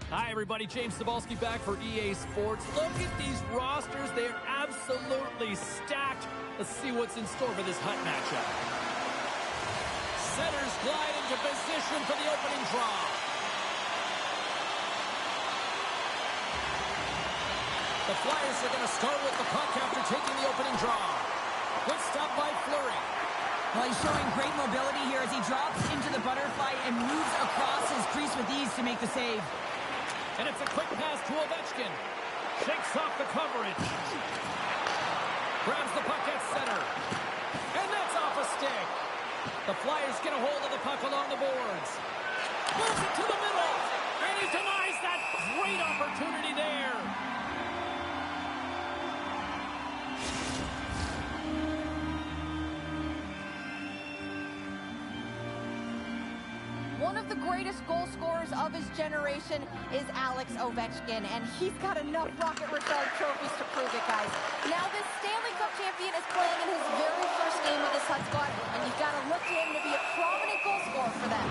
Hi, everybody. James Zabehlice back for EA Sports. Look at these rosters. They are absolutely stacked. Let's see what's in store for this Hut matchup. Centers glide into position for the opening draw. The Flyers are going to start with the puck after taking the opening draw. Good stop by Fleury. Well, he's showing great mobility here as he drops into the butterfly and moves across his crease with ease to make the save. And it's a quick pass to Ovechkin. Shakes off the coverage. Grabs the puck at center. And that's off a stick. The Flyers get a hold of the puck along the boards. Moves it to the middle. And he denies that great opportunity there. One of the greatest goal scorers of his generation is Alex Ovechkin, and he's got enough Rocket Richard trophies to prove it, guys. Now this Stanley Cup champion is playing in his very first game with his Hut squad, and you've got to look to him to be a prominent goal scorer for them.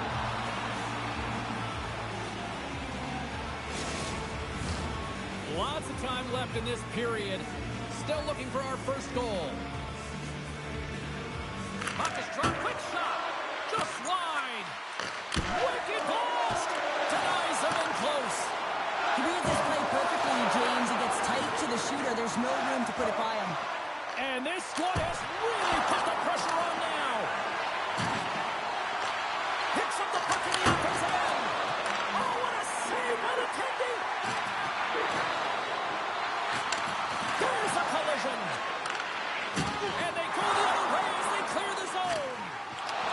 Lots of time left in this period. Still looking for our first goal. Puck is dropped. Quick shot. Just wide. Wicked blast! Denies him in close. He reads this play perfectly, James. He gets tight to the shooter. There's no room to put it by him. And this squad has really put the pressure on now. Picks up the puck in the offensive end. Oh, what a save by the Tendy! There's a collision. And they go the other way as they clear the zone.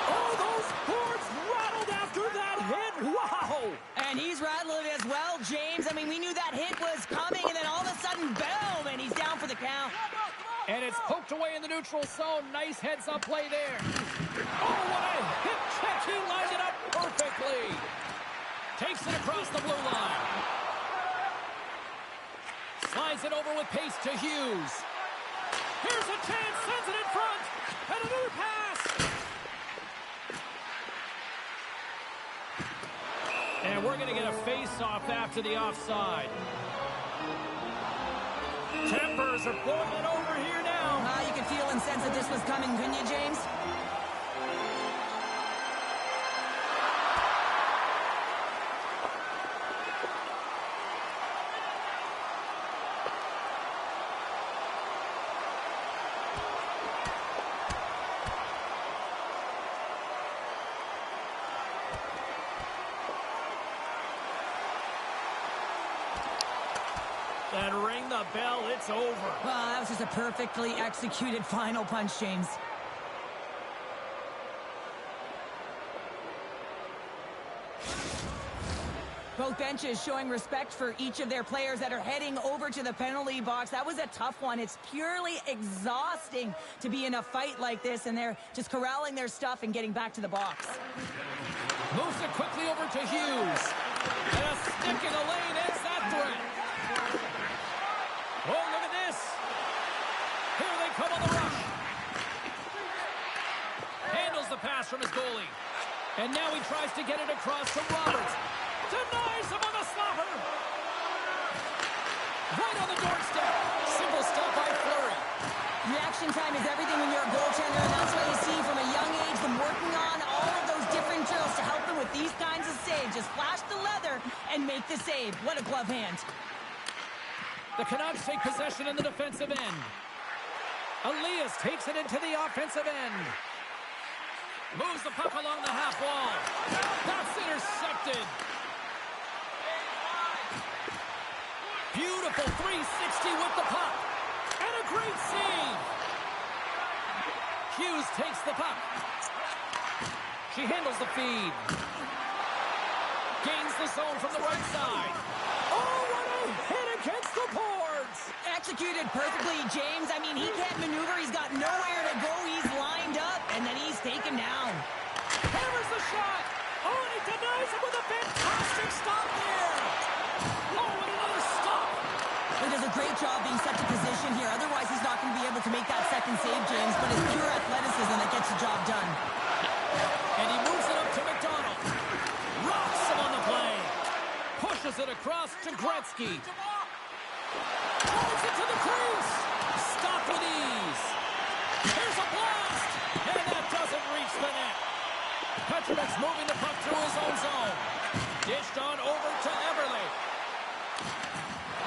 Oh, those boards rattled after that hit. Wow! And he's rattling as well, James. I mean, we knew that hit was coming, and then all of a sudden, boom, and he's down for the count. And it's poked away in the neutral zone. Nice heads-up play there. Oh, what a hip check. He lined it up perfectly. Takes it across the blue line. Slides it over with pace to Hughes. Here's a chance. Sends it in front. And another pass. And we're going to get a face-off after the offside. Tempers are boiling over here now. You could feel and sense that this was coming, couldn't you, James? And ring the bell, it's over. Well, that was just a perfectly executed final punch, James. Both benches showing respect for each of their players that are heading over to the penalty box. That was a tough one. It's purely exhausting to be in a fight like this, and they're just corralling their stuff and getting back to the box. Moves it quickly over to Hughes. And a stick in the lane ends that threat. Oh, look at this. Here they come on the rush. Handles the pass from his goalie. And now he tries to get it across to Roberts. Denies him on the slapper. Right on the doorstep. Simple stop by Fleury. Reaction time is everything when you're a goaltender, and that's why you see from a young age them working on all of those different drills to help them with these kinds of saves. Just flash the leather and make the save. What a glove hand. The Canucks take possession in the defensive end. Elias takes it into the offensive end. Moves the puck along the half wall. That's intercepted. Beautiful 360 with the puck. And a great save. Hughes takes the puck. She handles the feed. Gains the zone from the right side. Oh, what a hit against the boards! Executed perfectly, James. I mean, he can't maneuver. He's got nowhere to go. He's lined up, and then he's taken down. Hammers the shot. Oh, and he denies it with a fantastic stop there. Oh, and another stop. He does a great job being set to position here. Otherwise, he's not going to be able to make that second save, James. But it's pure athleticism that gets the job done. And he moves it up to McDonald. Rocks him on the play. Pushes it across to Gretzky. Drives it to the crease. Stopped with ease. Here's a blast. And that doesn't reach the net. Petrovic's moving the puck through his own zone. Dished on over to Eberle.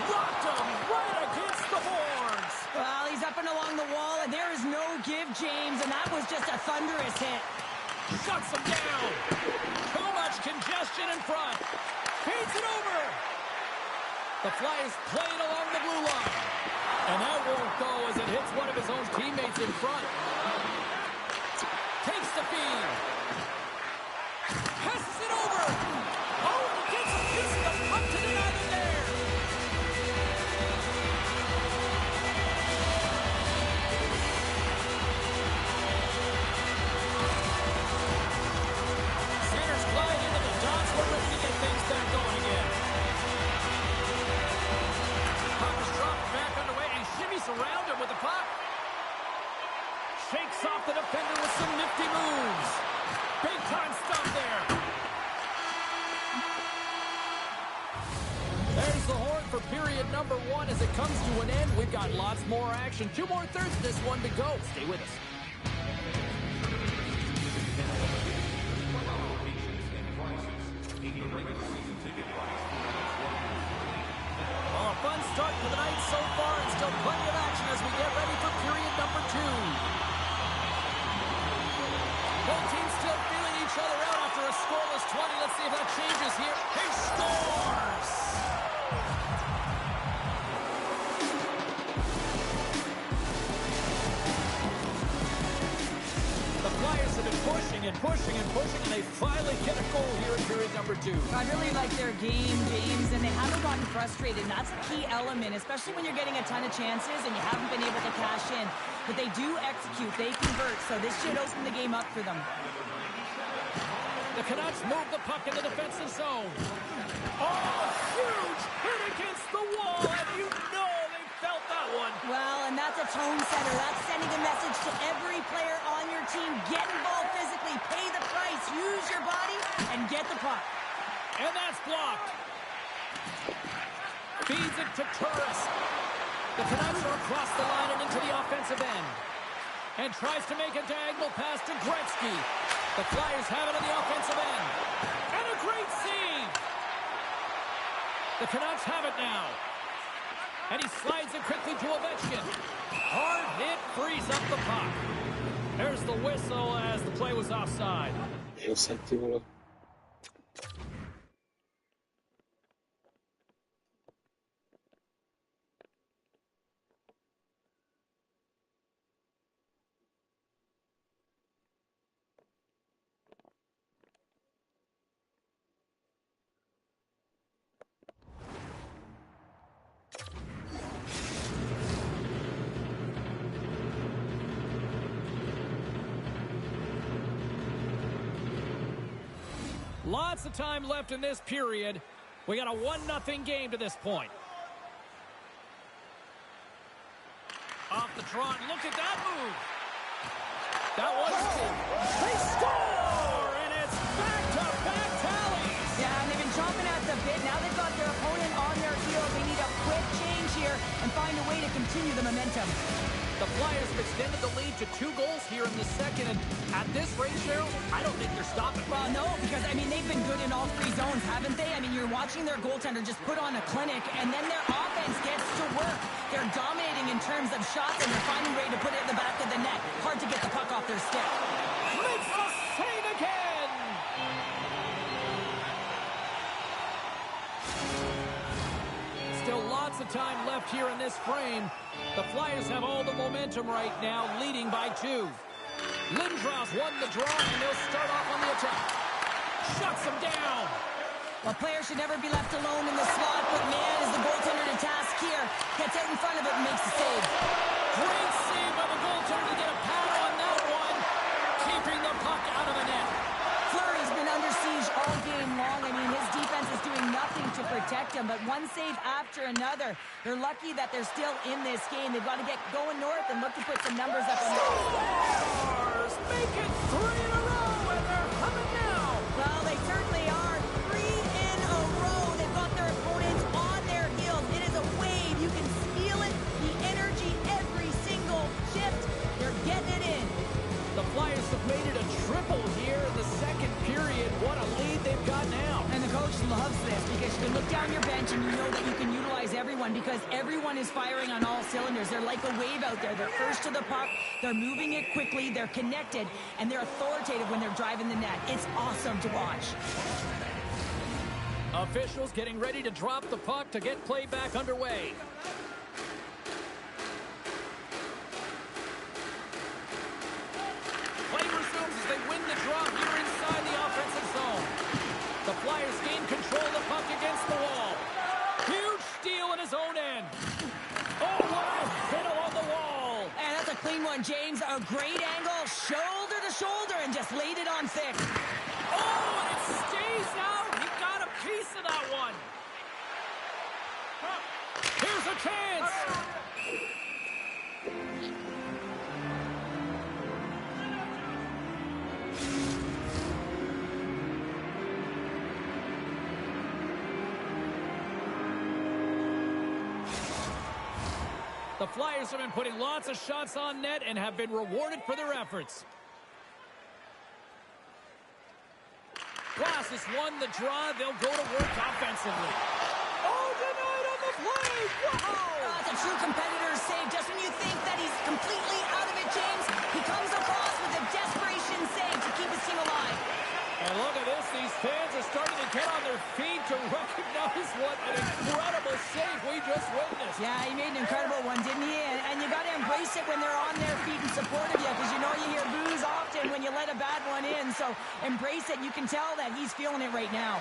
Rocked him right against the boards. Well, he's up and along the wall, and there is no give, James, and that was just a thunderous hit. Shuts him down. Too much congestion in front. Feeds it over. The Flyers play it along the blue line. And that won't go as it hits one of his own teammates in front. Takes the feed. Passes it over. Oh, and he gets a piece of the puck to the island there. Sanders glide into the dots. We're looking to get things back going again. Puck is dropped back underway, and shimmies around him with the puck. Shakes off the defender with some nifty moves. Big time stop there. There's the horn for period number 1 as it comes to an end. We've got lots more action. 2 more thirds of this one to go. Stay with us. Well, a fun start to the night so far, and still plenty of action as we get ready for period number 2. Both teams still feeling each other out after a scoreless 20. Let's see if that changes here. He scores! The Flyers have been pushing and pushing and pushing, and they finally get a goal here in period number 2. I really like their game, James, and they haven't gotten frustrated. And that's a key element, especially when you're getting a ton of chances and you haven't been able to cash in. But they do execute. They convert, so this should open the game up for them. The Canucks move the puck in the defensive zone. Oh, huge hit against the wall, and you know they felt that one. Well, and that's a tone setter. That's sending a message to every player on your team. Get involved physically, pay the price, use your body, and get the puck. And that's blocked. Feeds it to Turris. The Canucks are across the line and into the offensive end. And tries to make a diagonal pass to Gretzky. The Flyers have it on the offensive end. And a great save. The Canucks have it now. And he slides it quickly to Ovechkin. Hard hit, frees up the puck. There's the whistle as the play was offside. Lo sentivo. Lots of time left in this period. We got a 1-0 game to this point. Off the draw, and look at that move. That was they score, and it's back-to-back tallies. Yeah, and they've been chomping at the bit. Now they've got their opponent on their heels. They need a quick change here and find a way to continue the momentum. The Flyers have extended the lead to 2 goals here in the second, and at this rate, Cheryl, I don't think they're stopping. Well, no, because, I mean, they've been good in all 3 zones, haven't they? I mean, you're watching their goaltender just put on a clinic, and then their offense gets to work. They're dominating in terms of shots, and they're finding a way to put it in the back of the net. Hard to get the puck off their stick. Makes the save again! Still lots of time left here in this frame. The Flyers have all the momentum right now, leading by 2. Lindros won the draw, and they'll start off on the attack. Shuts him down. Well, players should never be left alone in the slot, but man, is the goaltender to task here. Gets out in front of it and makes the save. Great save by the goaltender to get a pad on that one, keeping the puck out of the net. Fleury's been under siege all game long. I mean, his defense is doing nothing to protect him, but one save after another. They're lucky that they're still in this game. They've got to get going north and look to put some numbers up. Stars make it 3 in a row, and they're coming now. Well, they certainly are. 3 in a row. They've got their opponents on their heels. It is a wave. You can feel it. The energy every single shift. They're getting it in. The Flyers have made it a triple here in the second period. What a lead they've got now. And the coach loves this because you can look down your bench and you know that you can utilize everyone because everyone is firing on all cylinders. They're like a wave out there. They're first to the puck. They're moving it quickly. They're connected. And they're authoritative when they're driving the net. It's awesome to watch. Officials getting ready to drop the puck to get play back underway. Play resumes as they win the draw here inside the offensive zone. The Flyers gain control of the puck against the wall. Huge steal in his own end. Oh, what a hit along the wall. And that's a clean one, James. A great angle, shoulder to shoulder, and just laid it on thick. Oh, and it stays out. He got a piece of that one. Here's a chance. The Flyers have been putting lots of shots on net and have been rewarded for their efforts. Glass has won the draw. They'll go to work offensively. Oh, denied on the play. Wow. That's a true competitor's save. Just when you think that he's completely out of it, James, he comes across with a desperation save to keep his team alive. And look at this. These fans are starting to get on their feet to recognize what an incredible save we just witnessed. Yeah, he made an incredible one, didn't he? And you got to embrace it when they're on their feet and support of you because you know you hear boos often when you let a bad one in. So embrace it. You can tell that he's feeling it right now.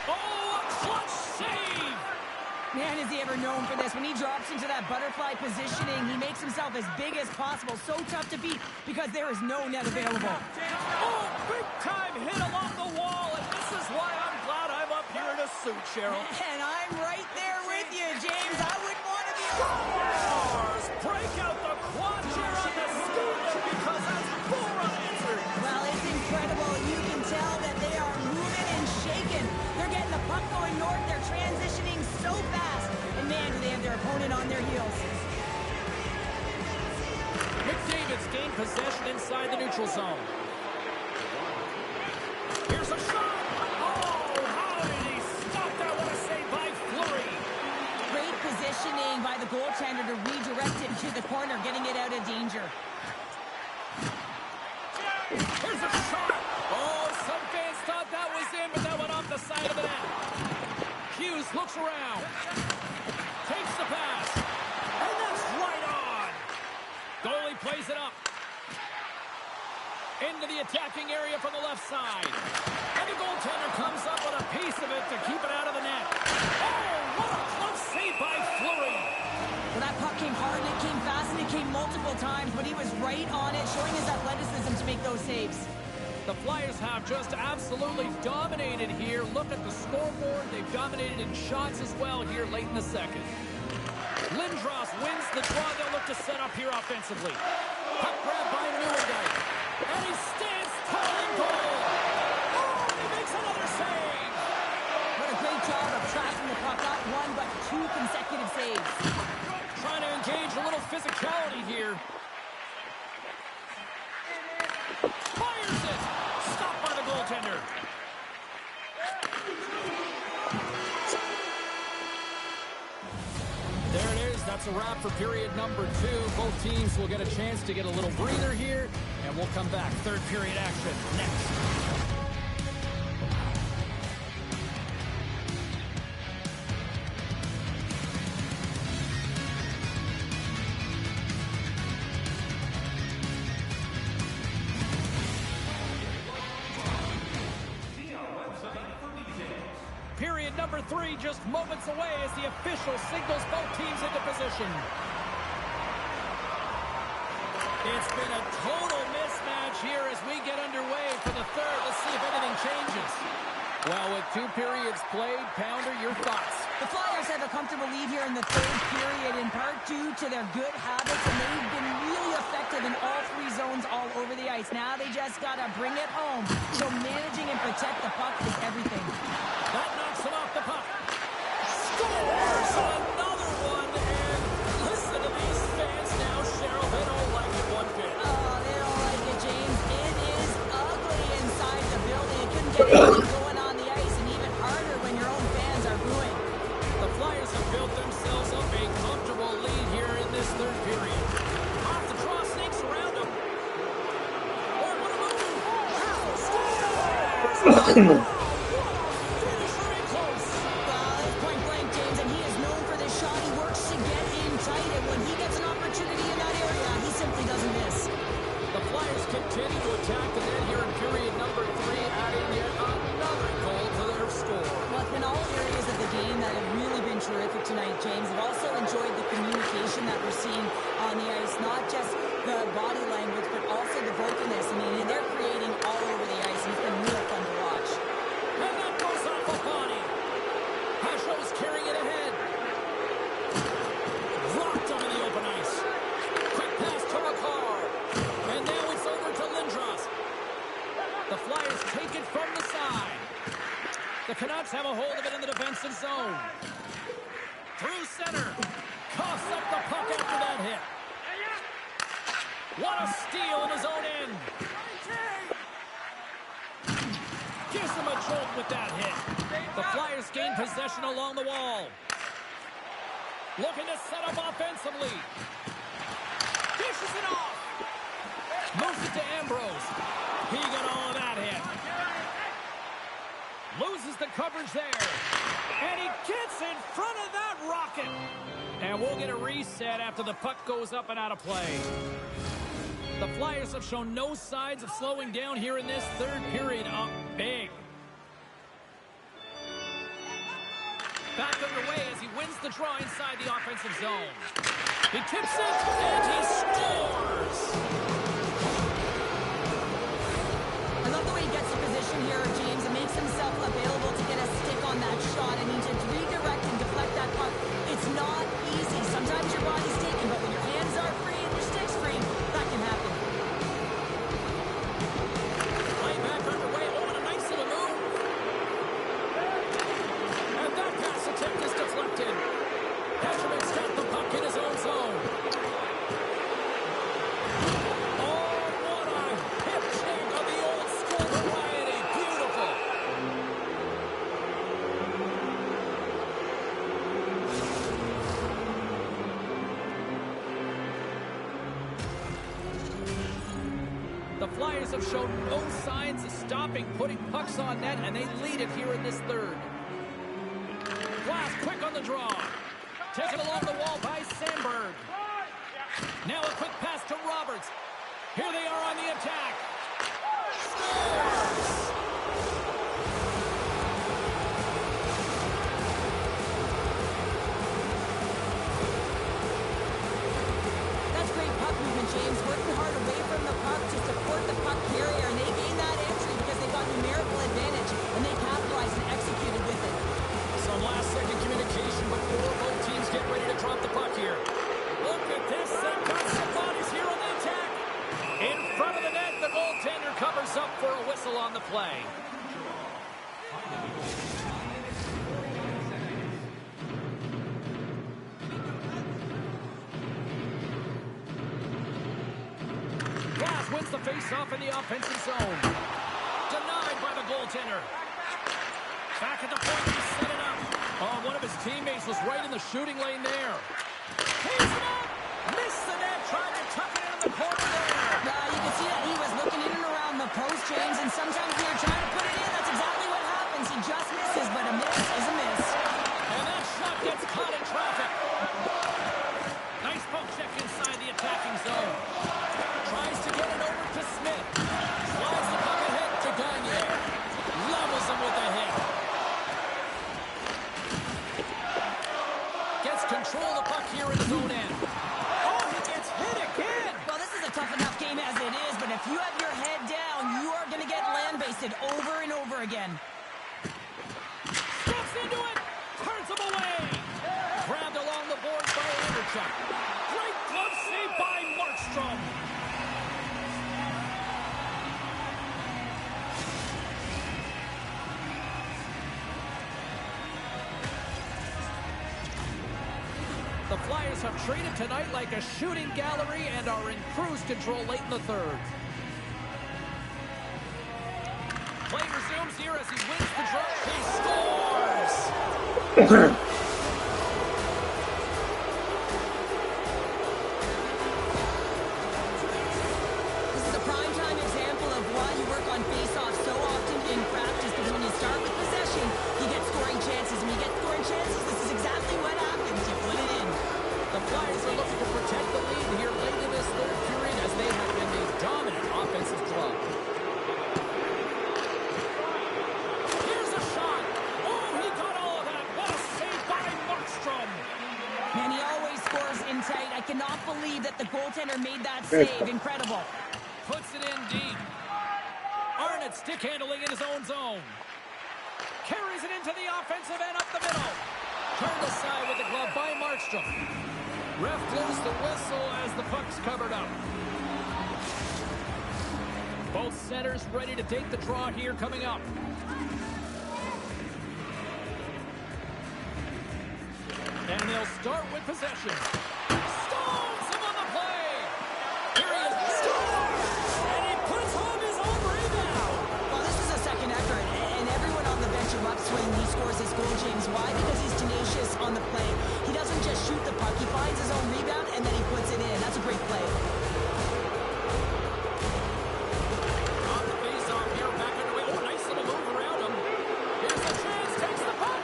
Oh, a clutch save. Man, is he ever known for this. When he drops into that butterfly positioning, he makes himself as big as possible. So tough to beat because there is no net available. Oh, big time hit along the wall. And this is why I'm glad I'm up here in a suit, Cheryl. And I'm right there with you, James. I wouldn't want to be... Stars break out the quad here on the scooter because that's 4 unanswered. Well, it's incredible. You can tell that they are moving and shaking. They're getting the puck going north. They're transitioning so fast. And man, do they have their opponent on their heels. McDavid's gained possession inside the neutral zone. Here's a shot. Oh, how did he stop that? What a save by Fleury. Great positioning by the goaltender to redirect it to the corner, getting it out of danger. Here's a shot. Oh, some fans thought that was in, but that went off the side of the net. Hughes looks around. Takes the pass. And that's right on. Goalie plays it up. Into the attacking area from the left side. And the goaltender comes up with a piece of it to keep it out of the net. Oh, what a close save by Fleury. Well, that puck came hard, and it came fast, and it came multiple times, but he was right on it, showing his athleticism to make those saves. The Flyers have just absolutely dominated here. Look at the scoreboard. They've dominated in shots as well here late in the second. Lindros wins the draw. They'll look to set up here offensively. Puck grab by Nhl-25. And he stands tall in goal. Oh, he makes another save. What a great job of tracking the puck. Not one, but 2 consecutive saves. Trying to engage a little physicality here. Fires it. Stopped by the goaltender. There it is. That's a wrap for period number 2. Both teams will get a chance to get a little breather here, and we'll come back. Third period action next. victory just moments away as the official signals both teams into position. It's been a total mismatch here as we get underway for the third. Let's see if anything changes. Well, with 2 periods played, Pounder, your thoughts? The Flyers have a comfortable lead here in the third period, in part due to their good habits, and they've been really effective in all 3 zones all over the ice. Now they just got to bring it home. So managing and protect the puck is everything. That knocks him off the puck. Scores another one, and listen to these fans now, Cheryl. They don't like it one bit. Oh, they don't like it, James. It is ugly inside the building. It couldn't get anything going on the ice, and even harder when your own fans are booing. The Flyers have built themselves up a comfortable lead here in this third period. Off the draw, snakes around him. Oh, what a move! Scores! Finisher in close. It's point blank, James, and he is known for this shot. He works to get in tight, and when he gets an opportunity in that area, he simply doesn't miss. The Flyers continue to attack the net here in period number 3, adding yet another goal to their score. Well, it's been all areas of the game that have really been terrific tonight, James. I've also enjoyed the communication that we're seeing on the ice, not just the body language, but also the vocalness. I mean, they're creating all over the ice, and it's been real fun to watch. And that goes off the body. Hasho's carrying it ahead. Blocked on the open ice. Quick pass to McCarr. And now it's over to Lindros. The Flyers take it from the side. The Canucks have a hold of it in the defensive zone. Through center. Coughs up the puck after that hit. What a steal in his own end. Gives him a jolt with that hit. The Flyers gain possession along the wall. Looking to set up offensively. Dishes it off. Moves it to Ambrose. He got all of that hit. Loses the coverage there. And he gets in front of that rocket. And we'll get a reset after the puck goes up and out of play. The Flyers have shown no signs of slowing down here in this third period. Up big. Back underway as he wins the draw inside the offensive zone. He tips it, and he scores! I love the way he gets the position here, James. It makes himself available to get a stick on that shot. I mean, to redirect and deflect that puck, it's not easy. Sometimes your body's taken, but when your hands are free and your stick's free, that can happen. Play back underway. Oh, and a nice little move. And that pass attempt is deflected. Hedgeman's got the puck in his own zone. Oh, what a hip check of the old school variety. Beautiful. The Flyers have shown no signs of stopping putting pucks on net, and they lead it here in this third. Glass quick on the draw. Taken along the wall by Sandberg. Now a quick pass to Roberts. Here they are on the attack. Scores! That's great puck movement, James. Working hard away from the puck to support the puck carrier, and they gained that entry because they got numerical advantage, and they capitalized and executed with it. Some last-second communication before both teams get ready to drop the puck here. Look at this. They've got some bodies here on the attack. In front of the net, the goaltender covers up for a whistle on the play. Glass wins the face-off in the offensive zone. Denied by the goaltender. Back at the point, he set it up. Oh, one of his teammates was right in the shooting lane there. He's it up! Missed the net, tried to tuck it in the corner there. You can see that he was looking in and around the post, James, and sometimes when you're trying to put it in, that's exactly what happens. He just misses, but a miss is a miss. And that shot gets caught in traffic. Nice poke check inside the attacking zone. Tries to get it over to Smith. Slides the puck ahead to Gagne. Levels him with a hit. Flyers control the puck here in his own end. Oh, he gets hit again. Well, this is a tough enough game as it is, but if you have your head down, you are going to get land-basted over and over again. Steps into it. Turns him away. Grabbed along the boards by Anderchuk. Great glove save by Markstrom. The Flyers have treated tonight like a shooting gallery and are in cruise control late in the third. Play resumes here as he wins the draw. He scores! This is a primetime example of why you work on face-off so often in practice, because when you start with possession, you get scoring chances. When you get scoring chances, this is exactly what happens. You put it in. The Flyers are looking to protect the lead here late in this third period as they have been a dominant offensive club. Here's a shot. Oh, he got all of that. What a save by Markstrom. Man, he always scores in tight. I cannot believe that the goaltender made that save. Incredible. Puts it in deep. Arnott stick handling in his own zone. Carries it into the offensive end up the middle. Turned aside with the glove by Markstrom. Ref blows the whistle as the puck's covered up. Both centers ready to take the draw here coming up. And they'll start with possession. Stones him on the play. Here he is. Scores! And he puts home his own rebound. Well, this is a second effort, and everyone on the bench of upswing, he scores his goal, James. Why? Because he's tenacious on the play. He doesn't just shoot the puck. He finds his own rebound, and then he puts it in. That's a great play. Off the face-off here, back underway. Oh, nice little move around him. Here's the chance, takes the puck.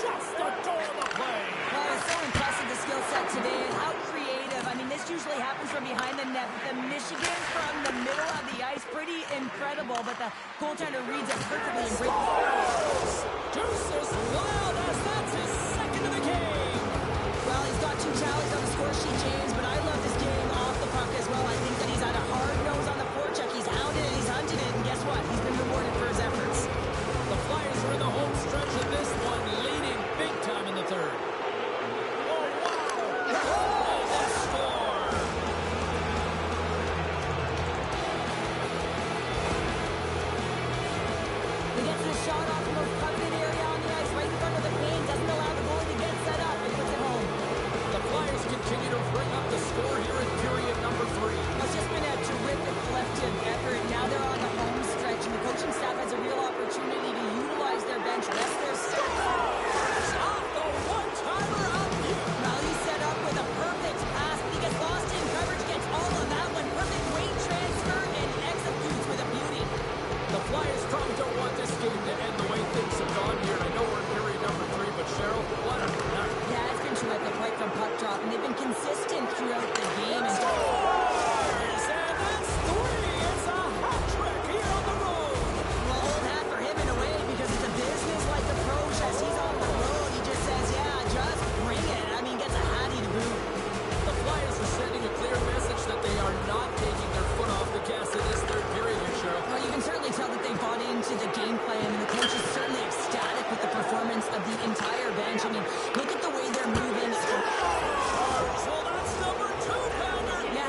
Shuts the door of the play. Well, it's so impressive, the skill set today, and how creative. I mean, this usually happens from behind the net. The Michigan from the middle of the ice, pretty incredible, but the goaltender reads it perfectly and great. Deuces wild as that's his second of the game. Well, he's got 2 tallies on the score sheet, James, but I love this game off the puck as well. I think that he's had a hard nose on the forecheck. He's hounded it, he's hunted it, and guess what? He's been rewarded for his efforts. The Flyers are in the home stretch of this one, leading big time in the third. Oh, wow! Oh, the score! He gets his shot off the most coveted area on the ice, right in front of the paint, doesn't allow the goalie to get set up, and puts it home. The Flyers continue to bring up the score here in period number 3. It's just been a terrific collective effort. Now they're on the home stretch, and the coaching staff has a real opportunity to utilize their bench, rest their stars. Off the one-timer up here. Well, he's set up with a perfect pass, but he gets lost in coverage, gets all of that one. Perfect weight transfer, and executes with a beauty. The Flyers probably don't want this game to end the way things have gone here. I know we're in period number 3, but Cheryl, what a night. Yeah, it's been terrific right from puck drop, and they've been consistent throughout the game. And Scores! And that's 3. It's a hat trick here on the road. well, old hat for him in a way, because it's a business-like approach. As he's on the road, he just says, yeah, just bring it. I mean, gets a hattie to boot. The Flyers are sending a clear message that they are not taking their foot off the gas in this third period here, Cheryl. Well, you can certainly tell that they bought into the game plan, and the coach is certainly ecstatic with the performance of the entire bench. I mean, look at the way they're moving. Well, that's number 2, Pounder. Yeah,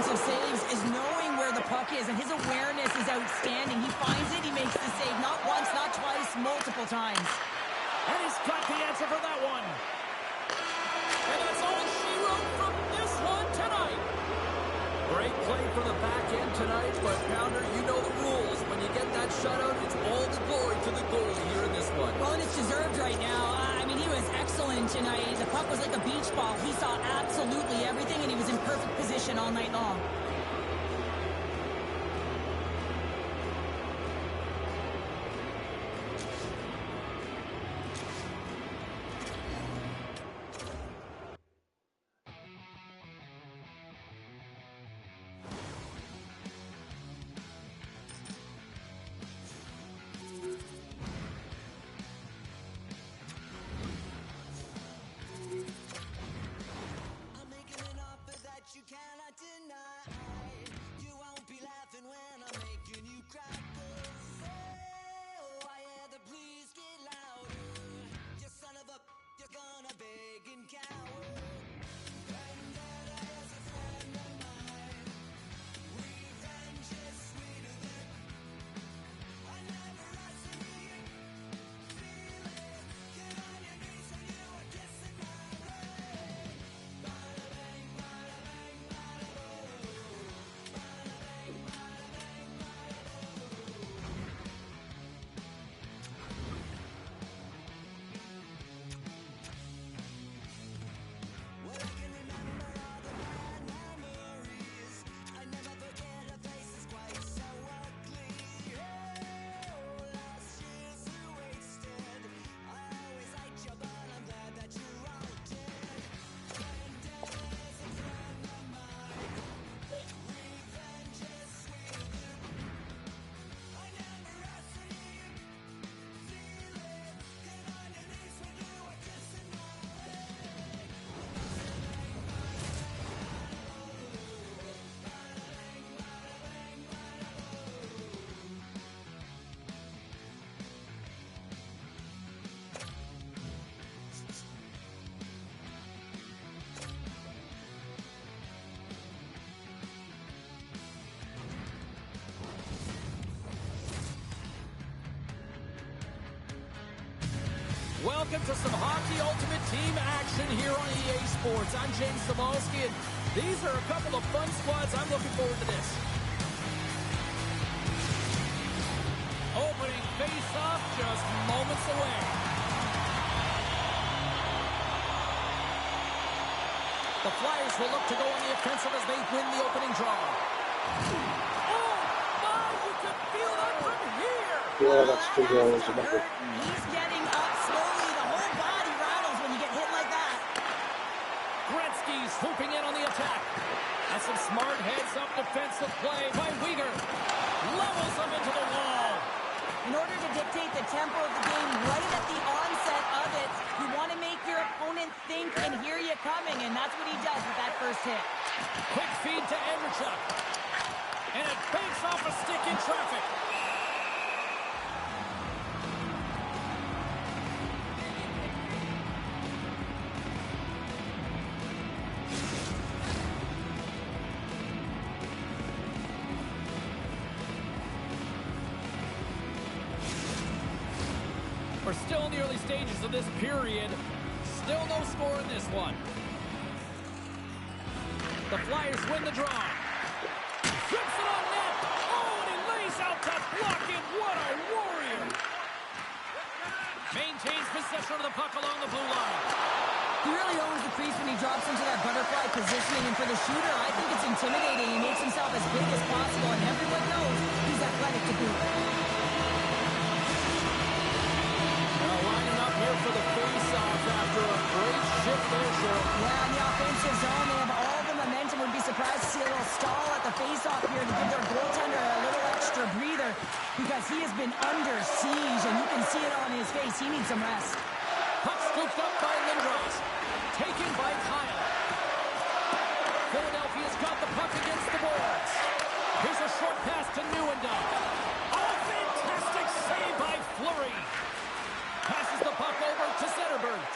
difference of saves is knowing where the puck is, and his awareness is outstanding. He finds it, he makes the save, not once, not twice, multiple times. And he's got the answer for that one. And that's all she wrote from this one tonight. Great play from the back end tonight, but Pounder, you know the rules. When you get that shutout, it's all the glory to the goalie here in this one. Well, and it's deserved right now. I mean, he was excellent tonight. The puck was like a beach ball. He saw absolutely everything, and he was in perfect position all night long. Welcome to some Hockey Ultimate Team action here on EA Sports. I'm James Zabehlice, and these are a couple of fun squads. I'm looking forward to this. Opening face-off just moments away. The Flyers will look to go on the offensive as they win the opening draw. Oh, my, you can feel that from here. Yeah, that's 2 goals. He's getting up slowly. The whole body rattles when you get hit like that. Gretzky's swooping in on the attack. That's some smart heads-up defensive play by Weegar. Levels him into the wall. In order to dictate the tempo of the game right at the onset of it, you want to make your opponent think and hear you coming, and that's what he does with that first hit. Quick feed to Andrechuk. And it banks off a stick in traffic. We're still in the early stages of this period. Still no score in this one. The Flyers win the draw. Flips it on net. Oh, and he lays out to block it. What a warrior. Maintains possession of the puck along the blue line. He really owns the crease when he drops into that butterfly positioning, and for the shooter, I think it's intimidating. He makes himself as big as possible, and everyone knows he's athletic to boot. For the face-off after a great shift there, Cheryl. Yeah, in the offensive zone, they have all the momentum. Would be surprised to see a little stall at the face-off here to give their goaltender a little extra breather because he has been under siege, and you can see it on his face. He needs some rest. Puck scooped up by Lindros. Taken by Kyle. Philadelphia's got the puck against the boards. Here's a short pass to Newendorf. Oh, fantastic save by Fleury. Passes the puck over to Zetterberg.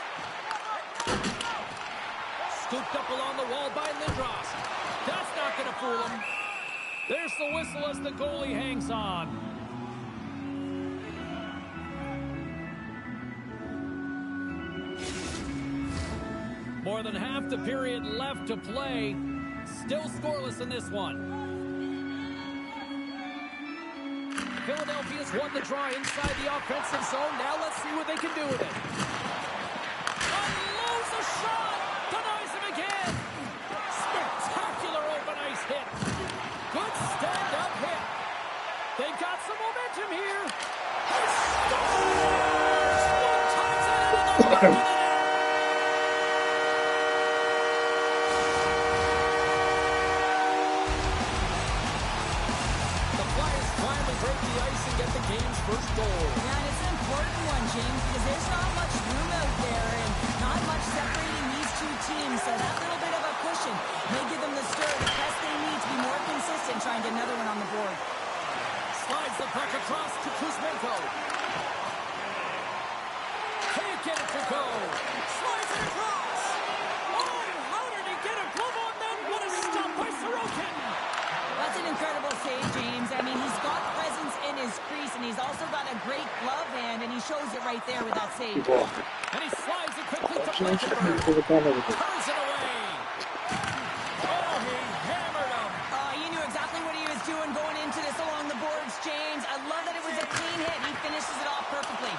Scooped up along the wall by Lindros. That's not going to fool There's the whistle as the goalie hangs on. More than half the period left to play. Still scoreless in this one. Philadelphia's won the draw inside the offensive zone. Now let's see what they can do with it. Unloads a shot. Denies him again. Spectacular open ice hit. Good stand-up hit. They've got some momentum here. He scores! One times it into the back of the net. Break the ice and get the game's first goal. Yeah, and it's an important one, James, because there's not much room out there and not much separating these two teams. So that little bit of a cushion may give them the stir, the best they need to be more consistent, trying to get another one on the board. Slides the puck across to Kuzmenko. Can't get it to go. Slides it across. Oh, how did he get a glove on that? What a stop by Sorokin. That's an incredible save, James. I mean, he's got presence in his crease, and he's also got a great glove hand, and he shows it right there with that save. And he slides it quickly to Blankenberg. Turns it away. Oh, he hammered him. He knew exactly what he was doing going into this along the boards, James. I love that it was a clean hit. He finishes it off perfectly.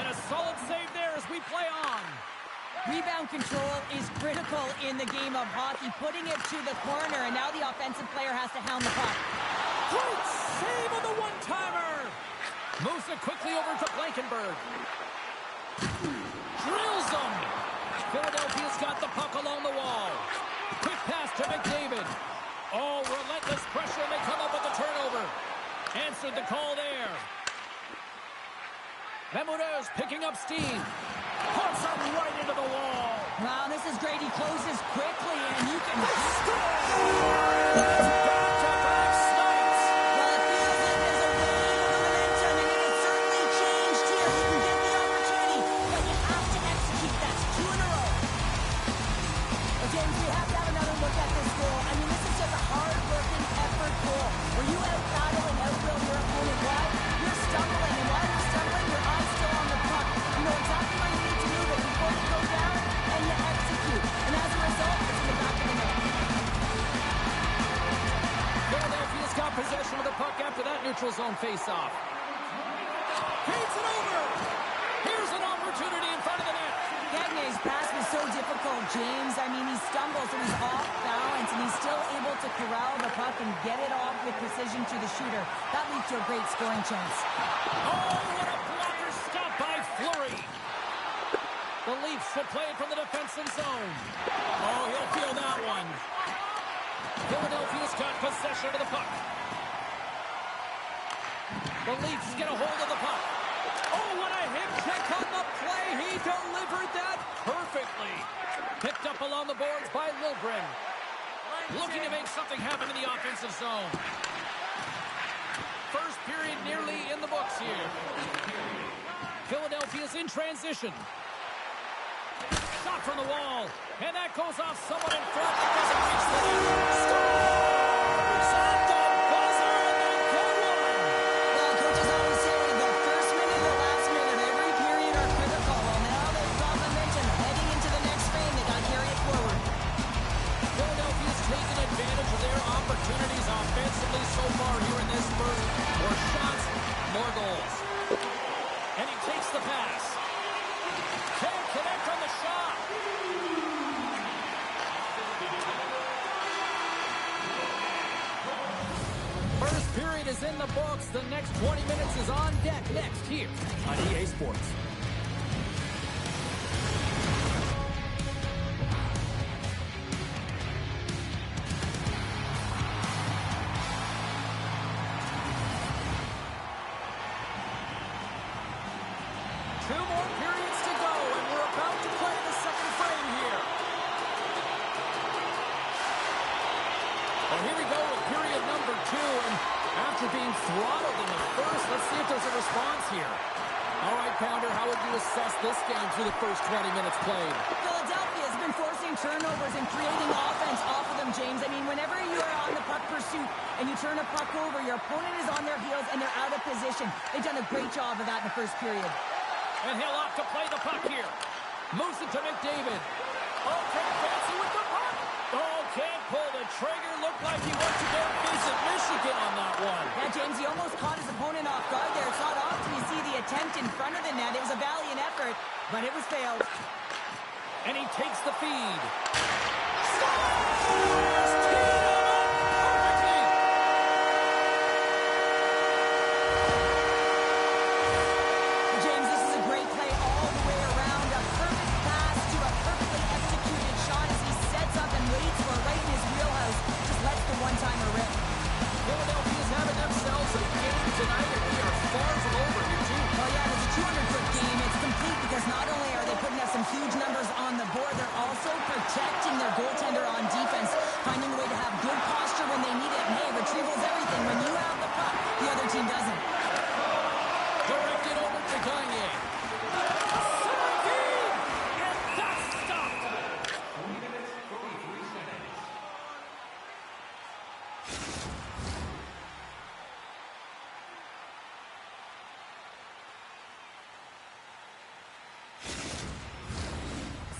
And a solid save there as we play on. Rebound control is critical in the game of hockey, putting it to the corner, and now the offensive player has to hound the puck. Great save on the one-timer. Moves it quickly over to Blankenberg. Drills him. Philadelphia's got the puck along the wall. Quick pass to McDavid. Oh, relentless pressure, and they come up with the turnover. Answered the call there. Memore's picking up steam. Puts him right into the wall. Wow, this is great. He closes quickly, and you can... Back-to-back snipes. Well, it feels like there's a wave of momentum, and it has certainly changed here. You can get the opportunity, but you have to execute. That's 2 in a row. Well, James, we have to have another look at this goal. I mean, this is just a hard-working effort goal. Were you out battling, outwill your opponent? Why? You're stumbling, and while you're stumbling, your eye's still on the puck. You know exactly where you need to move it before you go down, and you execute. And as a result, it's in the back of the net. Philadelphia's got possession of the puck after that neutral zone face-off. Feeds it over. Here's an opportunity in front of the net. Gagne's pass was so difficult, James. I mean, he stumbles and he's off balance, and he's still able to corral the puck and get it off with precision to the shooter. That leads to a great scoring chance. Oh, what a blocker stop by Fleury. The Leafs should play it from the defensive zone. Oh, he'll feel that one. Philadelphia's got possession of the puck. The Leafs get a hold of the puck. Oh, what a hip check on the play. He delivered that perfectly. Picked up along the boards by Liljegren. Looking to make something happen in the offensive zone. First period nearly in the books here. Philadelphia's in transition. Shot from the wall. And that goes off someone in front that doesn't reach the net. Scores! At the buzzer, and they get one. Well, coaches always say the first minute and the last minute of every period are critical. Well, now they've got momentum heading into the next frame. They got to carry it forward. Philadelphia's taken advantage of their opportunities offensively so far here in this first. More shots, more goals. And he takes the pass. Can't connect on the shot. First period is in the books. The next 20 minutes is on deck next here on EA Sports. Two more periods to go, and we're about to play the second frame here. Well, here we go with period number 2, and after being throttled in the first, let's see if there's a response here. All right, Pounder, how would you assess this game through the first 20 minutes played? Philadelphia has been forcing turnovers and creating offense off of them, James. I mean, whenever you are on the puck pursuit, and you turn a puck over, your opponent is on their heels, and they're out of position. They've done a great job of that in the first period. And he'll opt to play the puck here. Moves it to McDavid. Oh, pretty fancy with the puck. Oh, can't pull the trigger. Looked like he went to go visit Michigan on that one. Yeah, James, he almost caught his opponent off guard there. It's not often you see the attempt in front of the net. It was a valiant effort, but it was failed. And he takes the feed. Scores! Teed him up perfectly. James, this is a great play all the way around. A perfect pass to a perfectly executed shot as he sets up and waits for right in his wheelhouse. Just lets the one-timer rip. Philadelphia's having themselves a game tonight, and we are far from over here, too. Well, yeah, it's a 200-foot game. It's complete because not only are they putting up some huge numbers on the board, they're also protecting their goaltender on defense, finding a way to have good posture when they need it. And hey, retrieval's everything. When you have the puck, the other team doesn't. Directed over to Gagne. Center feed! And that's stopped!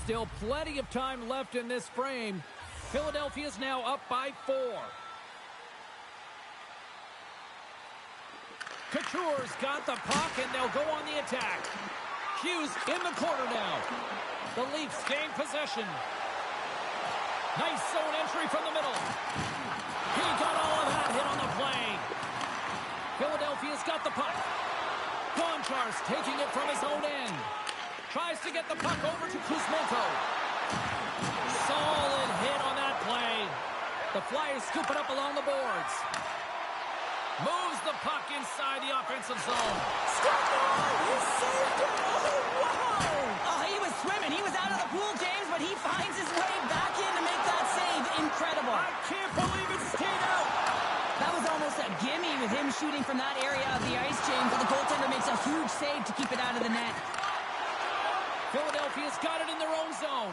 Still plenty of time left in this frame. Philadelphia's now up by 4. Couture's got the puck, and they'll go on the attack. Hughes in the corner now. The Leafs gain possession. Nice zone entry from the middle. He got all of that hit on the play. Philadelphia's got the puck. Gonchar's taking it from his own end. Tries to get the puck over to Kuzmenko. Solid hit on that play. The Flyers scoop it up along the boards. Moves the puck inside the offensive zone. He saved it! Oh, wow! Oh, he was swimming. He was out of the pool, James, but he finds his way back in to make that save. Incredible. I can't believe it stayed out. That was almost a gimme with him shooting from that area of the ice, James, but the goaltender makes a huge save to keep it out of the net. Philadelphia's got it in their own zone.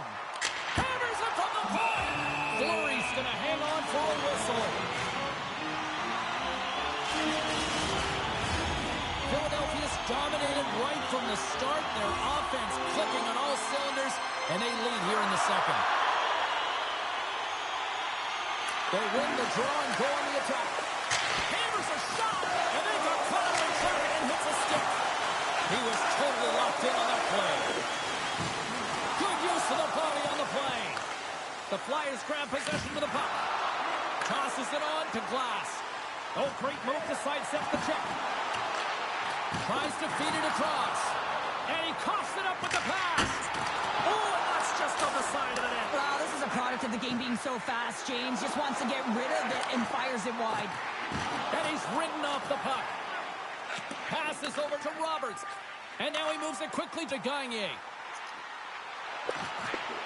Hammers it from the point. Fleury's going to hang on for a whistle. Philadelphia's dominated right from the start. Their offense clicking on all cylinders, and they lead here in the second. They win the draw and go on the attack. Hammers a shot, and they got caught up in traffic and hits a stick. He was totally locked in on that play. Good use of the body on the play. The Flyers grab possession with the puck. Tosses it on to Glass. Oh, great move to sidestep the check. Tries to feed it across. And he coughs it up with the pass. Oh, and that's just on the side of the net. Wow, this is a product of the game being so fast. James just wants to get rid of it and fires it wide. And he's ridden off the puck. Passes over to Roberts. And now he moves it quickly to Gagne.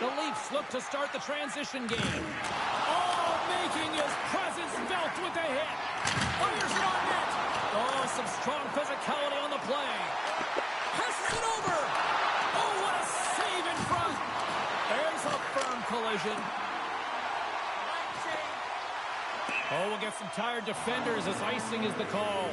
The Leafs look to start the transition game. Oh, making his presence felt with the hit. Fires it on net. Oh, some strong physicality on the play. Passes it over. Oh, what a save in front. There's a firm collision. Oh, we'll get some tired defenders as icing is the call.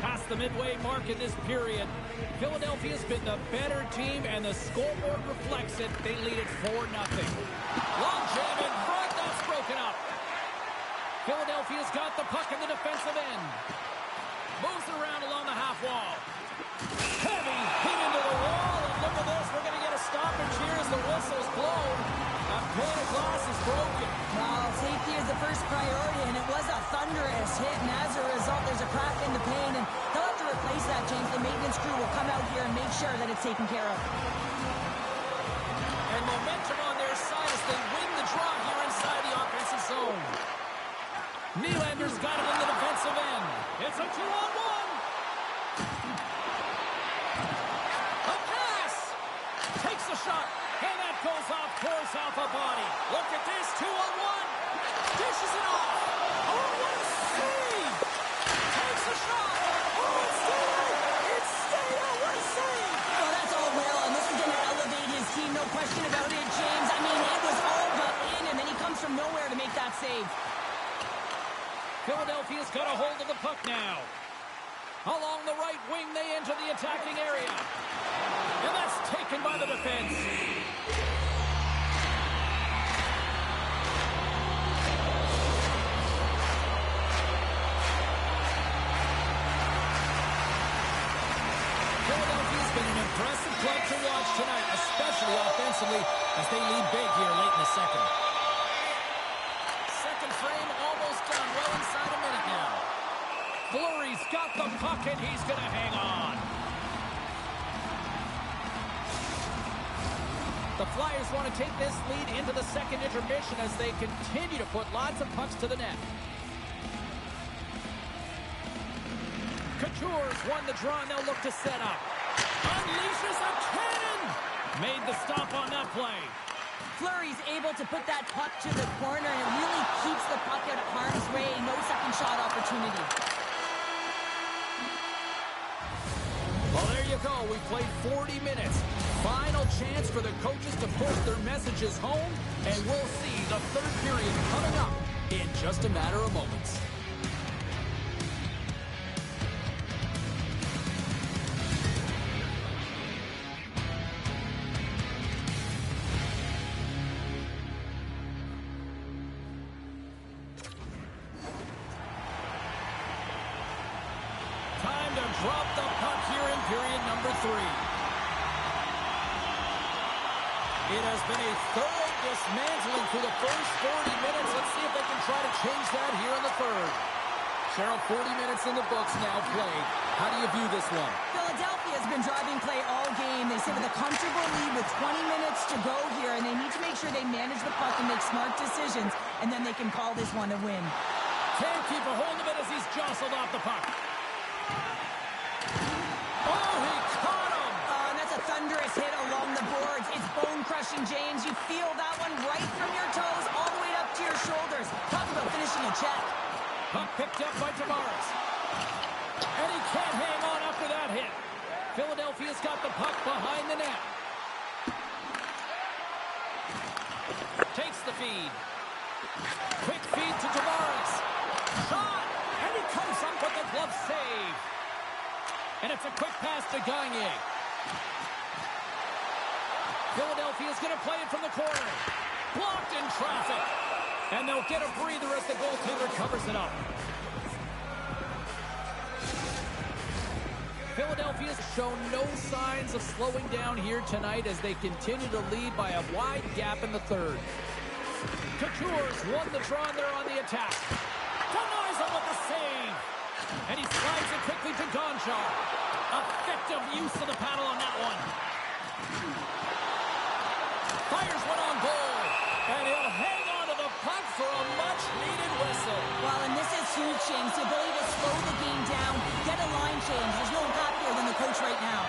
Past the midway mark in this period, Philadelphia's been the better team, and the scoreboard reflects it. They lead it 4-0. Long jam in front, that's broken up. Philadelphia's got the puck in the defensive end. Moves it around along the half wall. Heavy hit into the wall, and look at this. We're going to get a stoppage here as the whistle's blown. That pane of glass is broken. Well, safety is the first priority, and it was a thunderous hit, and as a result, there's a crack in the pane, and they'll have to replace that, James. The maintenance crew will come out here and make sure that it's taken care of. And momentum on their side as they win the draw here inside the offensive zone. Nylander's got it in the defensive end. It's a 2-on-1. A pass. Takes a shot. And that goes off course off a body. Look at this. 2-on-1. Dishes it off. Oh, what a save. Takes a shot. Oh, it's stayed out. It's stayed out. What a save. save. Philadelphia's got a hold of the puck now. Along the right wing, they enter the attacking area. And that's taken by the defense. Philadelphia's been an impressive club to watch tonight, especially offensively, as they lead big here late in the second. Second frame almost done, well inside a minute now. Fleury's got the puck, and he's going to hang on. The Flyers want to take this lead into the second intermission as they continue to put lots of pucks to the net. Couture's won the draw, and they'll look to set up. Unleashes a cannon! Made the stop on that play. Fleury's able to put that puck to the corner, and it really keeps the puck out of harm's way. No second shot opportunity. Well, there you go. We played 40 minutes. Final chance for the coaches to push their messages home, and we'll see the third period coming up in just a matter of moments. Time to drop the puck here in period number 3. It has been a thorough dismantling through the first 40 minutes. Let's see if they can try to change that here in the third. Cheryl, 40 minutes in the books now played. How do you view this one? Philadelphia's been driving play all game. They sit with a comfortable lead with 20 minutes to go here, and they need to make sure they manage the puck and make smart decisions, and then they can call this one a win. Can't keep a hold of it as he's jostled off the puck. Oh, he caught him! And that's a thunderous hit along the boards. It's bone-crushing, James. You feel that one right from your toes all the way up to your shoulders. Talk about finishing a check. Puck picked up by Tavares. And he can't hang on after that hit. Philadelphia's got the puck behind the net. Takes the feed. Quick feed to Tavares. Shot! And he comes up with the glove save. And it's a quick pass to Gagne. Philadelphia's going to play it from the corner. Blocked in traffic. And they'll get a breather as the goaltender covers it up. Philadelphia's shown no signs of slowing down here tonight as they continue to lead by a wide gap in the third. Couture's won the draw, and they're on the attack. Denies him with the save. And he slides it quickly to Gonchar. Effective use of the paddle on that one. Fires one on goal. And he'll hang on to the puck for a much-needed whistle. Well, and this is huge, James. The ability to slow the game down, get a line change. There's no one happier than the coach right now.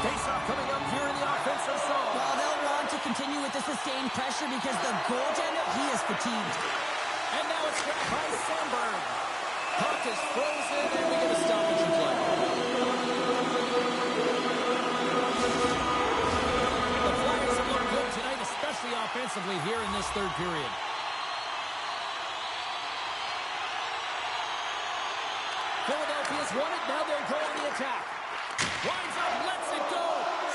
Face-off coming up here in the offensive zone. Well, they'll want to continue with the sustained pressure because the goaltender, he is fatigued. And now it's grabbed by Sandberg. Puck is frozen, and we get a stoppage in play. The Flyers have looked good tonight, especially offensively here in this third period. Philadelphia's won it. Now they'll go on the attack. Winds up, lets it go.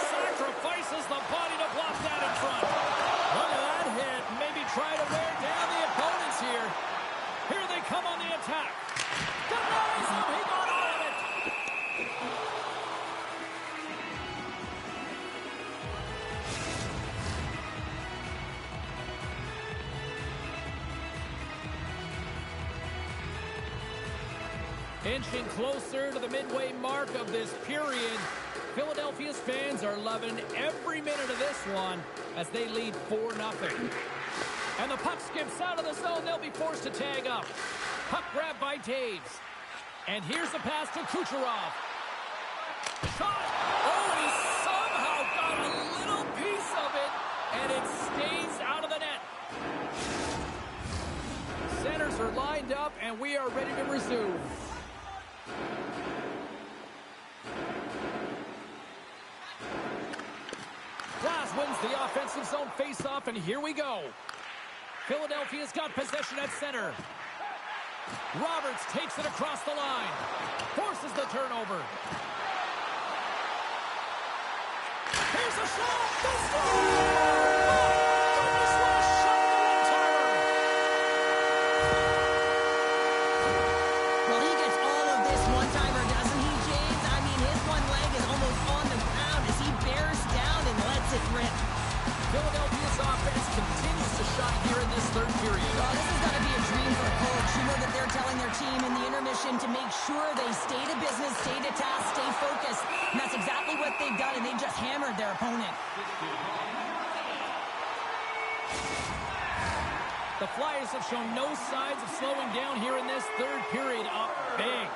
Sacrifices the body to block that in front. Look at that hit. Maybe try to wear down the opponents here. Here they come on the attack. Denies him. He got out of it. Inching closer to the midway mark of this period, Philadelphia's fans are loving every minute of this one as they lead 4-0. And the puck skips out of the zone. They'll be forced to tag up. Puck grabbed by Taves. And here's the pass to Kucherov. Shot! Oh, and he somehow got a little piece of it, and it stays out of the net. Centers are lined up, and we are ready to resume. Glass wins the offensive zone face-off, and here we go. Philadelphia's got possession at center. Roberts takes it across the line. Forces the turnover. Here's a shot. The score! Goodness, what a shot in the one-timer. Well, he gets all of this one-timer, doesn't he, James? I mean, his one leg is almost on the ground as he bears down and lets it rip. Philadelphia's offense continues to shine here in this third period. Well, this is going to be a dream for a coach. You know that they're telling their team in the intermission to make sure they stay to business, stay to task, stay focused. And that's exactly what they've done, and they just hammered their opponent. The Flyers have shown no signs of slowing down here in this third period. Up big.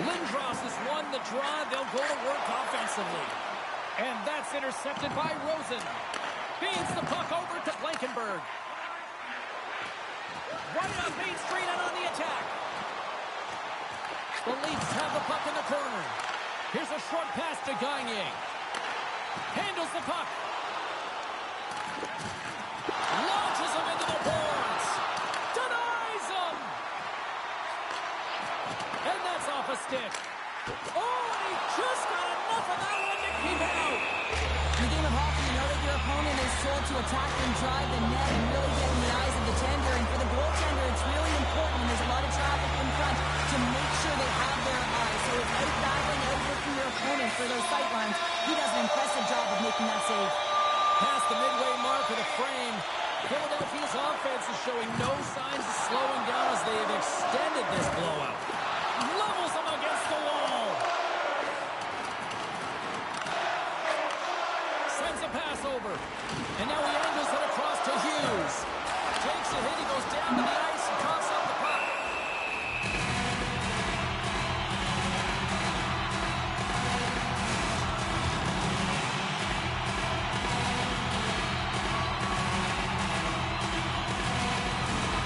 Lindros has won the draw. They'll go to work offensively. And that's intercepted by Rosen. Feeds the puck over to Blankenberg. Right on Main Street and on the attack. The Leafs have the puck in the corner. Here's a short pass to Gagner. Handles the puck. Launches him into the boards. Denies him. And that's off a stick. Oh, he just got enough of that one to keep it out. In the game of hockey, you know that your opponent is told to attack and drive the net and really get in the eyes of the tender. And for the goaltender, it's really important when there's a lot of traffic in front to make sure they have their eyes. So it's out-battling, outworking your opponent for those sight lines. He does an impressive job of making that save. Past the midway mark of the frame, Philadelphia's offense is showing no signs of slowing down as they have extended this blowout. Levels him against the wall. Sends a pass over. And now he angles it across to Hughes. Takes a hit, he goes down to the ice and coughs up the puck.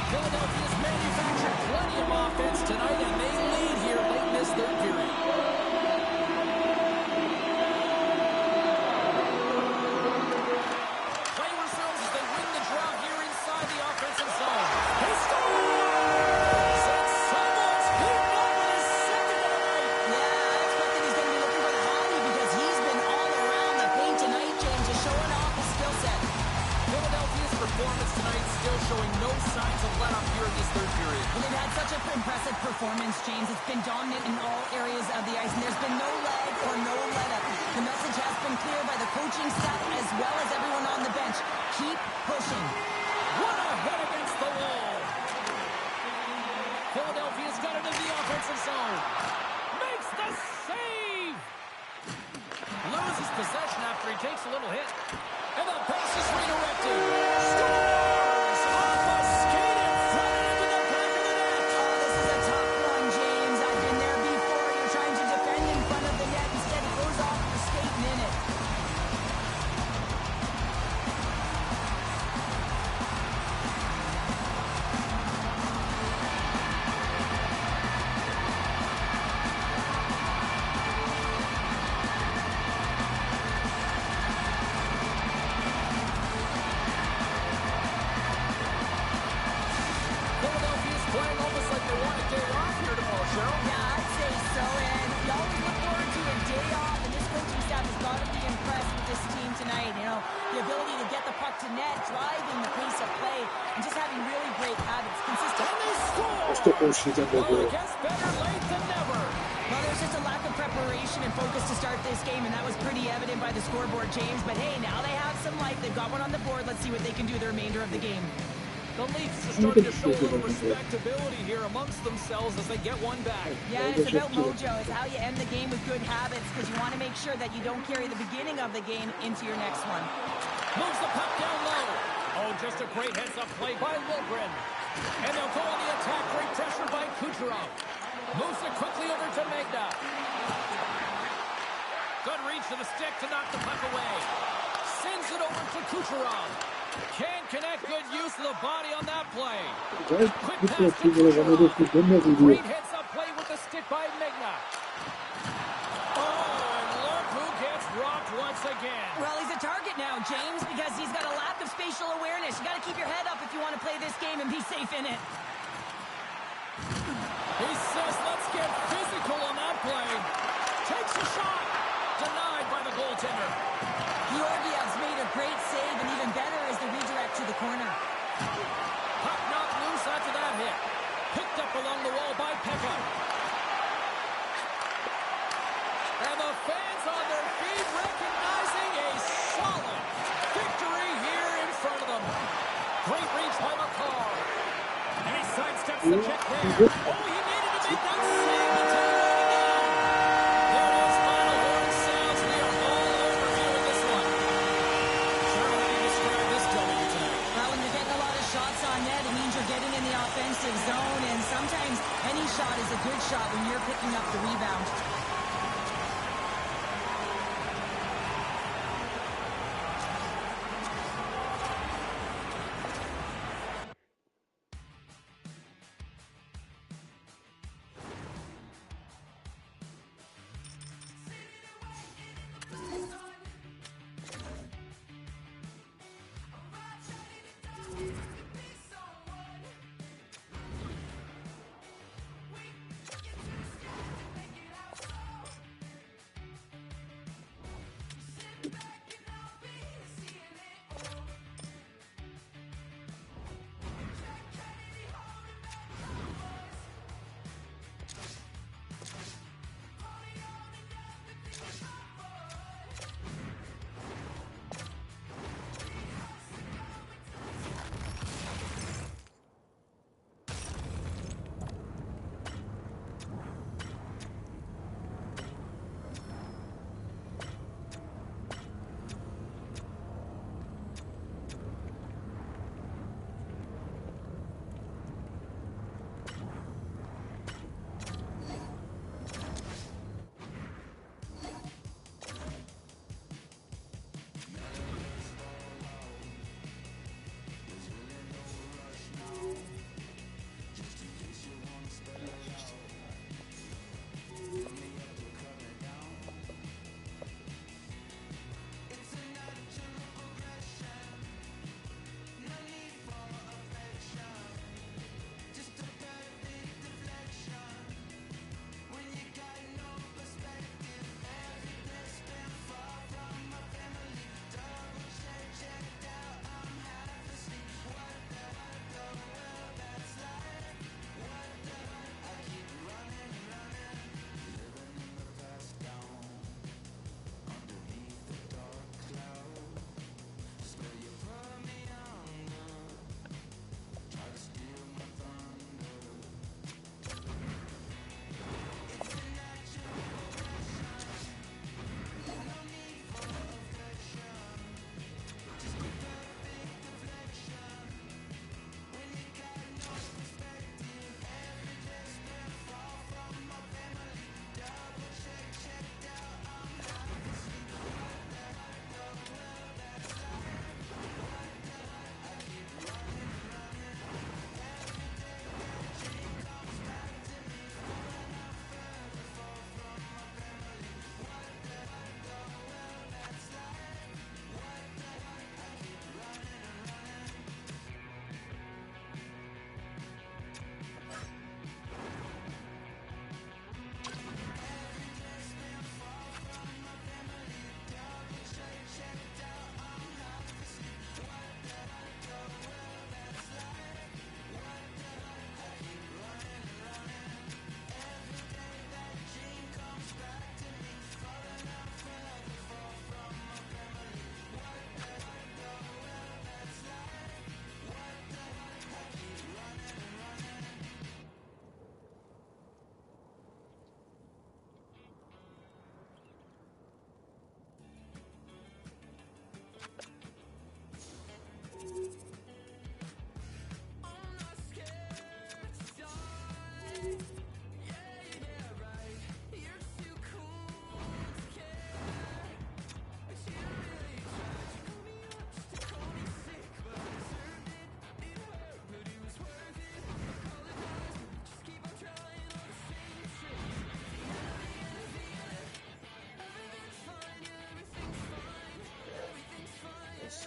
Philadelphia's manufactured plenty of offense tonight, and they lead here late in this third period. Play resumes as they win the draw here inside the offensive zone. He scores! And someone's picked up with his second of the night. Yeah, I expect that he's going to be looking for the hottie because he's been all around the paint tonight, James, just showing off his skill set. Philadelphia's performance tonight still showing no signs of let up here in this third period. Well, they've had such an impressive performance, James. It's been dominant in all areas of the ice, and there's been no lag or no let-up. The message has been clear by the coaching staff as well as everyone on the bench. Keep pushing. What a hit against the wall. Philadelphia's got it in the offensive zone. Makes the save. Loses possession after he takes a little hit. And the pass is redirected. Scores! Off a skate in front into the back of the net. Oh, this is a tough one, James. I've been there before. You're trying to defend in front of the net. Instead, it goes off the skate and in it. Philadelphia's playing almost like they want a day off here tomorrow, Cheryl. Yeah, I'd say so. And you always look forward to a day off, and this coaching staff has got to be impressed with this team tonight. You know, the ability to get the puck to net, driving the pace of play, and just having really great habits, consistent. And they score! Well, it gets better late than never. Well, there's just a lack of preparation and focus to start this game, and that was pretty evident by the scoreboard, James. But hey, now they have some life. They've got one on the board. Let's see what they can do the remainder of the game. The Leafs are starting to show a little respectability here amongst themselves as they get one back. Yeah, it's about mojo. It's how you end the game with good habits because you want to make sure that you don't carry the beginning of the game into your next one. Moves the puck down low. Oh, just a great heads-up play by Lilgren. And they'll go on the attack. Great pressure by Kucherov. Moves it quickly over to Magda. Good reach to the stick to knock the puck away. Sends it over to Kucherov. Can't connect. Good use of the body on that play. Quick pass to Kucherov. Great heads-up play with the stick by Magna. Oh, and look who gets rocked once again. Well, he's a target now, James, because he's got a lack of spatial awareness. You got to keep your head up if you want to play this game and be safe in it. He says, let's get physical on that play. Takes a shot. Denied by the goaltender. Georgiev's made a great save, and even better is the redirect to the corner. Puck knocked loose after that hit. Picked up along the wall by Pekka. And the fans on their feet recognizing a solid victory here in front of them. Great reach by McCall. And he sidesteps the check there. Oh, he needed to make that save to take it right again. There it is, final horn sounds. We are all over here with this one. Cheryl, how do you describe this W tonight? Well, when you're getting a lot of shots on net, it means you're getting in the offensive zone, and sometimes any shot is a good shot when you're picking up the rebound.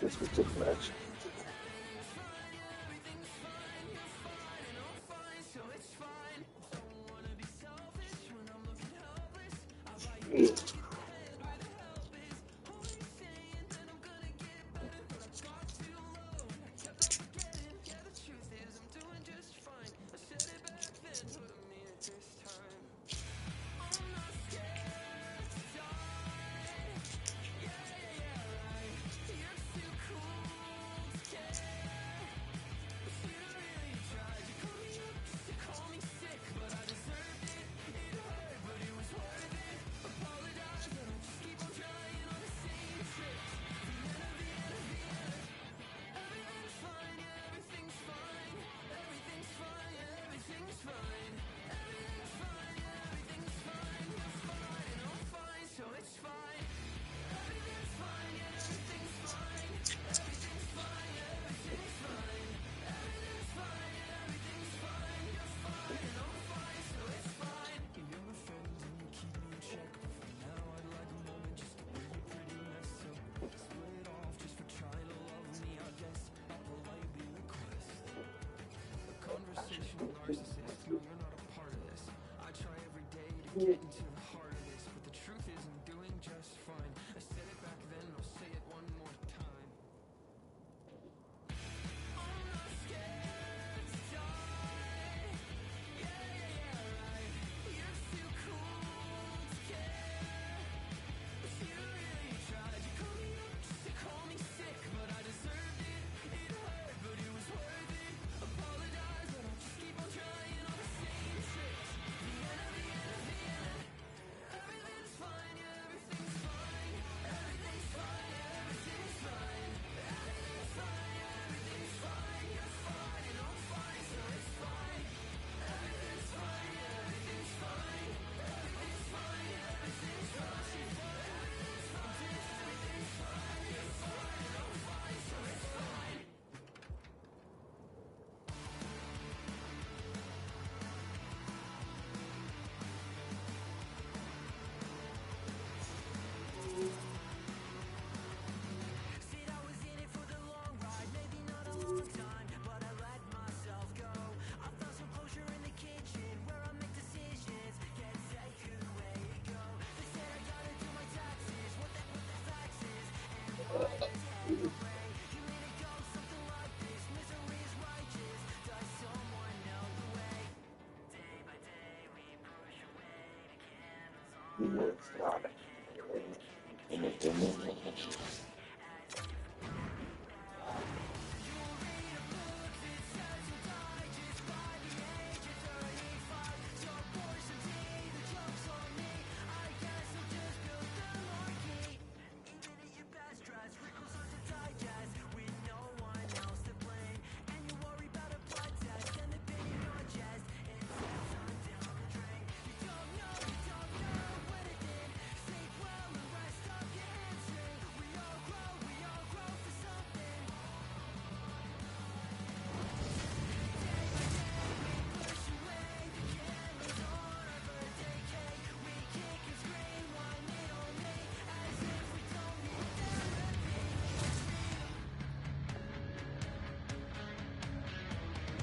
This was too much.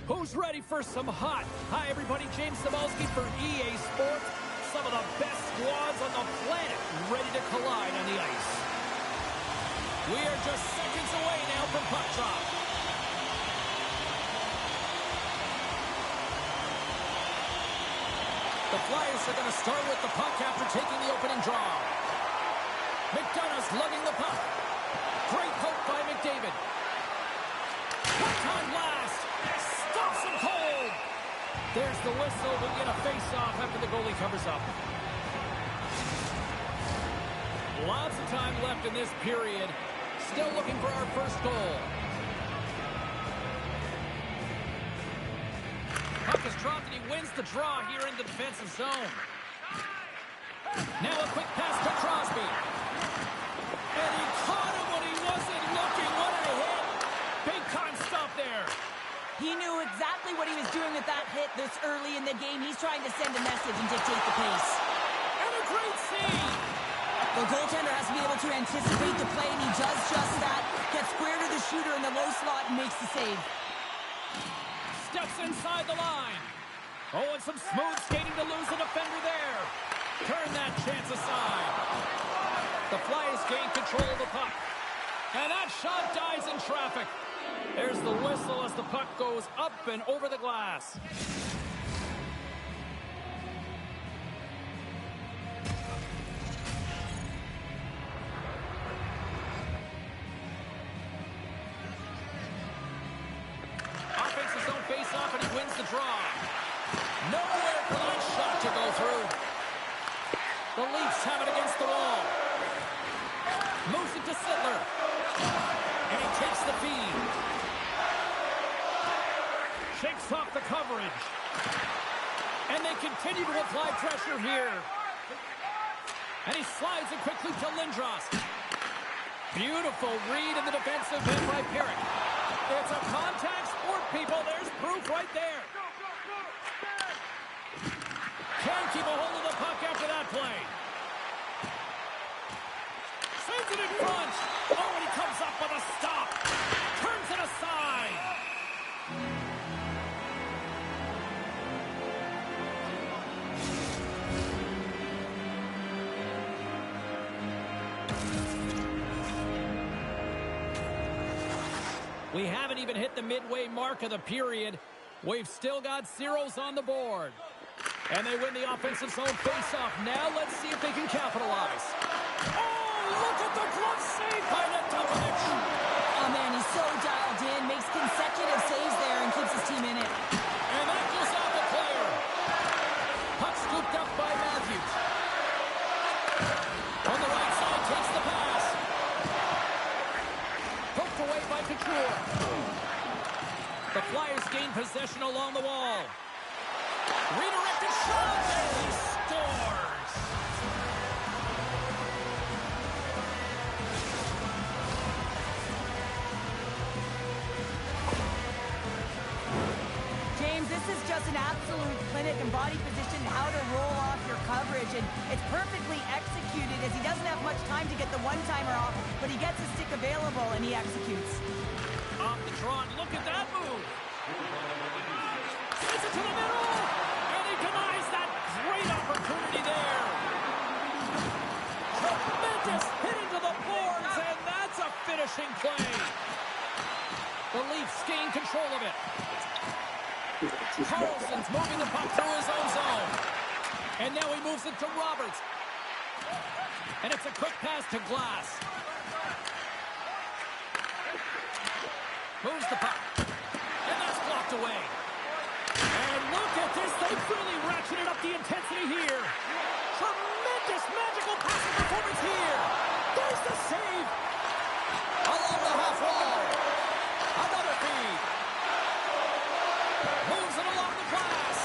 Who's ready for some hot? Hi, everybody. James Zabehlice for EA Sports. Some of the best squads on the planet ready to collide on the ice. We are just seconds away now from puck drop. The Flyers are going to start with the puck after taking the opening draw. McDonough's lugging the puck. Great poke by McDavid. One-time blast. Stops him cold. There's the whistle. We'll get a face-off after the goalie covers up. Lots of time left in this period. Still looking for our first goal. Puck is dropped and he wins the draw here in the defensive zone. Now a quick pass to Crosby. And he caught him when he wasn't looking. What a hit. Big time stop there. He knew exactly what he was doing with that hit this early in the game. He's trying to send a message and dictate the pace. And a great save. The goaltender has to be able to anticipate the play, and he does just that. Gets square to the shooter in the low slot and makes the save. Steps inside the line. Oh, and some smooth skating to lose the defender there. Turn that chance aside. The Flyers gain control of the puck. And that shot dies in traffic. There's the whistle as the puck goes up and over the glass. Offensive zone face-off, and he wins the draw. Nowhere for that shot to go through. The Leafs have it against the wall. Moves it to Sittler. And he takes the feed. Shakes off the coverage. And they continue to apply pressure here. And he slides it quickly to Lindros. Beautiful read in the defensive end by Pierrick. It's a contact sport, people. There's proof right there. Can't keep a hold of the puck after that play. Sends it in front. Oh, and he comes up with a stop. Turns it aside. We haven't even hit the midway mark of the period. We've still got zeros on the board. And they win the offensive zone face-off. Now let's see if they can capitalize. Oh, look at the glove save by Nhl-25. Oh, man, he's so dialed in. Makes consecutive saves there and keeps his team in it. And that goes off the player. Puck scooped up by Matthews. On the right side, takes the pass. Poked away by Couture. The Flyers gain possession along the wall. Redirected shot, and he scores! James, this is just an absolute clinic in body position, how to roll off your coverage, and it's perfectly executed as he doesn't have much time to get the one-timer off, but he gets his stick available and he executes. Off the draw, and look at that move! Sends it to the middle! Denies that great opportunity there. Tremendous hit into the boards, and that's a finishing play. The Leafs gain control of it. Carlson's moving the puck through his own zone. And now he moves it to Roberts. And it's a quick pass to Glass. Moves the puck. And that's blocked away. And look at this. They've really ratcheted up the intensity here. Tremendous magical passing performance here. There's the save. Along the half wall. Another feed. Moves it along the glass.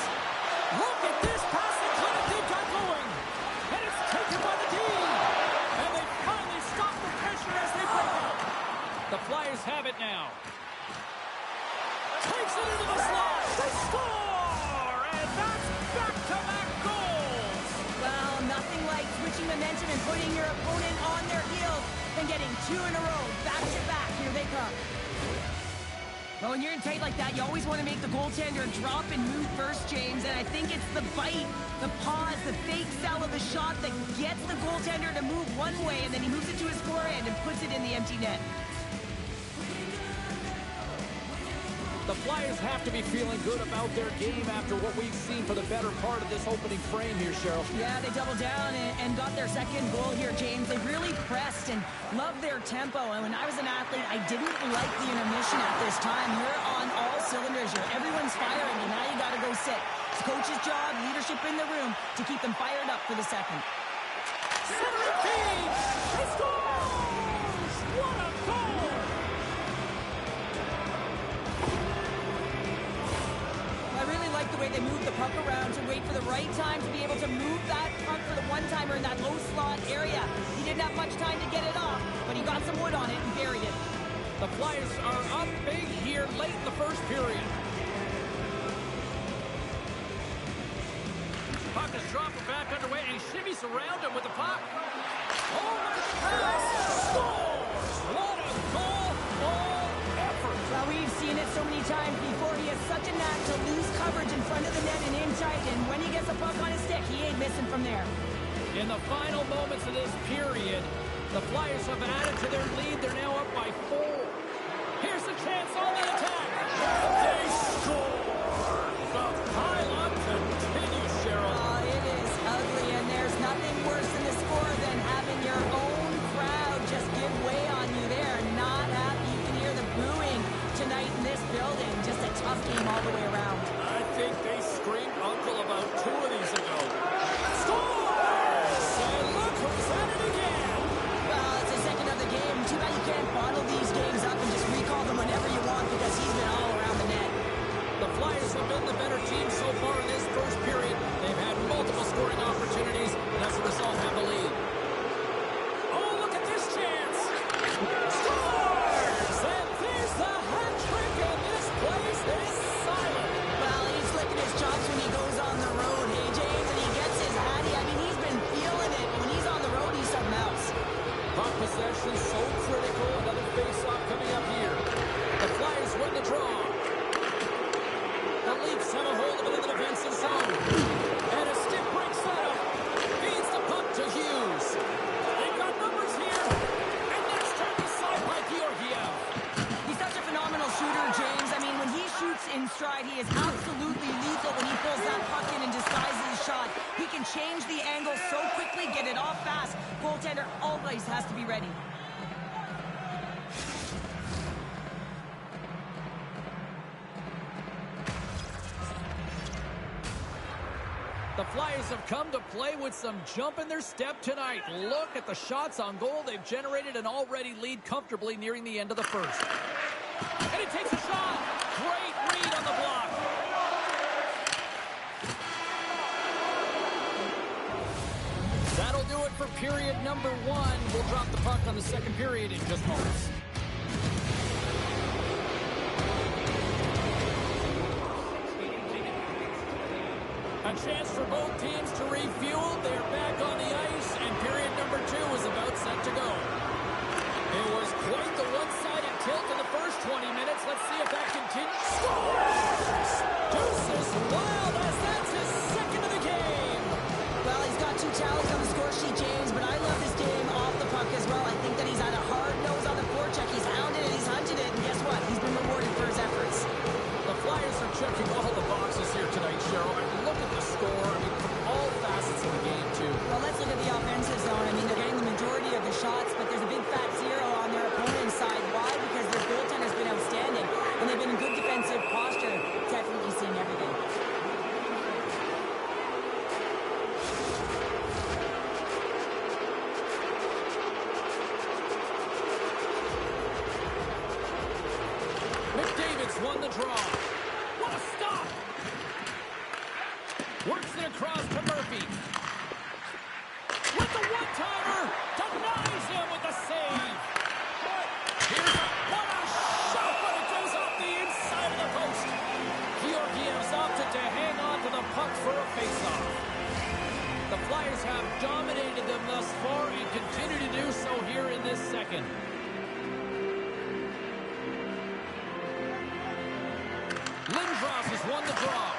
Look at this passing clinic they've got going. And it's taken by the team. And they finally stop the pressure as they break out. The Flyers have it now. Takes it into the slot. They score! And that's back-to-back goals! Well, nothing like switching momentum and putting your opponent on their heels and getting two in a row, back-to-back. Here they come. Well, when you're in tight like that, you always want to make the goaltender drop and move first, James. And I think it's the bite, the pause, the fake sell of the shot that gets the goaltender to move one way, and then he moves it to his forehand and puts it in the empty net. The Flyers have to be feeling good about their game after what we've seen for the better part of this opening frame here, Cheryl. Yeah, they doubled down and got their second goal here, James. They really pressed and loved their tempo. And when I was an athlete, I didn't like the intermission at this time. You're on all cylinders. Everyone's firing, and now you got to go sit. It's coach's job, leadership in the room to keep them fired up for the second. Center feed! He scores! What a goal! I really like the way they moved the puck around to wait for the right time to be able to move that puck for the one-timer in that low slot area. He didn't have much time to get it off, but he got some wood on it and buried it. The Flyers are up big here late in the first period. Puck is dropped back underway, and he shimmies around him with the puck. Oh, look at the pass. Scores! What a goal! All effort. Well, we've seen it so many times before. He has such a knack to lose coverage in front of the net and in tight. And when he gets a puck on his stick, he ain't missing from there. In the final moments of this period, the Flyers have added to their lead. They're now up by 4. Here's a chance on the attack. They score. The pile-up continues, Cheryl. Oh, it is ugly, and there's nothing worse in the score than having your own crowd just give way on you. They are not happy. You can hear the booing tonight in this building. Just a tough game all the way around. I think they screamed uncle about 2 of these ago. Scores! And look who's at it again. Well, it's the second of the game. Too bad you can't bottle these games up and just recall them whenever you want because he's been all around the net. The Flyers have been the better team so far in this first period. They've had multiple scoring opportunities, and as a result have the lead. Oh, look at this chance! Scores! And there's the hat trick, and this place is silent. Well, he's flicking his chops when he goes on the road, hey, James, and he gets his hattie. I mean, he's been feeling it. When he's on the road, he's something else. Puck possession so critical. Another face-off coming up here. The Flyers win the draw. The Leafs have a hold of it in the defensive zone. And a stick break setup. Feeds the puck to Hughes. They've got numbers here. And that's turned aside by Georgiev. He's such a phenomenal shooter, James. I mean, when he shoots in stride, he is absolutely lethal when he pulls that puck in and disguises his shot. He can change the angle so quickly, get it off fast. Goaltender always has to be ready. The Flyers have come to play with some jump in their step tonight. Look at the shots on goal. They've generated an already lead comfortably nearing the end of the first. And he takes a shot. Great read on the block. That'll do it for period number 1. We'll drop the puck on the second period in just moments. A chance for both teams to refuel. They're back on the ice, and period number 2 is about set to go. It was quite the one-sided tilt in the first 20 minutes. Let's see if that continues. Scores! Deuces Wild as that's his second of the game. Well, he's got 2 tallies on the score sheet, James, but I love this game off the puck as well. I think that he's had a hard nose on the forecheck. He's hounded it, he's hunted it, and guess what? He's been rewarded for his efforts. The Flyers are checking all the boxes here tonight, Cheryl. I mean, look at the score. I mean, from all facets of the game, too. Well, let's look at the offensive zone. I mean, they're getting the majority of the shots, but there's a big fat 0 on their opponent's side. Why? Because their goaltender's been outstanding, and they've been in good defensive posture. Definitely seeing everything. McDavid's won the draw. What a stop! Works it across to Murphy. With the one-timer, denies him with the save. Here's what a shot, but it goes off the inside of the post. Georgiev's opted to hang on to the puck for a face-off. The Flyers have dominated them thus far and continue to do so here in this second. Lindros has won the draw.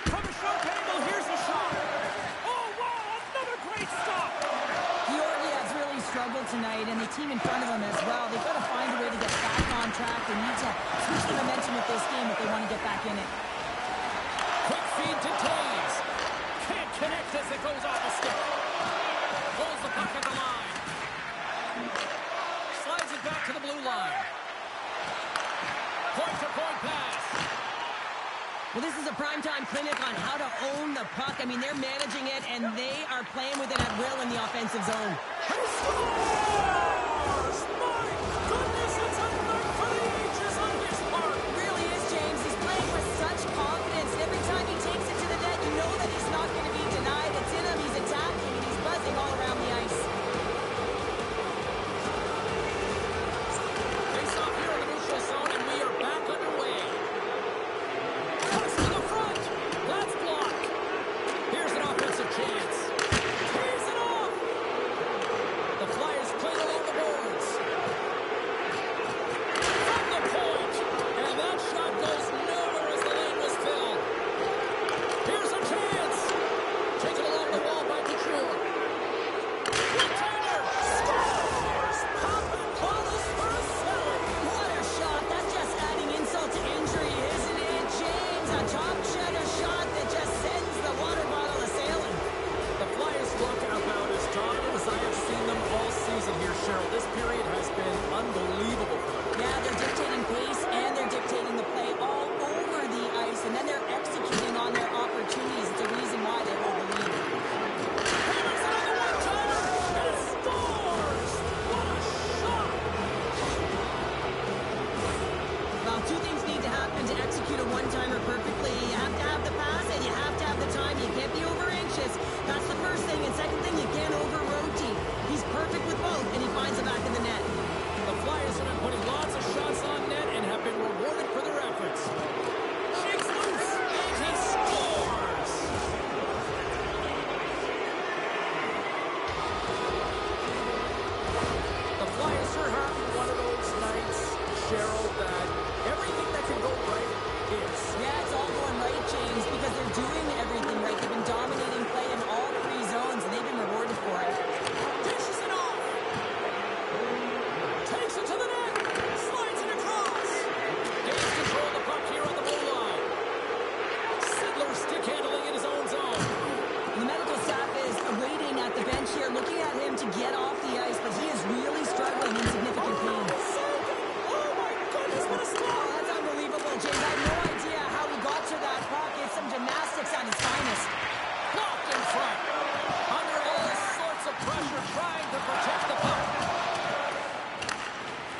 From a short angle, here's a shot. Oh, wow, another great stop. Georgiev's really struggled tonight, and the team in front of him as well. They've got to find a way to get back on track. They need to switch the momentum with this game if they want to get back in it. Quick feed to Taves. Can't connect as it goes off the stick. Pulls the puck at the line. Slides it back to the blue line. Point-to-point pass. Well, this is a primetime clinic on how to own the puck. I mean, they're managing it, and they are playing with it at will in the offensive zone. He scores! My goodness, it's a night for the ages on his part. It really is, James. He's playing with such confidence. Every time he takes it to the net, you know that he's not going to be denied. It's in him. He's attacking, and he's buzzing all around the ice. Face off here in the neutral zone, and we are back underway. Pass to the front. That's blocked. Here's an offensive chance. Tears it off. Cheryl, this period has been unbelievable for them. Yeah, they're dictating pace and they're dictating the play all over the ice, and then they're executing on their opportunities. It's a reason why they hold the lead. Hammers another one-timer and scores! What a shot! Well, two things need to happen to execute a one-timer perfectly. You have to have the pass and you have to have the time. You can't be over-anxious. That's the first thing. And second thing, you can't over-rotate. He's perfect with both, and he finds the back of the net. The Flyers have been putting lots of shots on net and have been rewarded for their efforts. Shakes loose, and he scores! The Flyers are having one of those nights, Cheryl, that everything that can go right is. Yeah, it's all going right, James, because they're doing everything right. They've been dominating play in all three zones, and they've been rewarded for it. Dishes it off! Takes it to the net! Slides it across! Gains control of the puck here on the blue line. Sidler stick handling in his own zone. The medical staff is waiting at the bench here, looking at him to get off the ice, but he is really struggling in significant pain. Oh my goodness, what a Oh, stop! that's unbelievable, James. I have no idea how he got to that puck. It's some gymnastics at its finest. Blocked in front. Under all sorts of pressure, trying to protect the puck.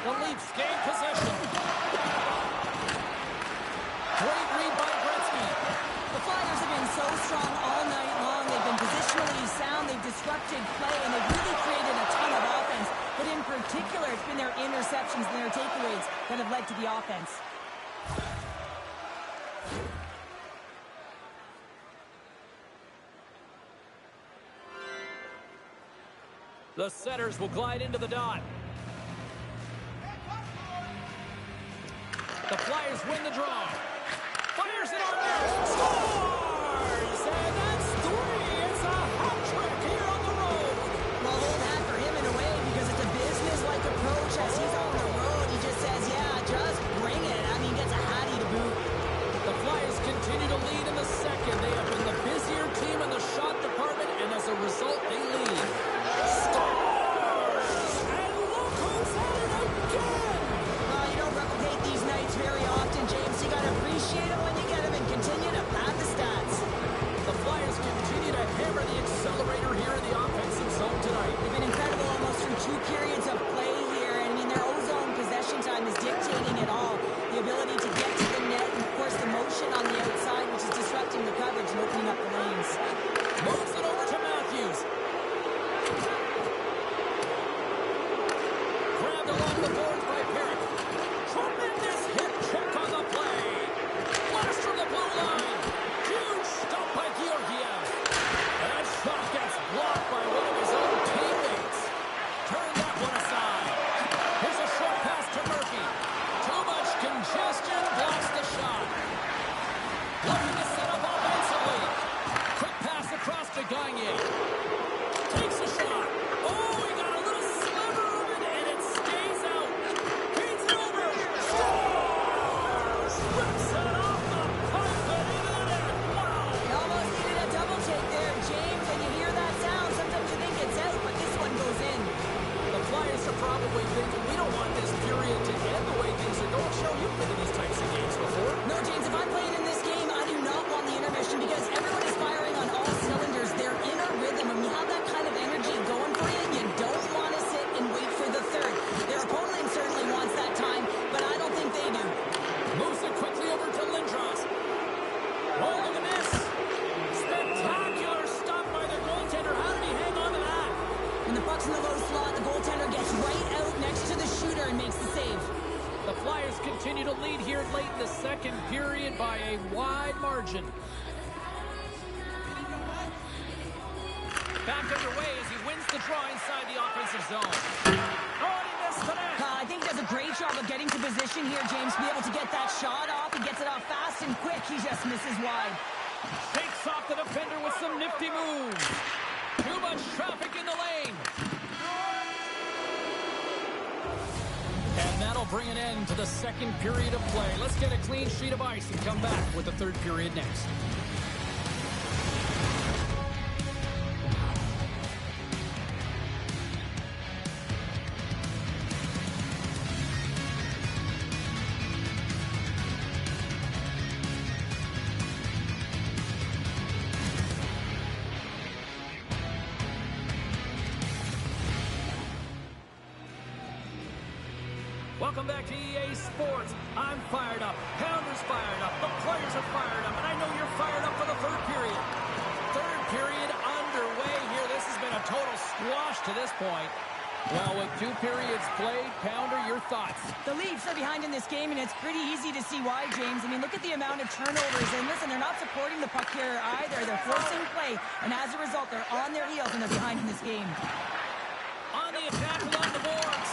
The Leafs gain possession. Great read by Gretzky. The Flyers have been so strong all night long. They've been positionally sound. They've disrupted play, and they've really created a ton of offense. But in particular, it's been their interceptions and their takeaways that have led to the offense. The setters will glide into the dot. The Flyers win the draw. Fires it on there. Scores! And that's three. It's a hat trick here on the road. Well, hold that for him in a way because it's a business-like approach. As he's on the road, he just says, yeah, just bring it. I mean, gets a hattie to boot. The Flyers continue to lead in the second. They have been the busier team in the shot department, and as a result, they lead. Scores! And look who's at it again! You don't replicate these nights very often, James. You got to appreciate it when you get them and continue to pad the stats. The Flyers continue to hammer the accelerator here in the offensive zone tonight. They've been incredible almost through two periods of play here. And I mean, their ozone possession time is dictating it all. The ability to get to the net and, of course, the motion on the outside, which is disrupting the coverage and opening up the lanes. Moves it over to Matthews. Grabbed along the boards by Perrick. Tremendous hip check on the play. Blast from the blue line. Huge stop by Georgiev. That shot gets blocked by one of his own teammates. Turn that one aside. Here's a short pass to Murphy. Too much congestion blocks the shot. Looking to set up offensively. Quick pass across to Gagne. Takes a shot. Oh, he got a little sliver of it, and it stays out. Feeds it over. Scores! Rips it off the pipe and into the net. Wow! You almost needed a double take there, James. When you hear that sound, sometimes you think it's out, but this one goes in. The Flyers are probably thinking, we don't want this period to end the way things are going. Show you've been in these types of games before. No, James, if I'm playing in this game, I do not want the intermission because everyone is firing on all cylinders. They're in a rhythm, and when you have that kind of energy going for you, you don't want to sit and wait for the third. Their opponent certainly wants that time, but I don't think they do. Moves it quickly over to Lindros. Oh, look at this. Spectacular stop by the goaltender. How did he hang on to that? When the puck's in the low slot, the goaltender gets right out next to the shooter and makes the save. The Flyers continue to lead here late in the second period by a wide margin. Back underway as he wins the draw inside the offensive zone. Oh, he missed the net. I think he does a great job of getting to position here, James, to be able to get that shot off. He gets it off fast and quick. He just misses wide. Takes off the defender with some nifty moves. Too much traffic in the lane. And that'll bring an end to the second period of play. Let's get a clean sheet of ice and come back with the third period next. Welcome back to EA Sports. I'm fired up. Pounder's fired up. The players are fired up. And I know you're fired up for the third period. Third period underway here. This has been a total squash to this point. Well, with 2 periods played, Pounder, your thoughts? The Leafs are behind in this game, and it's pretty easy to see why, James. I mean, look at the amount of turnovers. And listen, they're not supporting the puck here either. They're forcing play, and as a result, they're on their heels, and they're behind in this game. On the attack along the boards.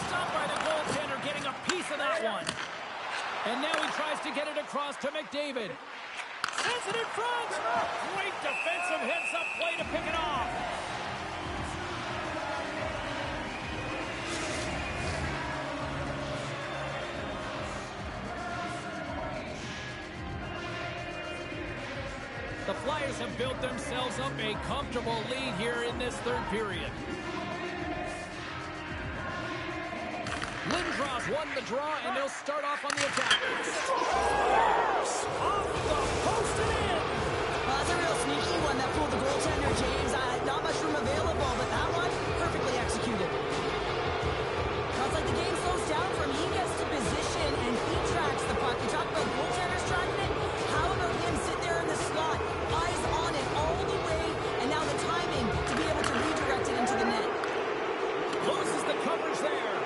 Stopped by the goaltender, getting a piece of that one. And now he tries to get it across to McDavid. Sends it in front. Great defensive heads-up play to pick it off. The Flyers have built themselves up a comfortable lead here in this third period. Lindros won the draw, and they'll start off on the attack. Off the post and in. Well, that's a real sneaky one that fooled the goaltender, James. Not much room available, but that one perfectly executed. Well, it's like the game slows down for him. He gets to position, and he tracks the puck. You talk about goaltenders tracking it. How about him sit there in the slot, eyes on it all the way, and now the timing to be able to redirect it into the net. Loses the coverage there.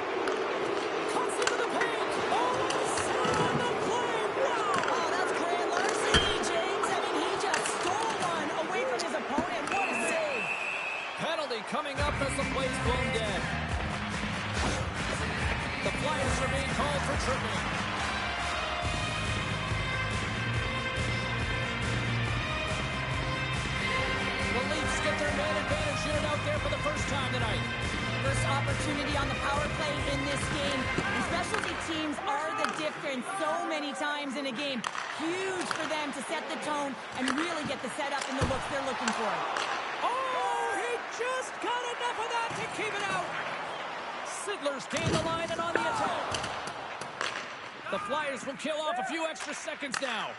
Cuts into the paint. Oh, set on the play. Wow. Oh, that's grand larceny, James. I mean, he just stole one away from his opponent. What a save. Penalty coming up as the play's blown dead. The Flyers are being called for tripping. The Leafs get their man advantage unit out there for the first time tonight. First opportunity on the power play in this game. And specialty teams are the difference so many times in a game. Huge for them to set the tone and really get the setup and the looks they're looking for. Oh, he just got enough of that to keep it out. Sidler's gained the line and on the attack. The Flyers will kill off a few extra seconds now.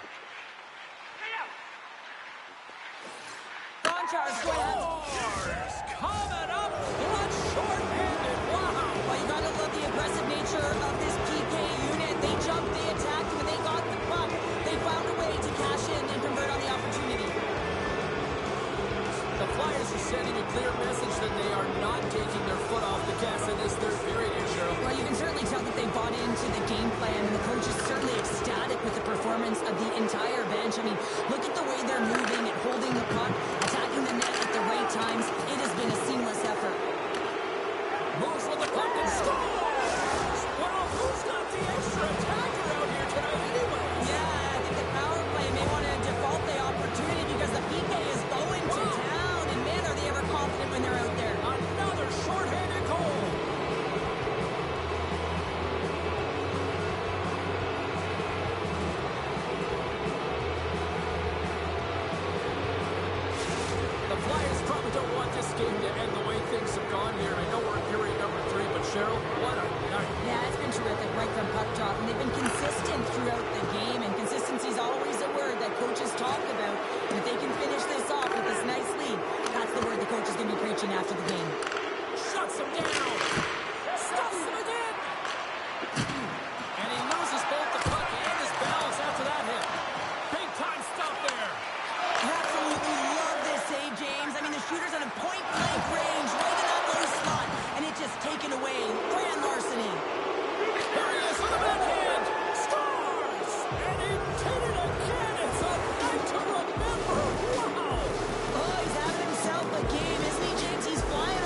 Gonchar's going out. Stars coming up, blood short-handed. Wow. Well, you gotta love the aggressive nature of this PK unit. They jumped, they attacked, when they got the puck, they found a way to cash in and convert on the opportunity. The Flyers are sending a clear message that they are not taking their foot off the gas in this third period here, Cheryl. Well, you can certainly tell that they bought into the game plan, and the coach is certainly ecstatic with the performance of the entire bench. I mean, look at the way they're moving and holding the puck, attacking the net at the right times. It has been a seamless effort. Moves with the puck and scores! Well, who's got the extra attacker out here tonight anyway? Yeah, I think the power play may want to default the opportunity because the PK is going to town, and man, are they ever confident when they're out there. Another short-handed goal. The Flyers probably don't want this game to end the way things have gone here. I know we're in period number 3, but Cheryl, what a night. Yeah, it's been terrific right from puck drop, and they've been consistent throughout the game, and consistency is always a word that coaches talk about. And if they can finish this off with this nice lead, that's the word the coach is going to be preaching after the game. Shuts him down. Stuffs him again. And he loses both the puck and his balance after that hit. Big time stop there. Absolutely love this save, James. I mean, the shooter's on a point-blank range, right in that low slot, and it's just taken away. Grand larceny. There he is with the backhand. Scores! And he did it again. It's a night to remember. Wow. Oh, he's having himself a game, isn't he, James? He's flying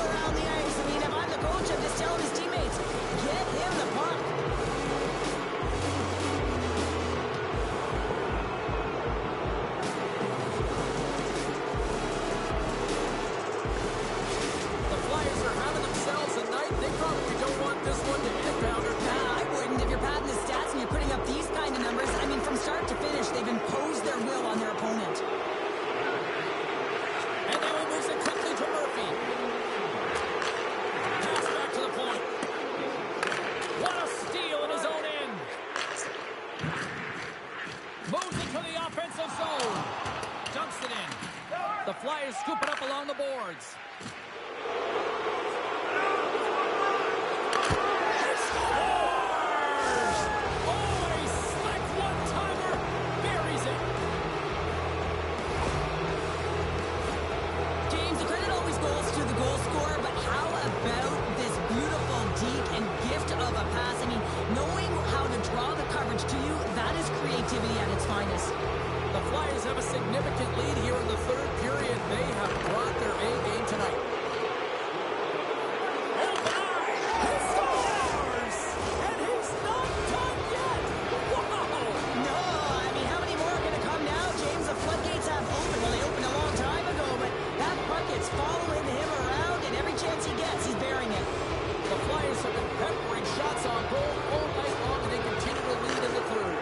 Flyers have been peppering shots on goal all night long, and they continue to lead in the third.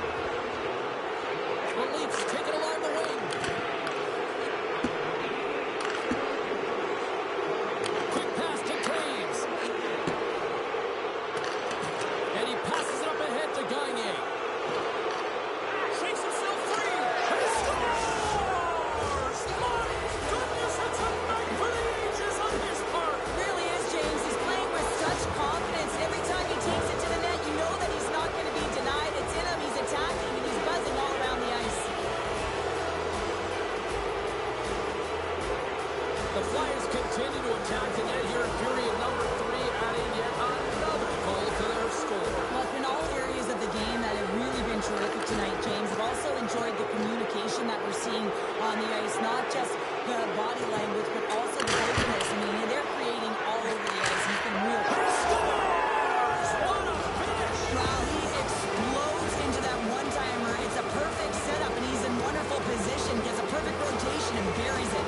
The Leafs take it along the wing. Quick pass to Taves. And he passes it up ahead to Gagne. Shakes himself free. And he scores! My goodness, it's a night for the ages on his part. Really is, James. He's playing with such confidence. Every time he takes it to the net, you know that he's not going to be denied. It's in him. He's attacking, and he's buzzing all around the ice. The Flyers continue to attack the net here in period number 3, adding yet another goal to their score. Well, it's been all areas of the game that have really been terrific tonight, James. I've also enjoyed the communication that we're seeing on the ice, not just the body language, but also the openness. I mean, they're creating all over the ice. He's been real. He scores! What a finish! Wow, he explodes into that one-timer. It's a perfect setup, and he's in wonderful position, gets a perfect rotation, and buries it.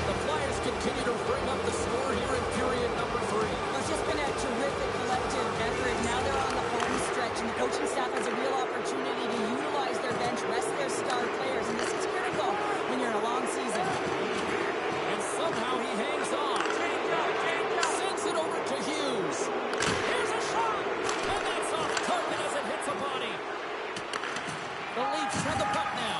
The Flyers continue to bring up the score here in period number 3. Well, it's just been a terrific collective effort. Now they're on the home stretch, and the coaching staff has a real opportunity to utilize their bench, rest their star players, and this is critical when you're in a long season. And somehow he hangs on. Sends it over to Hughes. Here's a shot! And that's off target as it hits a body. The Leafs have the puck now.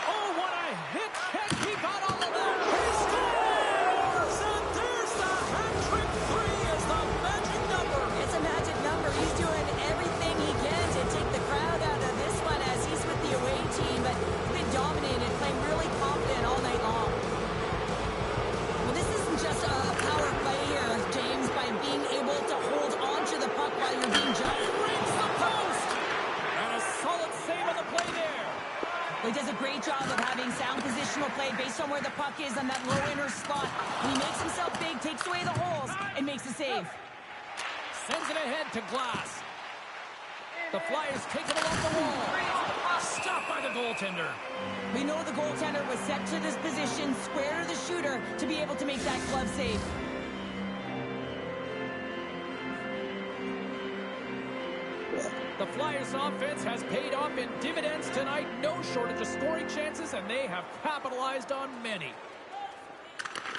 Oh, what a hit! And he got all of that. He scores! And there's the hat-trick 3 as the magic number. It's a magic number. He's doing everything he can to take the crowd out of this one as he's with the away team, but he's been dominated, playing really confident all night long. Well, this isn't just a power play here, James, by being able to hold on to the puck while you're being He jumped. breaks the post. And a solid save on the play there. He does a great job of having sound positional play based on where the puck is on that low inner spot. And he makes himself big, takes away the holes, and makes a save. Sends it ahead to Glass. The Flyers take it along the wall. Stopped by the goaltender. We know the goaltender was set to this position, square to the shooter, to be able to make that glove save. The Flyers offense has paid off in dividends tonight. No shortage of scoring chances, and they have capitalized on many.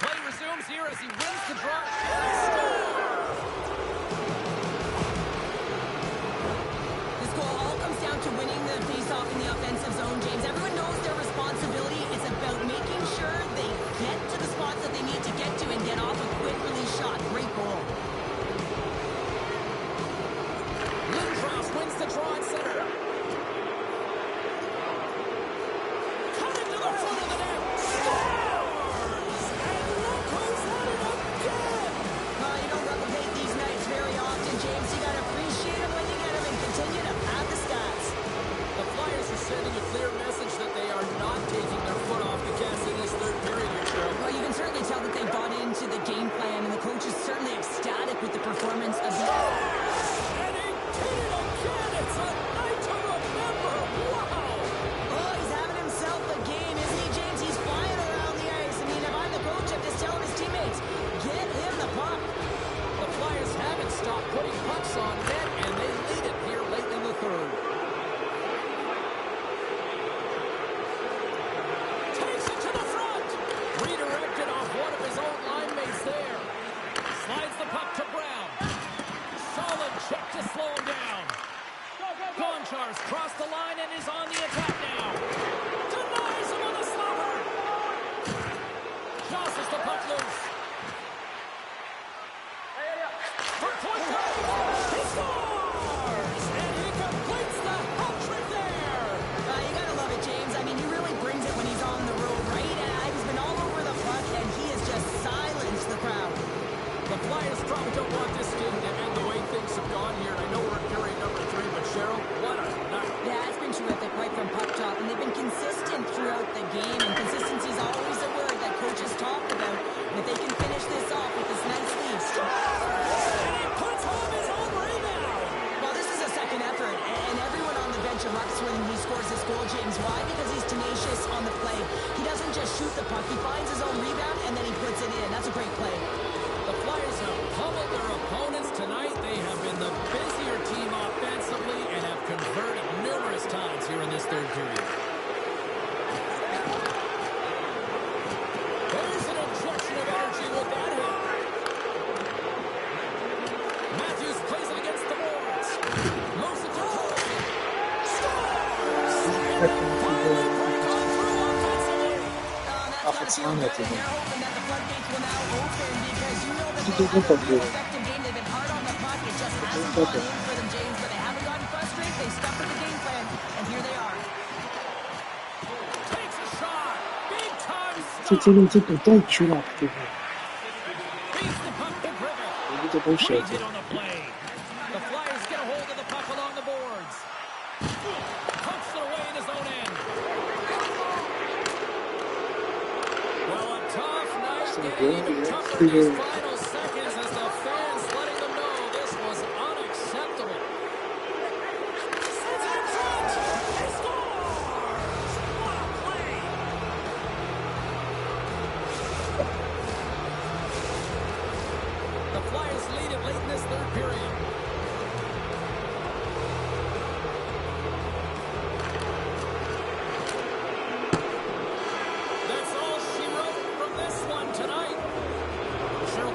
Play resumes here as he wins the draw. And he scores! This goal all comes down to winning the face-off in the offensive zone, James. Everyone knows their responsibility. It's about making sure they get to the spots that they need to get to and get off a quick release shot. Great goal. Lindros wins the draw at center. Coming to the front of the net. Scores! And look who's at it again! You don't replicate these nights very often, James. You got to appreciate them when you get them and continue to pad the stats. The Flyers are sending a clear message that they are not taking their foot off the gas in this third period here, Cheryl. Well, you can certainly tell that they bought into the game plan, and the coach is certainly ecstatic with the performance of the... And he did it again! It's a night to remember! Wow! Oh, he's having himself a game, isn't he, James? He's flying around the ice. I mean, if I'm the coach, I'm just telling his teammates, get him the puck. The Flyers haven't stopped putting pucks on net, and they lead it here late in the third. Takes it to the front! Redirected off one of his own line mates there. Slides the puck to Brown. Solid check to slow him down. Gonchar's crossed the line and is on the attack now. Denies him on the slobber. Jostles the puck loose. For point guard. He scores! And he completes the hat-trick there. You gotta love it, James. I mean, he really brings it when he's on the road, right? He's been all over the puck, and he has just silenced the crowd. The Flyers probably don't want this game to end the way things have gone here. I know we're in period number 3, but Cheryl, what a night. Yeah, it's been terrific right from puck drop, and they've been consistent throughout the game, and consistency is always a word that coaches talk about. And if they can finish this off with this nice lead. And he puts home his own rebound. Well, this is a second effort, and everyone on the bench erupts when he scores this goal, James. Why? Because he's tenacious on the play. He doesn't just shoot the puck. He finds his own rebound, and then he puts it in. That's a great play. The Flyers have pummeled their opponents tonight. They have been feel good, and they're hoping that the floodgates will now open because you know that they This have is a real a effective game. They've been hard on the puck. It just hasn't gone in for them, James, but they haven't gotten frustrated. They've stuck with the game plan, and here they are. Takes a shot. Big time 这 stop. 真的这不带去了，对吧？ Beats the puck to Griffith. 我们这都晓 Reads 得 it。on the play. The Flyers get a hold of the puck along the boards. Pumps it away in his own end. Well, a tough night getting even tougher in these final seconds as the fans letting them know this was unacceptable. Sends it in front. They scores. What a play. The Flyers lead it late in this third period. That's all she wrote from this one tonight. Sure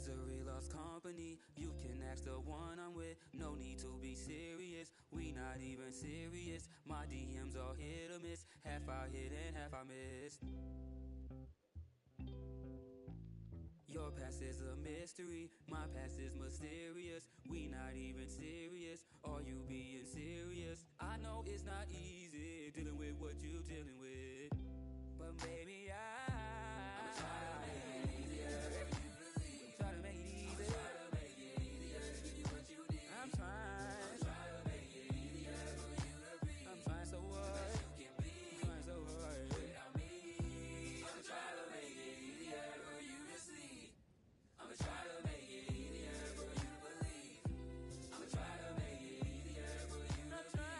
Misery loves company. You can ask the one I'm with. No need to be serious. We not even serious. My DMs are hit or miss. Half I hit and half I missed. Your past is a mystery, my past is mysterious. We not even serious, are you being serious? I know it's not easy dealing with what you dealing with, but maybe I'ma try to make it easier for you to leave. Try to make it easier. I'ma try to make it easier, give you what you need. I'm trying to make it easier for you to breathe. I'm trying so hard, you can be. I'm trying so hard without me. I'ma try to make it easier for you to sleep. I'ma try to make it easier for you to believe. I'ma try to make it easier for you to try.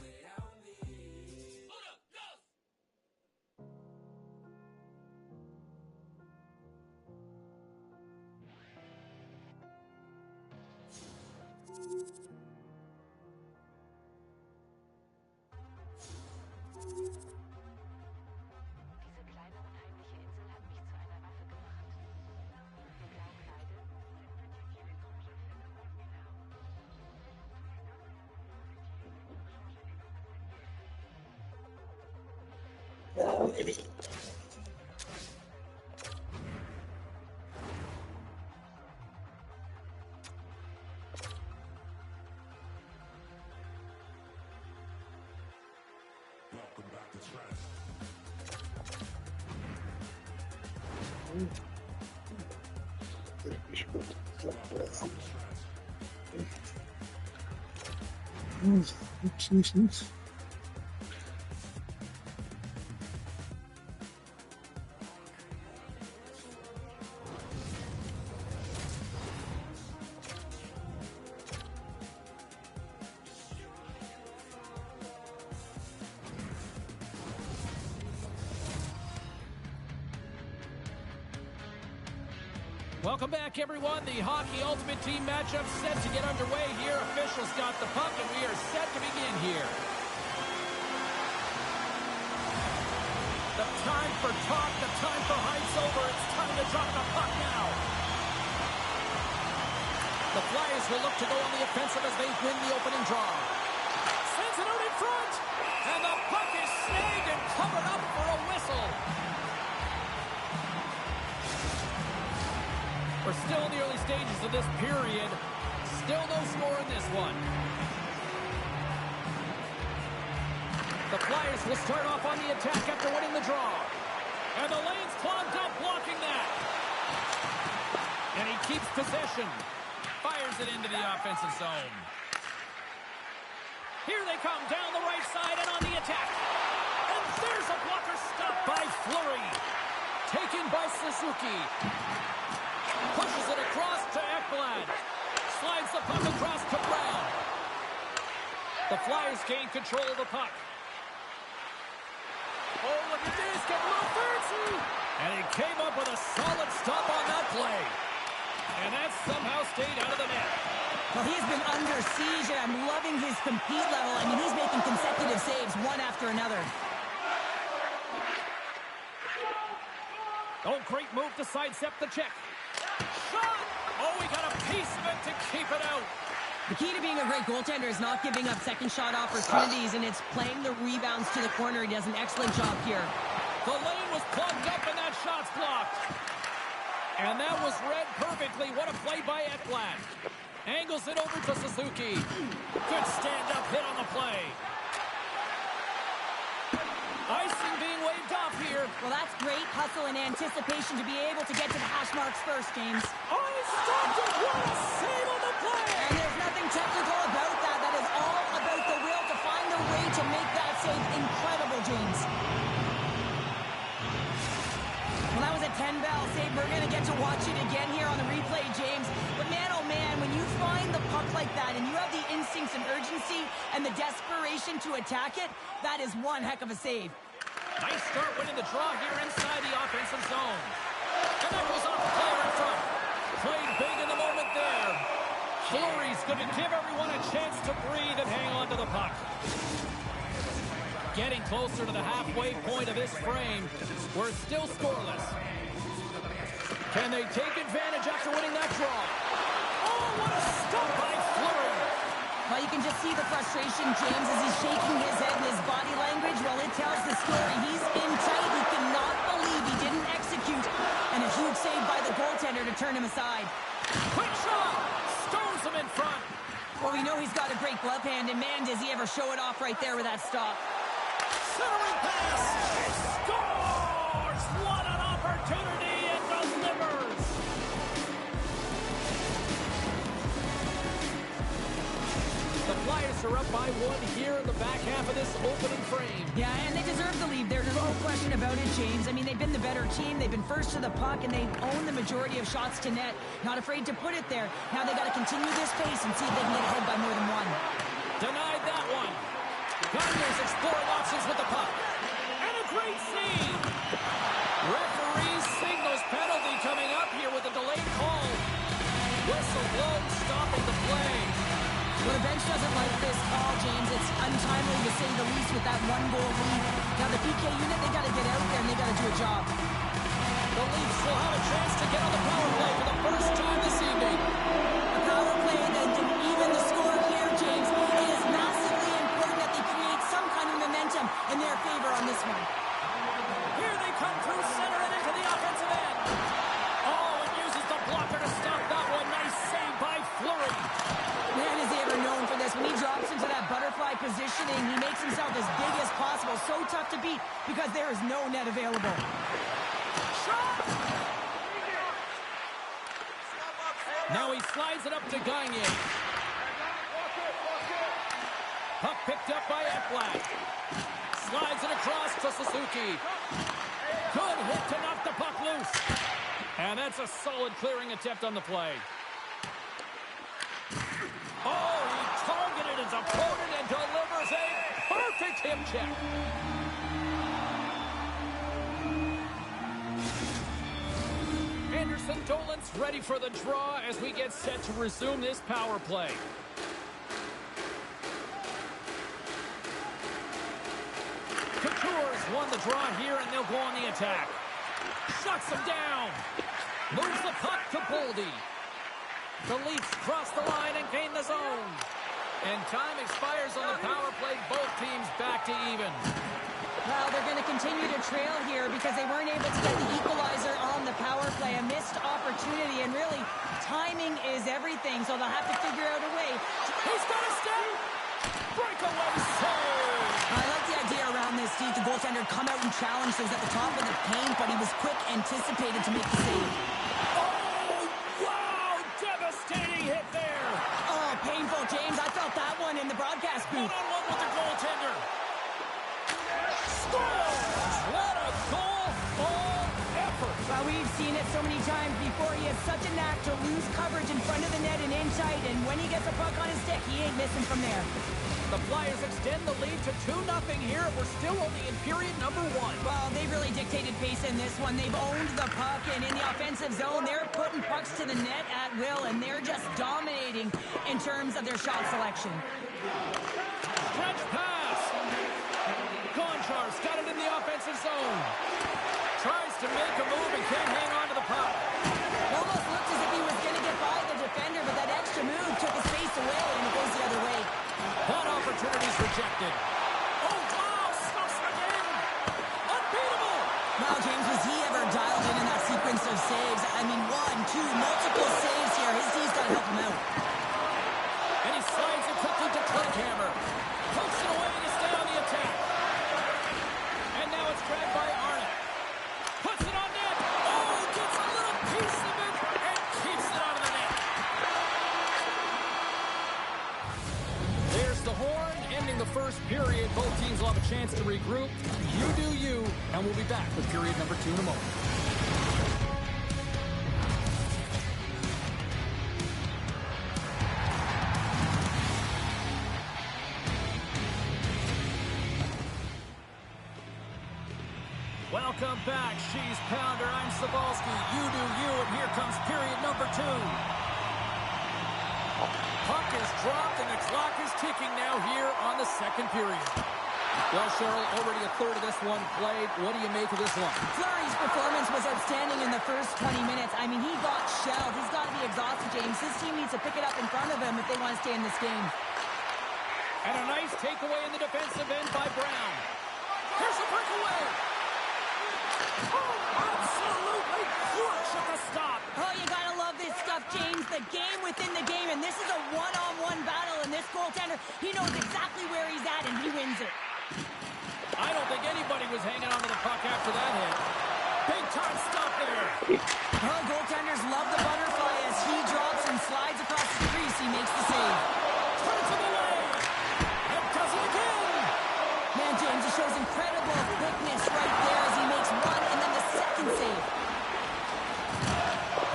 Without me. Hold up, go! Diese kleine unheimliche Insel hat mich zu einer Waffe gemacht. Wir glauben beide, Welcome back to Trash. Nic. Welcome back, everyone. The Hockey Ultimate Team matchup set to get underway here. Officials got the puck, and we are set to begin here. The time for talk, the time for heights over. It's time to drop the puck now. The Flyers will look to go on the offensive as they win the opening draw. Sends it out in front, and the puck is snagged and covered up for a whistle. We're still in the early stages of this period. Still no score in this one. The Flyers will start off on the attack after winning the draw. And the lane's clogged up, blocking that. And he keeps possession. Fires it into the offensive zone. Here they come down the right side and on the attack. And there's a blocker stopped by Fleury. Taken by Suzuki. Pushes it across to Ekblad. Slides the puck across to Brown. The Flyers gain control of the puck. Oh, look at this. Get a little fancy. And he came up with a solid stop on that play. And that somehow stayed out of the net. Well, he's been under siege, and I'm loving his compete level. I mean, he's making consecutive saves one after another. Oh, great move to sidestep the check. Shot! Oh, we got a piece of it to keep it out. The key to being a great goaltender is not giving up second shot opportunities, and it's playing the rebounds to the corner. He does an excellent job here. The lane was plugged up, and that shot's blocked. And that was read perfectly. What a play by Ekblad. Angles it over to Suzuki. Good stand-up hit on the play. Icing being waved off here. Well, that's great hustle and anticipation to be able to get to the hash marks first, James. Oh, he stopped it. What a save on the play. And there's nothing technical about that. That is all about the will to find the way to make that save incredible, James. Well, that was a 10-bell save. We're going to get to watch it again here on the replay, James. But man, oh man, when you find the puck like that and you have the instincts and urgency and the desperation to attack it, that is one heck of a save. Nice start winning the draw here inside the offensive zone. And that goes off the player in front. Played big in the moment there. Fleury's going to give everyone a chance to breathe and hang on to the puck. Getting closer to the halfway point of this frame. We're still scoreless. Can they take advantage after winning that draw? Oh, what a stop by Fleury. Well, you can just see the frustration, James, as he's shaking his head and his body language. Well, it tells the story. He's in tight. He cannot believe he didn't execute. And a huge save by the goaltender to turn him aside. Quick shot. Stones him in front. Well, we know he's got a great glove hand, and man, does he ever show it off right there with that stop. Centering pass. Scores. What an opportunity. It delivers. The Flyers are up by one here in the back half of this opening frame. Yeah, and they deserve the lead. There's no question about it, James. I mean, they've been the better team. They've been first to the puck, and they own the majority of shots to net. Not afraid to put it there. Now they got to continue this pace and see if they can get ahead by more than one. Denied that one. Guyers exploring options with the puck. And a great save. Referee signals penalty coming up here with a delayed call. Whistle blown, stopping the play. Well, the bench doesn't like this call, James. It's untimely to say the least with that one-goal lead. Now, the PK unit, they got to get out there and they got to do a job. The Leafs will have a chance to get on the power play for the first time this evening. A power play that can even the score here, James. It is massively important that they create some kind of momentum in their favor on this one. Here they come through center and into the offensive end. Oh, and uses the blocker to stop that one. Nice save by Fleury. Man, is he ever known for this. When he drops into that butterfly positioning, he makes himself as big as possible. So tough to beat because there is no net available. Shot! Now he slides it up to Gagne. Puck picked up by Ekblad. Slides it across to Suzuki. Good hit to knock the puck loose. And that's a solid clearing attempt on the play. Oh, he targeted his opponent and delivers a perfect hip check. Anderson Dolan's ready for the draw as we get set to resume this power play. Couture's won the draw here, and they'll go on the attack. Shuts him down. Moves the puck to Boldy. The Leafs cross the line and gain the zone. And time expires on the power play. Both teams back to even. Well, they're going to continue to trail here because they weren't able to get the equalizer on the power play. A missed opportunity, and really, timing is everything, so they'll have to figure out a way. He's got a step. Breakaway save. I like the idea around this, Steve. The goaltender come out and challenge those at the top of the paint, but he was quick, anticipated to make the save. Hit there. Oh, painful, James. I felt that one in the broadcast booth. One-on-one with the goaltender. Scores! What a goal! All effort. Well, we've seen it so many times before. He has such a knack to lose coverage in front of the net and in tight, and when he gets a puck on his stick, he ain't missing from there. The Flyers extend the lead to 2-0 here. We're still only in period number 1. Well, they really dictated pace in this one. They've owned the puck, and in the offensive zone, they're putting pucks to the net at will, and they're just dominating in terms of their shot selection. Stretch pass. Gonchar's got it in the offensive zone. Tries to make a move and can't hang on to the puck. It almost looked as if he was going to get by the defender, but that extra move took his face away, and it goes the other way. That opportunity's rejected. Oh, wow! Stuffs again! Unbeatable! Wow, James, was he ever dialed in that sequence of saves? I mean, 1, 2, multiple saves here. His team's got to help him out. And he slides it quickly to Klinkhammer. Pokes it away to stay on the attack. And now it's grabbed by Arnott. Puts it on net. Oh, gets a little piece of it and keeps it out of the net. There's the horn, ending the first period. Both teams will have a chance to regroup. You do you, and we'll be back with period number 2 in a moment. Welcome back. She's Pounder. I'm Cybulski. You do you, and here comes period number 2. Puck is dropped, and the clock is ticking now here on the second period. Well, Cheryl, already a third of this one played. What do you make of this one? Fleury's performance was outstanding in the the first 20 minutes. I mean, he got shelled. He's got to be exhausted, James. His team needs to pick it up in front of him if they want to stay in this game. And a nice takeaway in the defensive end by Brown. Here's a breakaway. Oh, absolutely clutch at the stop. Oh, you got to love this stuff, James. The game within the game, and this is a one-on-one battle, and this goaltender, he knows exactly where he's at, and he wins it. I don't think anybody was hanging on to the puck after that hit. Big time stop there. Oh, goaltenders love the butterfly as he drops and slides across the crease. He makes the save. Turn to the lane. And does it again. Man, James, he shows incredible quickness right there as he makes one and then the second save.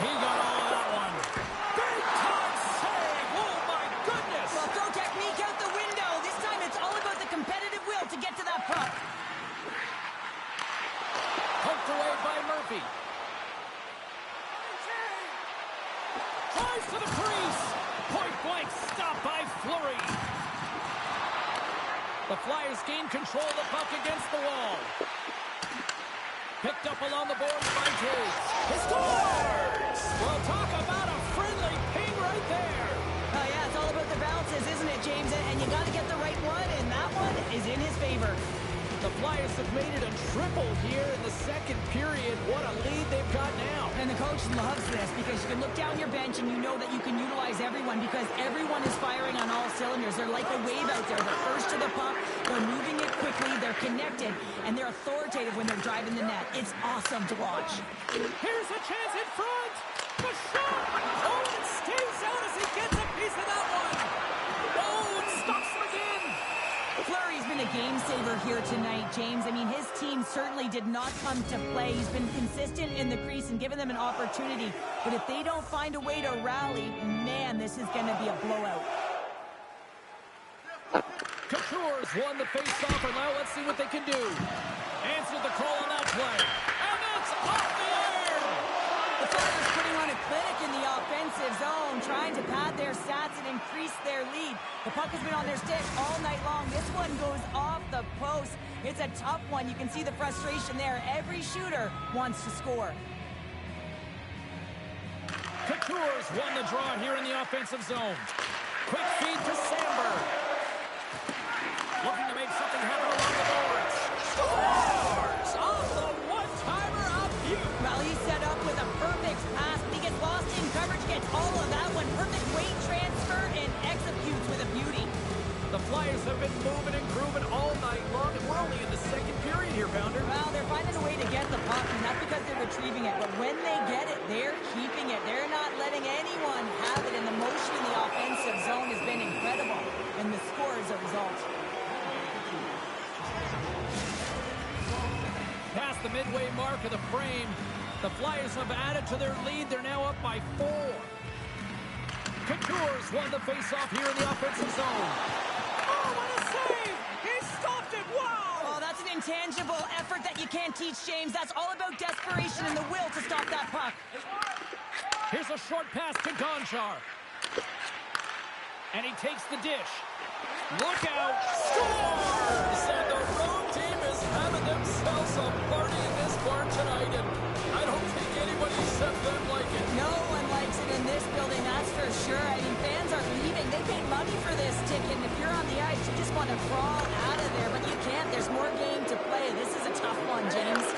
He got all of that one. Big time save. Oh, my goodness. Well, throw technique out the window. This time it's all about the competitive will to get to that puck. Poked away by Murphy. Drives to the crease. Point blank stop by Fleury. The Flyers gain control of the puck against the wall. Picked up along the boards by James. He scores! Well, talk about a friendly ping right there. Oh, yeah, it's all about the bounces, isn't it, James? And you got to get the right one, and that one is in his favor. The Flyers have made it a triple here in the second period. What a lead they've got now. And the coach loves this because you can look down your bench and you know that you can utilize everyone because everyone is firing on all cylinders. They're like a wave out there. They're first to the puck. They're moving it quickly. They're connected. And they're authoritative when they're driving the net. It's awesome to watch. Here's a chance in front. The shot. Oh, it stays out as he gets a piece of that one. Oh, it stops him again. Fleury's been a game saver here tonight, James. I mean, his team certainly did not come to play. He's been consistent in the crease and given them an opportunity. But if they don't find a way to rally, man, this is going to be a blowout. Couture's won the face-off, and now let's see what they can do. Answered the call on that play. And it's off the air! The Flyers putting on a clinic in the offensive zone, trying to pad their stats and increase their lead. The puck has been on their stick all night long. This one goes off the post. It's a tough one. You can see the frustration there. Every shooter wants to score. Couture's won the draw here in the offensive zone. Quick feed to Sandberg. Looking to make something happen along the boards. Scores! Off the one-timer of Butte. Well, he's set up with a perfect pass, but he gets lost in coverage, gets all of that one. Perfect weight transfer and executes with a beauty. The Flyers have been moving and grooving all night long, and we're only in the second period here, Pounder. Well, they're finding a way to get the puck, and that's because they're retrieving it. But when they get it, they're keeping it. They're not letting anyone have it, and the motion in the offensive zone has been incredible. And the score is a result. Past the midway mark of the frame, the Flyers have added to their lead. They're now up by 4. Couture's won the face-off here in the offensive zone. Oh, what a save! He stopped it! Wow! Oh, that's an intangible effort that you can't teach, James. That's all about desperation and the will to stop that puck. Here's a short pass to Gonchar. And he takes the dish. Look out! Scores! And the road team is having themselves a party in this bar tonight, and I don't think anybody except them like it. No one likes it in this building, that's for sure. I mean, fans are leaving. They paid money for this ticket, and if you're on the ice, you just want to crawl out of there, but you can't. There's more game to play. This is a tough one, James.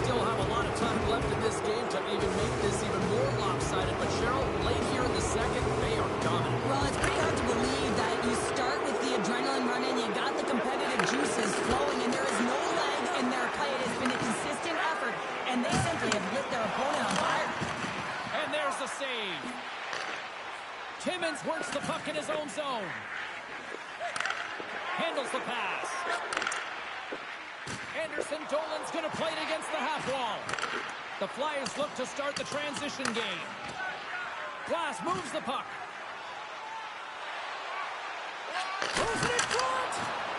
Still have a lot of time left in this game to even make this even more lopsided. But Cheryl, late here in the second, they are dominant. Well, it's pretty hard to believe that you start with the adrenaline running, you got the competitive juices flowing, and there is no lag in their play. It has been a consistent effort, and they simply have lit their opponent on fire. And there's the save. Timmins works the puck in his own zone. Handles the pass. Anderson Dolan's going to play it against the half wall. The Flyers look to start the transition game. Glass moves the puck. Throws it in front!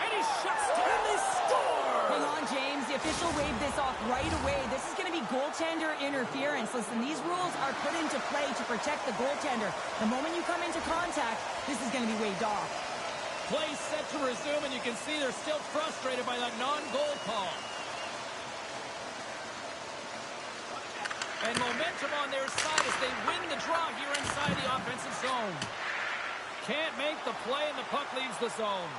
And he shuts down the score! Hang on, James. The official waved this off right away. This is going to be goaltender interference. Listen, these rules are put into play to protect the goaltender. The moment you come into contact, going to be waved off. Play set to resume, and you can see they're still frustrated by that non-goal call. And momentum on their side as they win the draw here inside the offensive zone. Can't make the play, and the puck leaves the zone.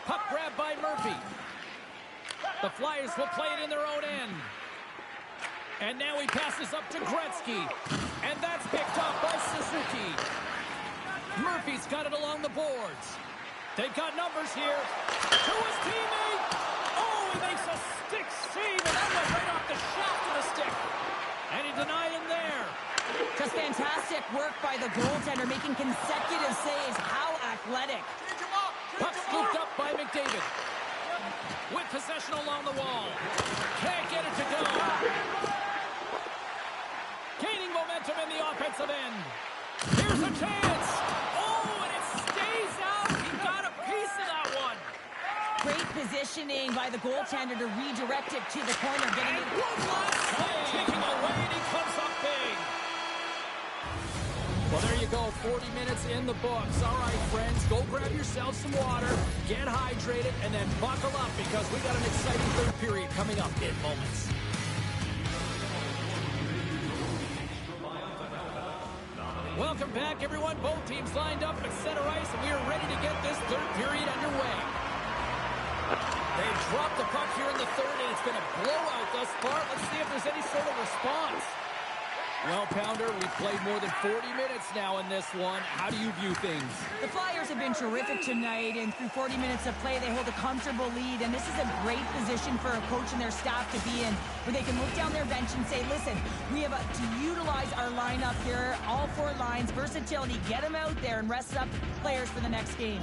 Puck grabbed by Murphy. The Flyers will play it in their own end. And now he passes up to Gretzky. And that's picked up by Suzuki. Murphy's got it along the boards. They've got numbers here. To his teammate. Oh, he makes a stick save, and that went right off the shaft of the stick. And he denied him there. Just fantastic work by the goaltender, making consecutive saves. How athletic. Puck scooped up by McDavid. With possession along the wall. Can't get it to go. Gaining momentum in the offensive end. Here's a chance. Oh, and it stays out. He got a piece of that one. Great positioning by the goaltender to redirect it to the corner, getting it. Taking away, and he comes up big. Well, there you go. 40 minutes in the books. All right, friends, go grab yourselves some water, get hydrated, and then buckle up because we got an exciting third period coming up in moments. Welcome back, everyone. Both teams lined up at center ice, and we are ready to get this third period underway. They've dropped the puck here in the third, and it's been a blowout thus far. Let's see if there's any sort of response. Well, Pounder, we've played more than 40 minutes now in this one. How do you view things? The Flyers have been terrific tonight, and through 40 minutes of play, they hold a comfortable lead, and this is a great position for a coach and their staff to be in, where they can look down their bench and say, listen, we have to utilize our lineup here, all four lines, versatility, get them out there and rest up players for the next game.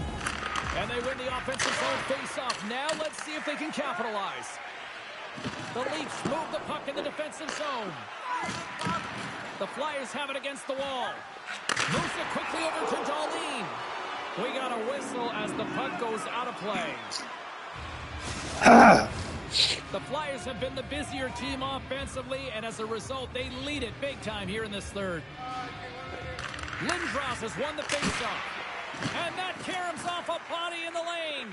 And they win the offensive zone face-off. Now let's see if they can capitalize. The Leafs move the puck in the defensive zone. The Flyers have it against the wall. Moves it quickly over to Darlene. We got a whistle as the puck goes out of play. The Flyers have been the busier team offensively, and as a result, they lead it big time here in this third. Lindros has won the faceoff. And that caroms off a body in the lane.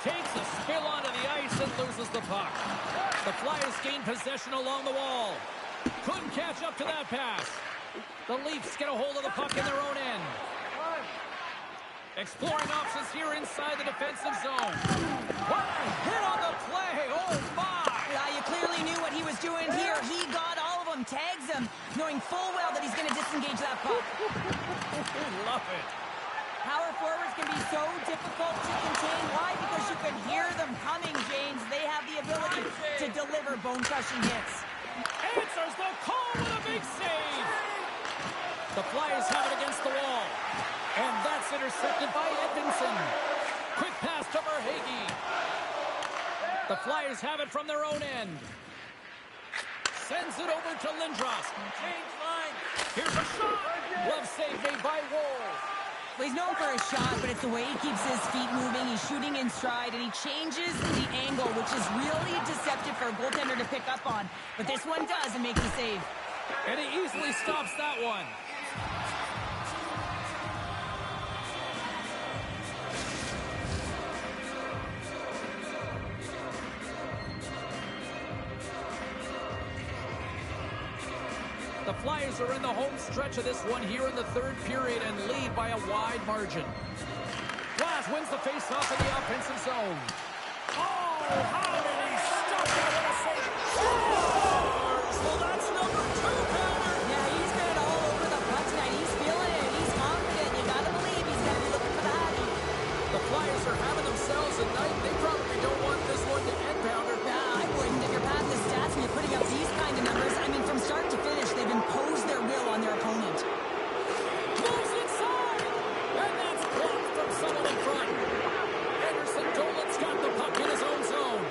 Takes a spill onto the ice and loses the puck. The Flyers gain possession along the wall. Couldn't catch up to that pass. The Leafs get a hold of the puck in their own end. Exploring options here inside the defensive zone. What a hit on the play. Oh, my. Yeah, you clearly knew what he was doing here. He got all of them, tags them, knowing full well that he's going to disengage that puck. Love it. Power forwards can be so difficult to contain. Why? Because you can hear them coming, James. They have the ability to deliver bone-crushing hits. Answers the call with a big save. The Flyers have it against the wall. And that's intercepted by Edvinsson. Quick pass to Verhaeghe. The Flyers have it from their own end. Sends it over to Lindros. Change line. Here's a shot. Glove save made by Woll. Well, he's known for his shot, but it's the way he keeps his feet moving. He's shooting in stride, and he changes the angle, which is really deceptive for a goaltender to pick up on. But this one does and makes the save. And he easily stops that one. The Flyers are in the home stretch of this one here in the third period and lead by a wide margin. Glass wins the faceoff in the offensive zone. Oh, how did he stop that? What a save. Scores! Well, that's number 2, Pounder. Yeah, he's been all over the puck tonight. He's feeling it. He's confident. You got to believe he's going to be looking for the Hattie. The Flyers are having themselves a night. They probably don't want this one to end, Pounder. Nah, I wouldn't. If you're patting the stats and you're putting up these kind of numbers, I mean, from start to finish, they've imposed their will on their opponent. Moves inside! And that's blocked from someone in front. Anderson Dolan's got the puck in his own zone.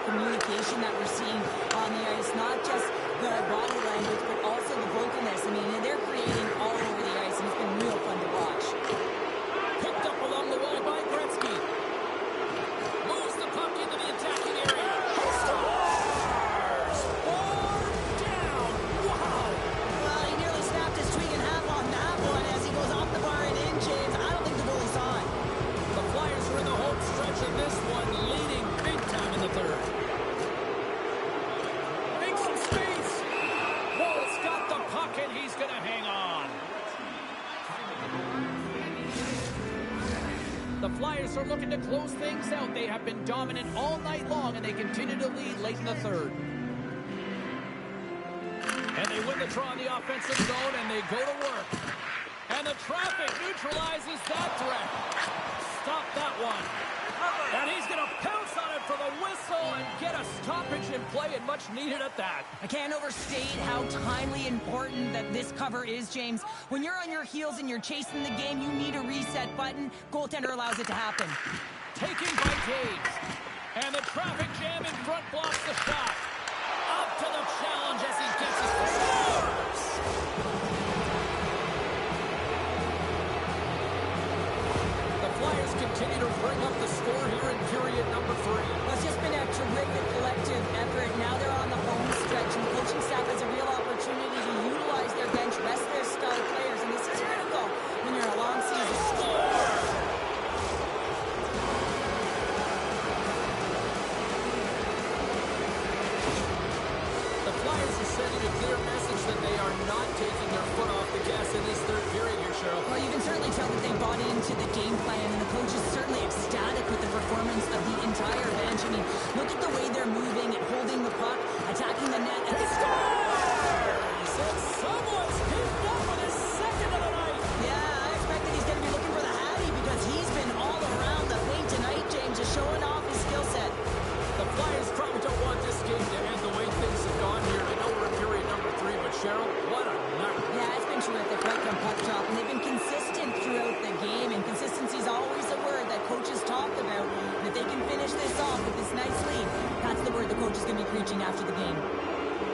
communication that we're seeing on the ice. Not just the body language, but also the vocalness. I mean, they're creating all over the ice, and it's been real fun to watch. Picked up along the wall by Gretzky. Moves the puck into the attacking area. Scores! 4 down! Wow! Well, he nearly snapped his twig in half on that one as he goes off the bar and in, James. I don't think the goalie saw it. The Flyers are in the home stretch of this one, leading big time in the third. Make some space. Wall's got the puck, and he's going to hang on. The Flyers are looking to close things out. They have been dominant all night long, and they continue to lead late in the third. And they win the draw in the offensive zone, and they go to work. And the traffic neutralizes that threat. Stop that one. And he's going to pounce on it for the whistle and get a stoppage in play, and much needed at that. I can't overstate how timely important that this cover is, James. When you're on your heels and you're chasing the game, you need a reset button. Goaltender allows it to happen. Taken by Taves. And the traffic jam in front blocks the shot. Up to the challenge as he gets his scores. The Flyers continue to bring up the score here in period number 3. Well, it's just been a terrific collective effort. Now they're on the home stretch, and the coaching staff has a real opportunity to utilize their bench, rest their star players, and this is critical when you're in a long season. The Flyers are sending a clear message that they are not taking their foot off the gas in this third period here, Cheryl. Well, you can certainly tell that they bought into the game plan, and the coach is certainly ecstatic with the performance of the entire bench. I mean, look at the way they're moving and holding the puck, attacking the net. He scores! And someone's picked up with his second of the night. Yeah, I expect that he's going to be looking for the Hattie because he's been all around the paint tonight, James, just showing off his skill set. The Flyers probably don't want this game to end the way things have gone here. I know we're in period number 3, but Cheryl, what a night. Yeah, it's been terrific right from puck drop, and they've been consistent throughout the game, and consistency is always a word that coaches talk about. And if they can finish this off with this nice lead, that's the word the coach is going to be preaching after the game.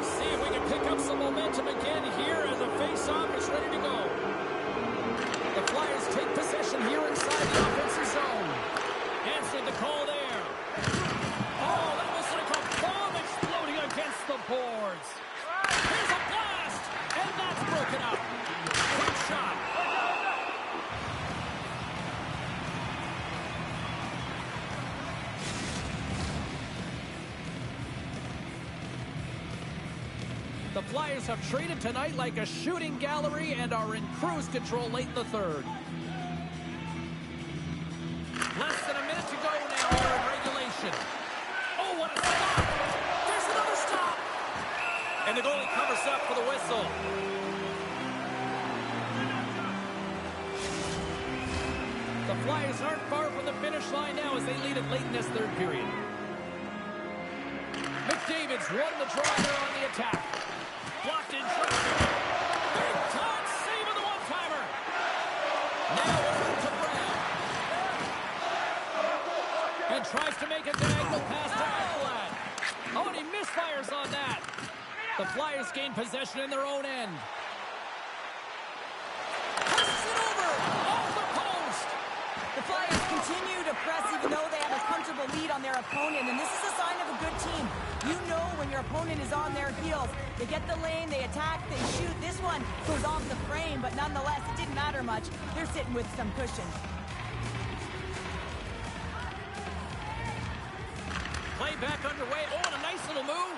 See if we can pick up some momentum again here as the face-off is ready to go. The Flyers take possession here inside the offensive zone. Answered the call there. Oh, that was like a bomb exploding against the boards. Here's a blast, and that's broken up. Quick shot. The Flyers have traded tonight like a shooting gallery and are in cruise control late in the third. Less than a minute to go now here in regulation. Oh, what a stop! There's another stop! And the goalie covers up for the whistle. The Flyers aren't far from the finish line now as they lead it late in this third period. McDavid's won the draw there on the attack. Blocked in front. Big time save of the one-timer. Now over to Brown. And tries to make a diagonal pass to Ekblad. Oh, and he misfires on that. The Flyers gain possession in their own end. Pushes it over. Off the post. The Flyers continue to press even though they have a comfortable lead on their opponent, and this is a sign of a good team. You know when your opponent is on their heels. They get the lane, they attack, they shoot. This one goes off the frame, but nonetheless, it didn't matter much. They're sitting with some cushion. Play back underway. Oh, and a nice little move.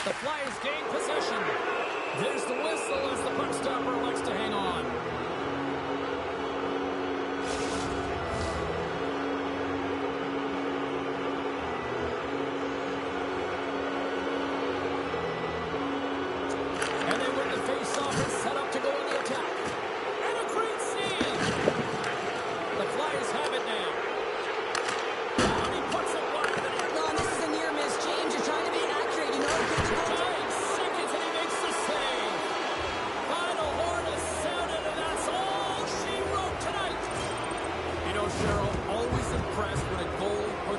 The Flyers gain possession. There's the whistle as the puck stopper elects to hang on. And they win the face-off and set up to go on the attack. And a great save. The Flyers have it now. And he puts it wide of the net. No, this is a near miss, James. You're trying to be accurate. You know, get the goal. 9 seconds and he makes the save. Final horn is sounded, and that's all she wrote tonight. You know, Cheryl, always impressed when a goalie puts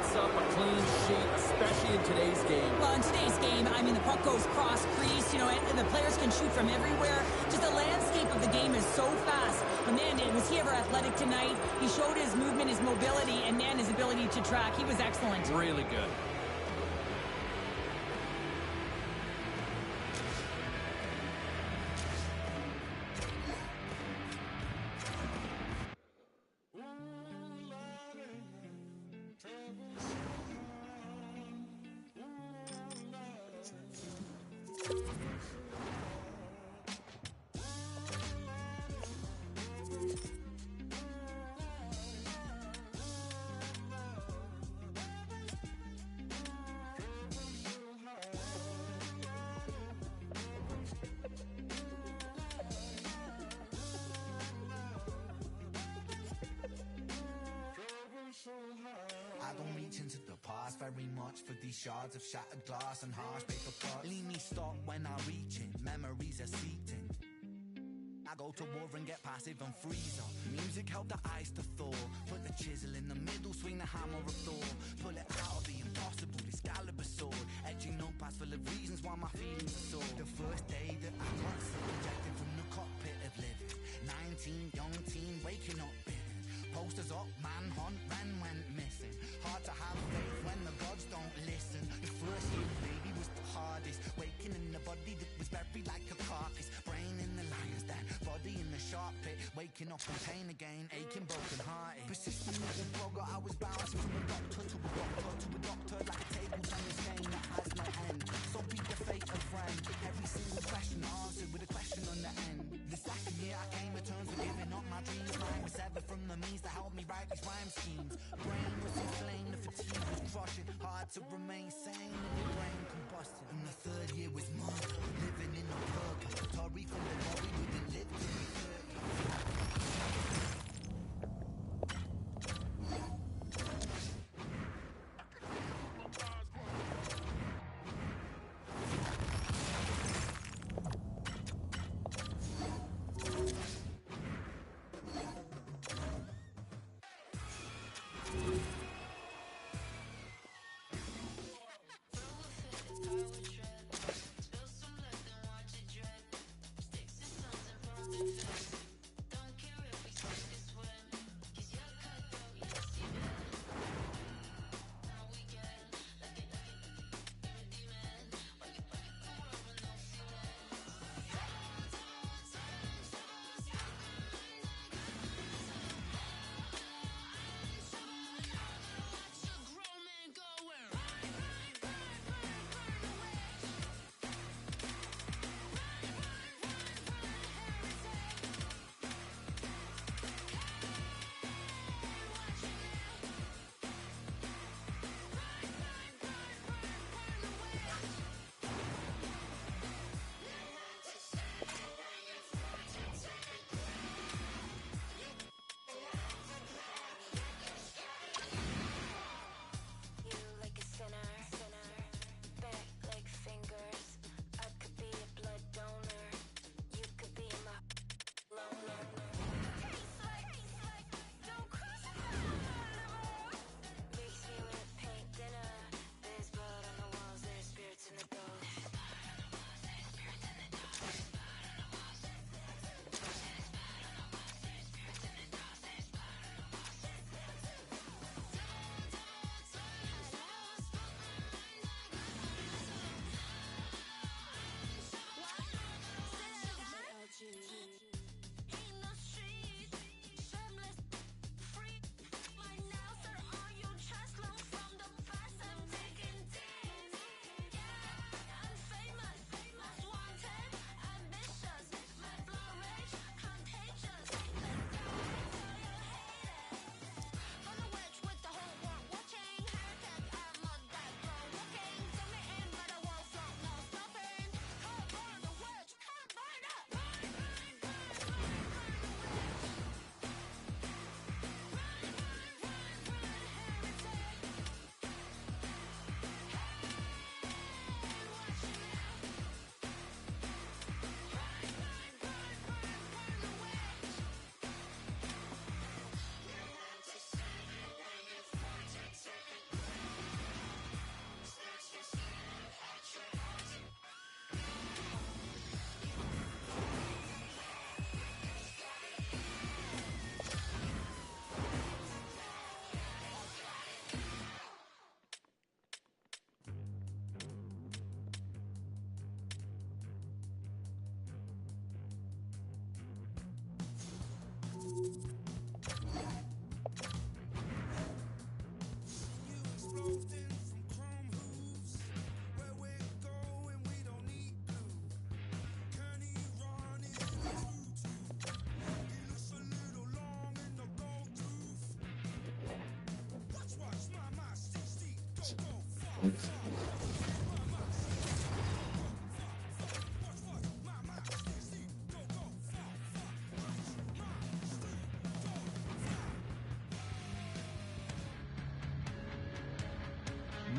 clean sheet, especially in today's game. Well, in today's game, I mean, the puck goes cross crease, you know, and the players can shoot from everywhere. Just the landscape of the game is so fast. But man, was he ever athletic tonight? He showed his movement, his mobility, and man, his ability to track. He was excellent. Really good. I don't reach into the past very much for these shards of shattered glass and harsh paper cuts. Leave me stop when I reach it, memories are seeped in. I go to war and get passive and freeze up. Music help the ice to thaw. Put the chisel in the middle, swing the hammer of Thor. Pull it out of the impossible, Excalibur sword. Etching notepads full of reasons why my feelings are sore. The first day that I got ejected from the cockpit of living. 19, young teen, waking up bitten. Posters up, manhunt, ran, went missing. Hard to have faith when the gods don't listen. The first year, baby, was the hardest. Waking in a body that was buried like a carcass. Brain in the lion's den, body in the sharp pit. Waking up in pain again, aching, broken hearted. Persistent little blogger, I was bouncing from a doctor to a doctor to a doctor. Like a table tennis game that has no end. So be the fate of friend. Every single question answered with a question on the end. The second year I came to terms with giving up my dreams. Mine was severed from the means to help me write these rhyme schemes. Brain was inflamed, the fatigue was crushing. Hard to remain sane and the brain combusted. And the third year was murder, living in a purgatory from the worry we didn't live to be 30.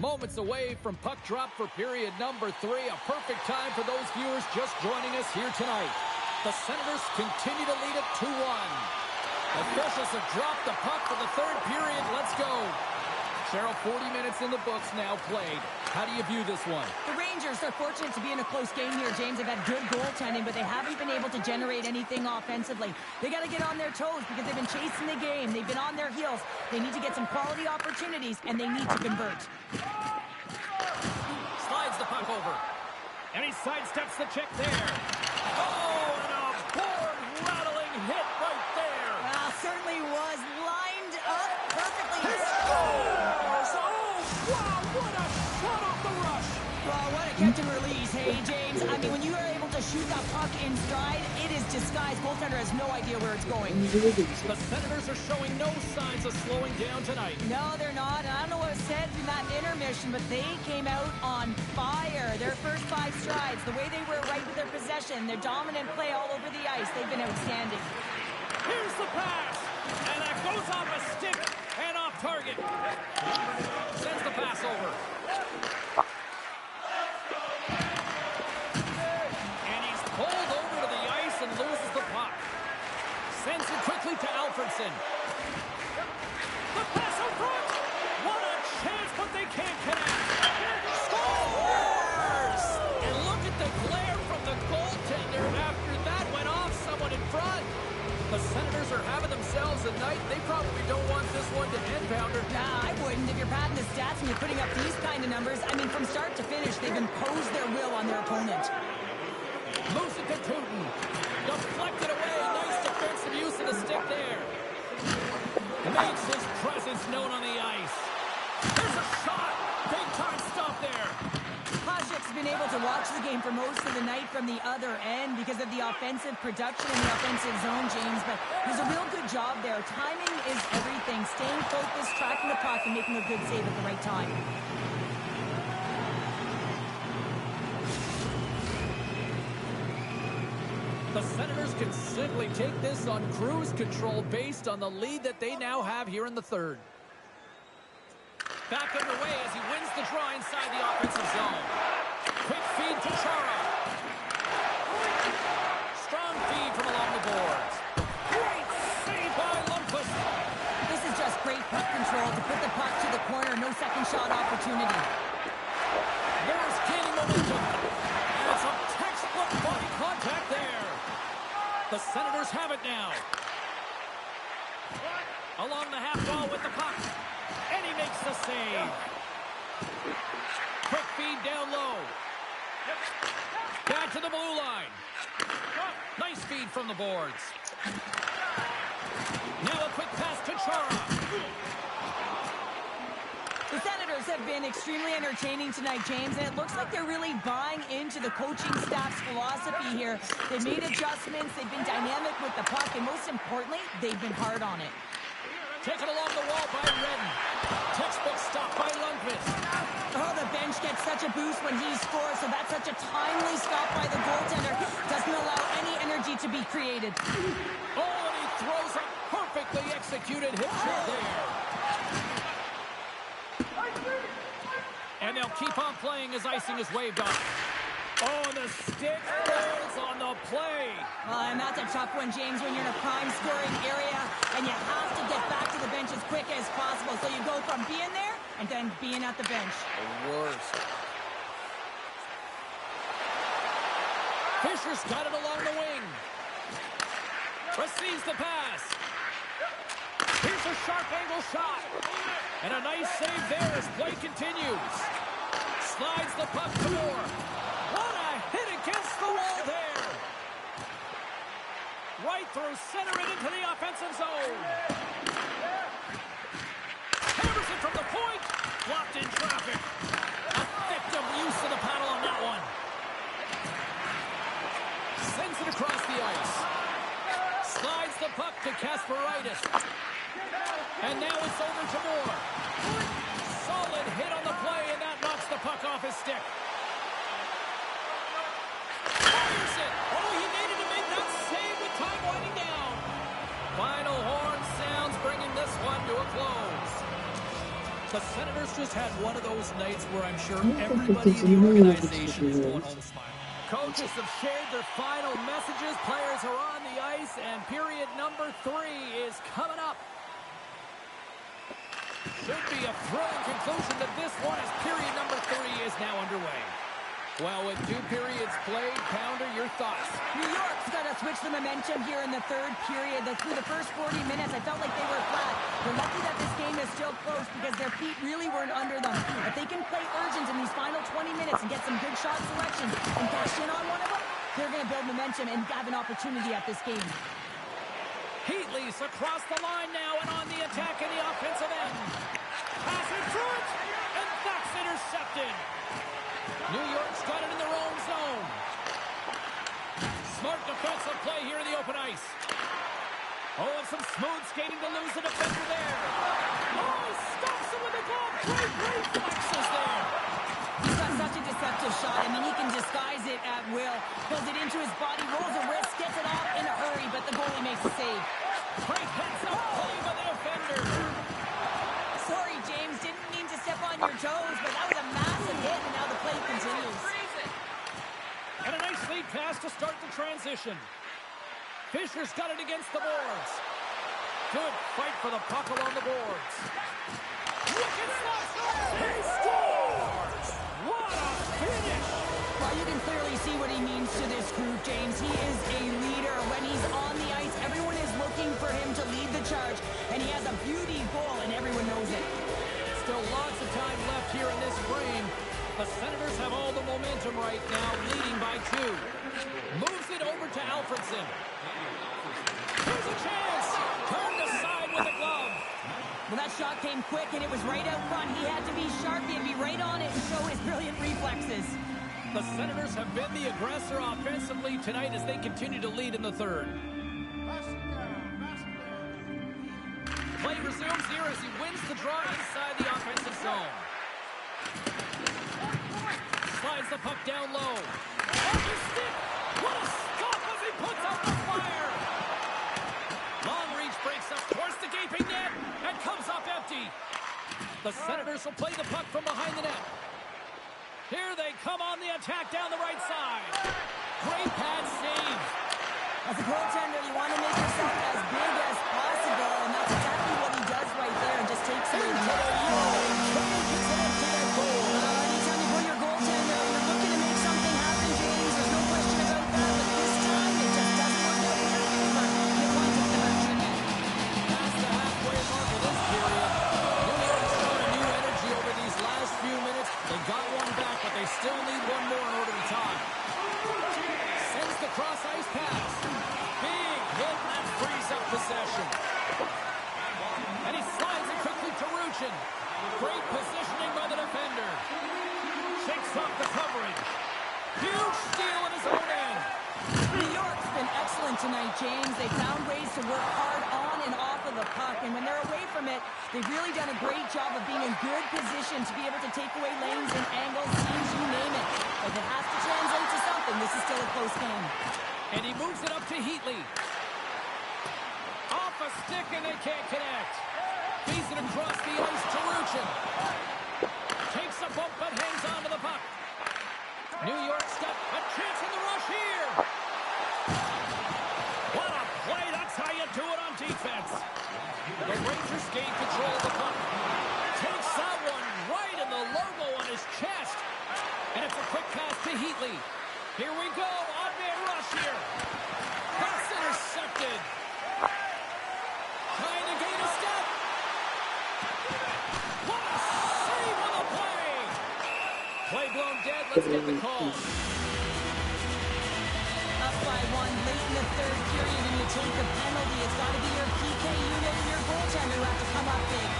Moments away from puck drop for period number 3. A perfect time for those viewers just joining us here tonight. The Senators continue to lead it 2-1. Officials have dropped the puck for the third period. Let's go. Cheryl, 40 minutes in the books now played. How do you view this one? The Rangers are fortunate to be in a close game here, James. They've had good goaltending, but they haven't been able to generate anything offensively. They got to get on their toes because they've been chasing the game. They've been on their heels. They need to get some quality opportunities, and they need to convert. Slides the puck over. And he sidesteps the check there. Oh, and a board-rattling hit right there. Well, certainly was lined up perfectly. He scores! Oh, wow, what a shot off the rush. Well, what a catch and release, hey, James. I mean, when you are able to shoot that puck in stride, it is disguised. Goaltender has no idea where it's going. The Senators are showing no signs of slowing down tonight. No, they're not. And I don't know what was said in that intermission, but they came out on fire. Their first 5 strides, the way they were right with their possession, their dominant play all over the ice, they've been outstanding. Here's the pass, and that goes off a stick and off target. Sends the pass over. And he's pulled over to the ice and loses the puck. Sends it quickly to Alfredson. The pass in front. What a chance, but they can't connect. Scores! And look at the glare from the goaltender after that went off someone in front. The Senators are having themselves a night. They probably don't want this one to end, Pounder. Nah, I wouldn't. If you're padding the stats and you're putting up these kind of numbers, I mean, from start to finish, they've imposed their will on their opponent. Moves it to Putin. Deflected away. Nice defensive use of the stick there. Makes his presence known on the ice. There's a shot. Big time stop there. Hajek's been able to watch the game for most of the night from the other end because of the offensive production in the offensive zone, James, but there's a real good job there. Timing is everything. Staying focused, tracking the puck, and making a good save at the right time. The Senators can simply take this on cruise control based on the lead that they now have here in the third. Back underway as he wins the draw inside the offensive zone. Quick feed to Chara. Strong feed from along the boards. Great save by Lundqvist. This is just great puck control to put the puck to the corner. No second shot opportunity. There's gaining momentum. And it's a textbook body contact there. The Senators have it now. Along the half wall with the puck. And he makes the save. Quick feed down low. Back to the blue line. Nice feed from the boards. Now a quick pass to Chara. The Senators have been extremely entertaining tonight, James, and it looks like they're really buying into the coaching staff's philosophy here. They've made adjustments, they've been dynamic with the puck, and most importantly, they've been hard on it. Taken along the wall by Redden. Textbook stop by Lundqvist. Oh, the bench gets such a boost when he scores, so that's such a timely stop by the goaltender. Doesn't allow any energy to be created. Oh, and he throws a perfectly executed hit shot there. And they'll keep on playing as icing is waved off. Oh, and the stick falls on the play. And that's a tough one, James, when you're in a prime scoring area and you have to get back to the bench as quick as possible. So you go from being there and then being at the bench. The worst. Fisher's got it along the wing. Receives the pass. Here's a sharp angle shot. And a nice save there as play continues. Slides the puck to Moore. What a hit against the wall there. Right through center and into the offensive zone. Hammers it from the point. Blocked in traffic. Effective use of the paddle on that one. Sends it across the ice. Slides the puck to Kasparaitis. And now it's over to Moore. Solid hit on the play, and that knocks the puck off his stick. Fires it. Oh, he needed to make that save with time winding down. Final horn sounds, bringing this one to a close. The Senators just had one of those nights where I'm sure everybody in the organization is going home smiling. Coaches have shared their final messages. Players are on the ice, and period number 3 is coming up. Should be a thrilling conclusion to this one as period number 3 is now underway. Well, with 2 periods played, Pounder, your thoughts? New York's got to switch the momentum here in the third period. Through the first 40 minutes, I felt like they were flat. They're lucky that this game is still close because their feet really weren't under them. If they can play urgent in these final 20 minutes and get some good shot selection and cash in on one of them, they're going to build momentum and have an opportunity at this game. Heatley's across the line now and on the attack in the offensive end. Passing through it, and that's intercepted. New York's got it in their own zone. Smart defensive play here in the open ice. Oh, and some smooth skating to lose the defender there. Oh, stops him with the glove. Great reflexes there. He's got such a deceptive shot. I mean, he can disguise it at will. Pulls it into his body, rolls a wrist, gets it off in a hurry, but the goalie makes a save. Great heads-up play by the defender. Sorry, James. Didn't mean to step on your toes, but that was a massive hit, and now the play continues. And a nice lead pass to start the transition. Fisher's got it against the boards. Good fight for the puck along the boards. Wicked slash! He scores! What a finish! Well, you can clearly see what he means to this group, James. He is a leader. When he's on the ice, everyone is looking for him to lead the charge, and he has a beauty goal, and everyone knows it. Still lots of time left here in this frame. The Senators have all the momentum right now, leading by 2. Moves it over to Alfredson. Here's a chance. Turned aside with a glove. Well, that shot came quick, and it was right out front. He had to be sharp. He had to be right on it and show his brilliant reflexes. The Senators have been the aggressor offensively tonight as they continue to lead in the third. Play resumes here as he wins the draw inside the offensive zone. Slides the puck down low. Off his stick. What a stop as he puts out the fire. Long reach breaks up towards the gaping net and comes up empty. The Senators will play the puck from behind the net. Here they come on the attack down the right side. Great pad save. As a goaltender, you want to make yourself as big as possible, and that's exactly what he does right there, and just takes it into the anytime you put your goaltender, you're looking to make something happen, James. There's no question about that, but this time, it just doesn't work out in their favor. It winds up the back of the net. Past the halfway mark of this period. New York's shown a new energy over these last few minutes. They got one back, but they still need one more in order to tie. Sends the cross ice pass. Big hit that frees up possession. And he slides it quickly to Ruchin. Great positioning by the defender. Shakes off the coverage. Huge steal in his own end. New York's been excellent tonight, James. They found ways to work hard on and off of the puck, and when they're away from it, they've really done a great job of being in good position to be able to take away lanes and angles, seams, you name it. If it has to translate to something, this is still a close game. And he moves it up to Heatley. Off a stick, and they can't connect. Feeds it across the ice to Ruchin. Takes a bump, but hangs on to the puck. New York's got a chance in the rush here. What a play. That's how you do it on defense. The Rangers gain control of the puck. Takes that one right in the logo on his chest. And it's a quick pass to Heatley. Here we go. On-man rush here. Pass intercepted. Trying to gain a step. What a save on the play. Play blown dead. Let's get the call. Up by 1 late in the third period, and you take a penalty. It's got to be your PK unit and your goaltender who have to come up big.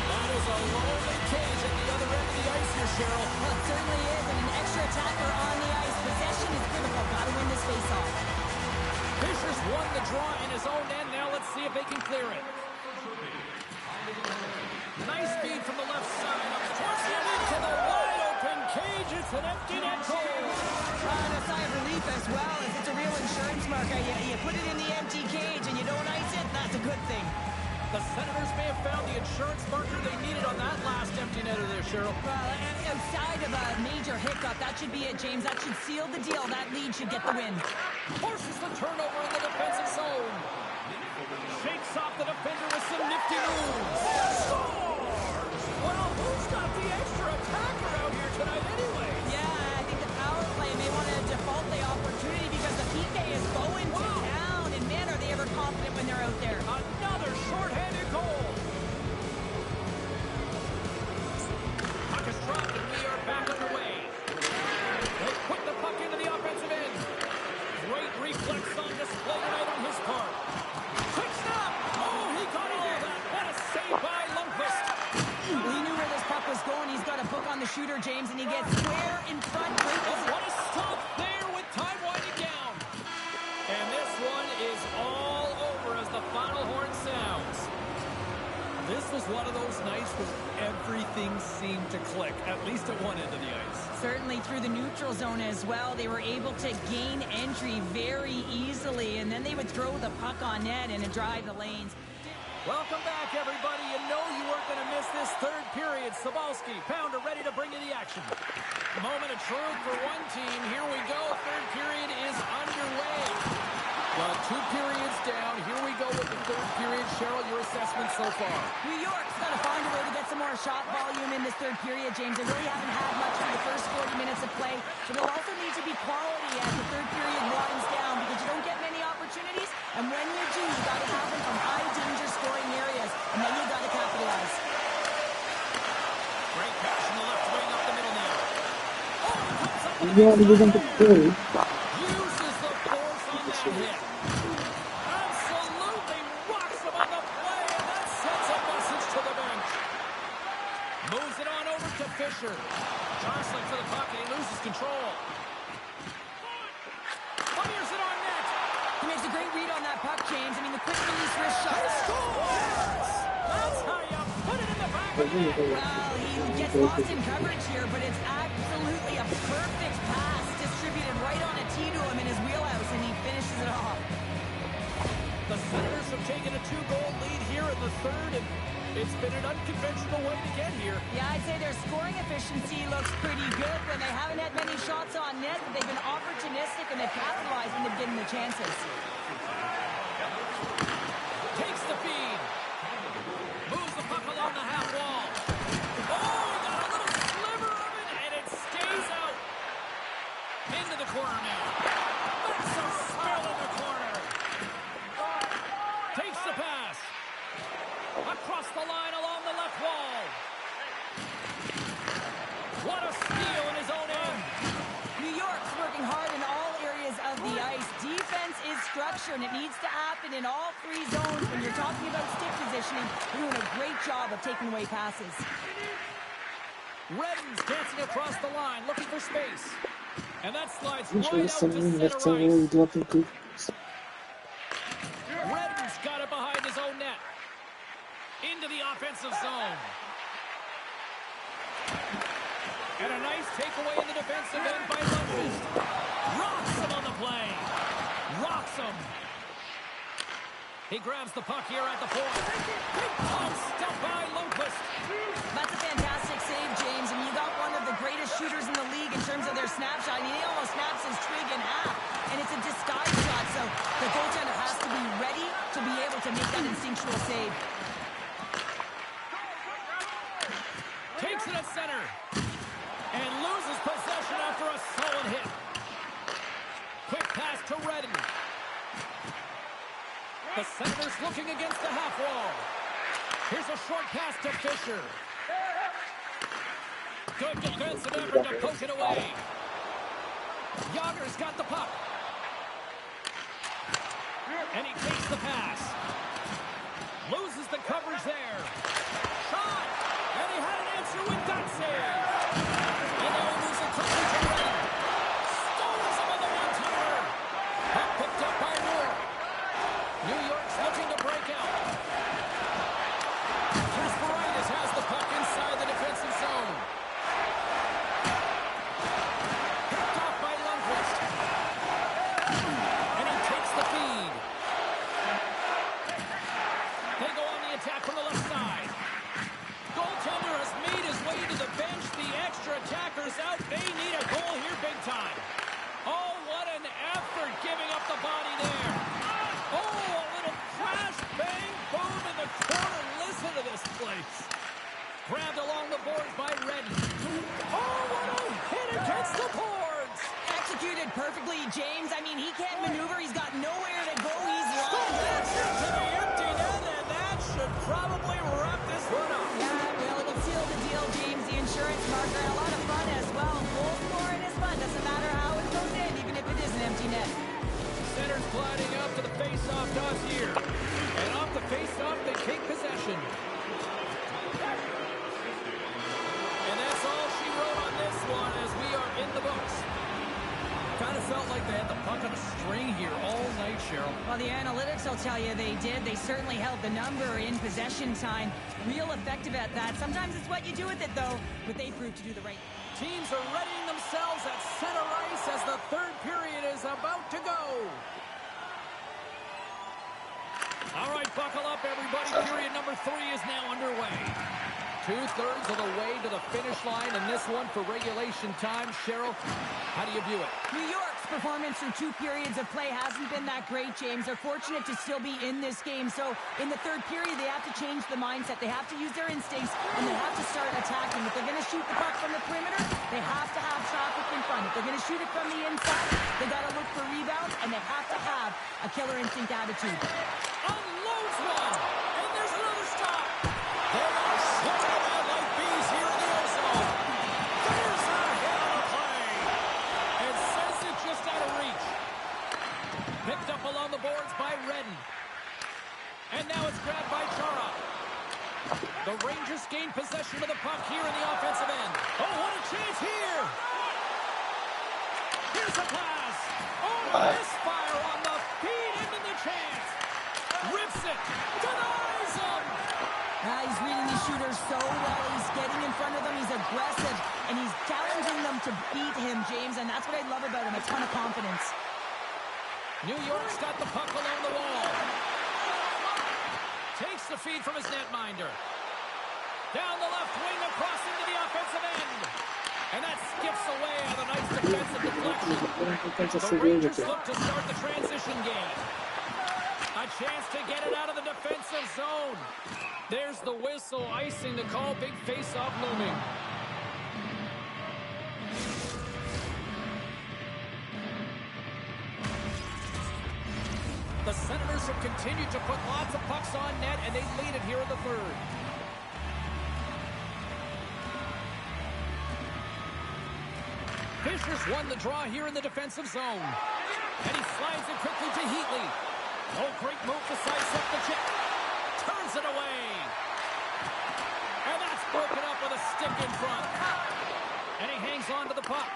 That is a lonely cage at the other end of the ice here, Cheryl. Well, it certainly is, and an extra attacker on the ice. Possession is critical. Got to win this face-off. Fisher's won the draw in his own end. Now let's see if they can clear it. Nice feed from the left side. Up the It's an empty net goal. And a sigh of relief as well, as it's a real insurance marker. You put it in the empty cage and you don't ice it, that's a good thing. The Senators may have found the insurance marker they needed on that last empty netter there, Cheryl. Well, outside of a major hiccup, that should be it, James. That should seal the deal. That lead should get the win. Forces the turnover in the defensive zone. Shakes off the defender with some nifty moves. Scores! Well, who's got the extra attacker out here tonight anyway? Yeah, I think the power play may want to default the opportunity because the PK is going to town. And man, are they ever confident when they're out there. Another shorthanded goal. Puck is dropped and we are back underway. They put the puck into the offensive end. Great reflex on display tonight on his part. Quick stop! Oh, he got all that. What a save by Lundqvist. He knew where this puck was going. He's got a hook on the shooter, James, and he gets square in front. Oh, what a stop there with time winding down. And this one is all over as the final horn sounds. This was one of those nights where everything seemed to click, at least at one end of the ice. Certainly through the neutral zone as well. They were able to gain entry very easily, and then they would throw the puck on net and drive the lanes. Welcome back, everybody. You know you weren't going to miss this third period. Sabalski, Pounder ready to bring you the action. Moment of truth for one team. Here we go. Third period is underway. Well, 2 periods down. Here we go with the third period. Cheryl, your assessment so far? New York's got to find a way to get some more shot volume in this third period, James. They really haven't had much for the first 40 minutes of play. So there'll also need to be quality as the third period winds down because you don't get many opportunities. And when you do, you got to have them from high-danger scoring areas. And then you got to capitalize. Great pass from the left wing up the middle now. Oh, comes up with Yeah, he doesn't play. uses the force on that hit. Absolutely rocks him on the play, and that sends a message to the bench. Moves it on over to Fisher. Jostling for the puck, and he loses control. Fires it on net. He makes a great read on that puck, James. I mean, the quick release wrist shot. Scores! That's how you put it in the back of the net. Well, he gets lost in coverage here, but it's absolutely a perfect pass distributed right on a tee to him in his wheelhouse, and he finishes it off. The Senators have taken a 2-goal lead here in the third, and it's been an unconventional way to get here. Yeah, I'd say their scoring efficiency looks pretty good when they haven't had many shots on net, but they've been opportunistic and they've capitalized when they've given the chances. Takes the feed. Moves the puck along the half wall. Oh, he got a little sliver of it, and it stays out. Into the corner now. That's a spill in the corner. Takes the pass. Across the line along the left wall. What a steal in his own end. New York's working hard in all areas of the ice. Defense is structure, and it needs to happen in all 3 zones. When you're talking about stick positioning, they're doing a great job of taking away passes. Redden's dancing across the line, looking for space. And that slides Muszę right out to ustawić center ice. dla tych. Redden's got it behind his own net. Into the offensive zone. And a nice takeaway in the defensive end by Lundqvist. Rocks him on the play. Rocks him. He grabs the puck here at the point. Oh, step by Lundqvist. That's a fantastic save, James. I mean, you got one of the greatest shooters in the league in terms of their snapshot. I mean, he almost snaps his twig in half, and it's a disguise shot, so the goaltender has to be ready to be able to make that instinctual save. Takes it at center. And loses possession after a solid hit. Quick pass to Redden. The Senators looking against the half wall. Here's a short pass to Fisher. Good defensive effort to poke it away. Yager's got the puck. And he takes the pass. Loses the coverage there. Shot! And he had an answer with that save. And now he moves it quickly to Redden. Stones him on the one-timer. And picked up by Moore. New York's looking to break out. Kasparaitis has the puck inside the defensive zone. boards by Redden. Oh, what a hit against the boards! Executed perfectly, James. I mean, he can't maneuver. He's got nowhere to go. He's lost. That's into the empty net, and that should probably wrap this one up. Yeah, it will. It'll seal the deal, James. The insurance marker. A lot of fun as well. Goal scoring is fun. Doesn't matter how it goes in, even if it is an empty net. Center's gliding up to the face-off dot here. And off the face-off, they take possession. And that's all she wrote on this one as we are in the books. Kind of felt like they had the puck on a string here all night, Cheryl. Well, the analytics will tell you they did. They certainly held the number in possession time. Real effective at that. Sometimes it's what you do with it, though. But they proved to do the right. Teams are readying themselves at center ice as the third period is about to go. All right, buckle up, everybody. Period number 3 is now underway. 2/3 of the way to the finish line, and this one for regulation time. Cheryl, how do you view it? New York's performance through 2 periods of play hasn't been that great, James. They're fortunate to still be in this game. So in the third period, they have to change the mindset. They have to use their instincts, and they have to start attacking. If they're going to shoot the puck from the perimeter, they have to have traffic in front. If they're going to shoot it from the inside, they got to look for rebounds, and they have to have a killer instinct attitude. Unloads one, and there's another stop. They are slipping out like bees here in the ozone. There's a hit on a play, and sends it just out of reach. Picked up along the boards by Redden. And now it's grabbed by Chara. The Rangers gain possession of the puck here in the offensive end. Oh, what a chance here! Here's a pass. Oh, misfire on the feed into the chance. Rips it. Denies him. He's reading these shooters so well. He's getting in front of them. He's aggressive, and he's challenging them to beat him, James, and that's what I love about him. A ton of confidence. New York's got the puck along the wall. Takes the feed from his netminder. Down the left wing across into the offensive end. And that skips away on a nice defensive deflection. The Rangers look to start the transition game. A chance to get it out of the defensive zone. There's the whistle, icing to call. Big face-off looming. The Senators have continued to put lots of pucks on net, and they lead it here in the third. Fisher's won the draw here in the defensive zone. And he slides it quickly to Heatley. Oh, great move to slice up the check. Turns it away. And that's broken up with a stick in front. And he hangs on to the puck.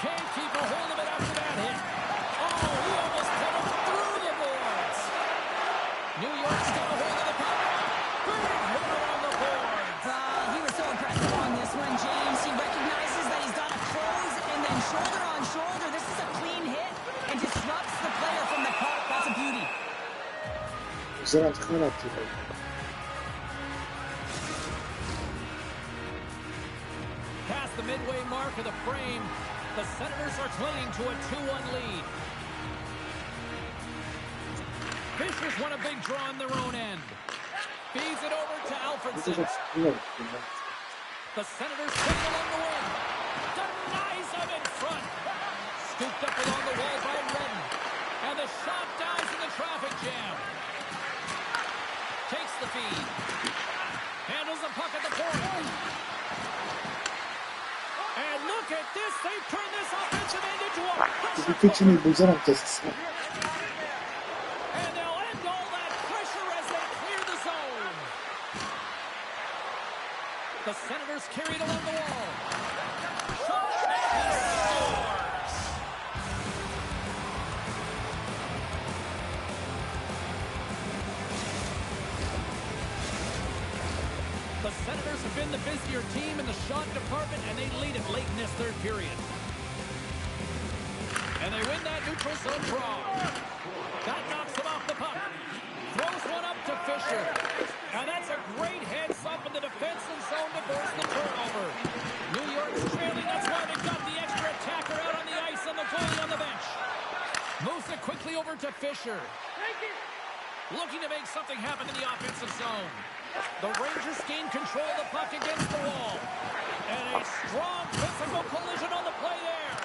Can't keep a hold of it after that hit. Oh, he almost put him through the boards. New York's got a hold of the puck. Big hit around the boards. He was so aggressive on this one, James. He recognizes that he's got to close and then shoulder on shoulder. This is a clean hit and disrupts the player from the puck. That's a beauty. Past the midway mark of the frame, the Senators are clinging to a 2-1 lead. Fisher's won a big draw on their own end. Feeds it over to Alfredson. The Senators take it along the wing. Denies him in front. Scooped up along the wall by Redden. And the shot dies in the traffic jam. Takes the feed. Handles the puck at the point. And look at this. They've turned this offensive end into a pressure. And they'll end all that pressure as they clear the zone. The Senators carry it along the wall. Shot, and he scores. The Senators have been the busier team in the shot department, and they lead it late in this third period. And they win that neutral zone draw. That knocks him off the puck. Throws one up to Fisher. And that's a great heads-up in the defensive zone to force the turnover. New York's trailing. That's why they've got the extra attacker out on the ice and the goalie on the bench. Moves it quickly over to Fisher. Looking to make something happen in the offensive zone. The Rangers gain control of the puck against the wall. And a strong physical collision on the play there.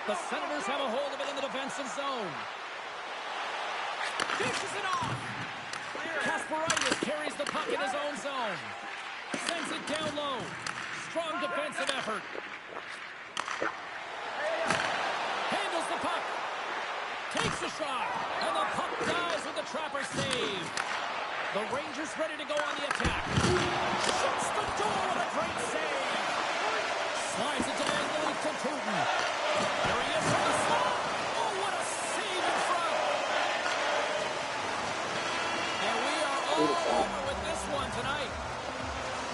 The Senators have a hold of it in the defensive zone. Dishes it off. Kasparaitis carries the puck in his own zone. Sends it down low. Strong defensive effort. Handles the puck. Takes a shot. And the puck dies with the trapper save. The Rangers ready to go on the attack. Shuts the door with a great save. Slides it diagonally to Putin. There he is from the slot. Oh, what a save in front. And we are all over with this one tonight.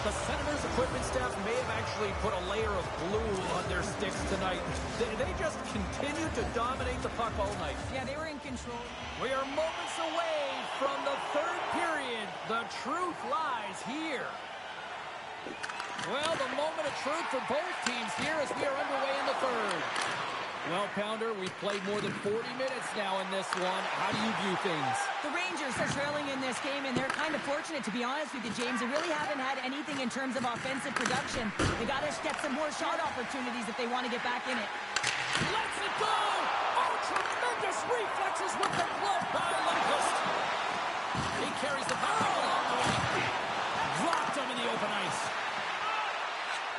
The Senators' equipment staff may have actually put a layer of glue on their sticks tonight. They just continued to dominate the puck all night. Yeah, they were in control. We are moments away from the third period. The truth lies here. Well, the moment of truth for both teams here as we are underway in the third. Well, Pounder, we've played more than 40 minutes now in this one. How do you view things? The Rangers are trailing in this game, and they're kind of fortunate, to be honest with you, James. They really haven't had anything in terms of offensive production. They got to get some more shot opportunities if they want to get back in it. Lets it go! Oh, tremendous reflexes with the glove by Lundqvist. He carries the puck along the wing. Dropped him in the open ice.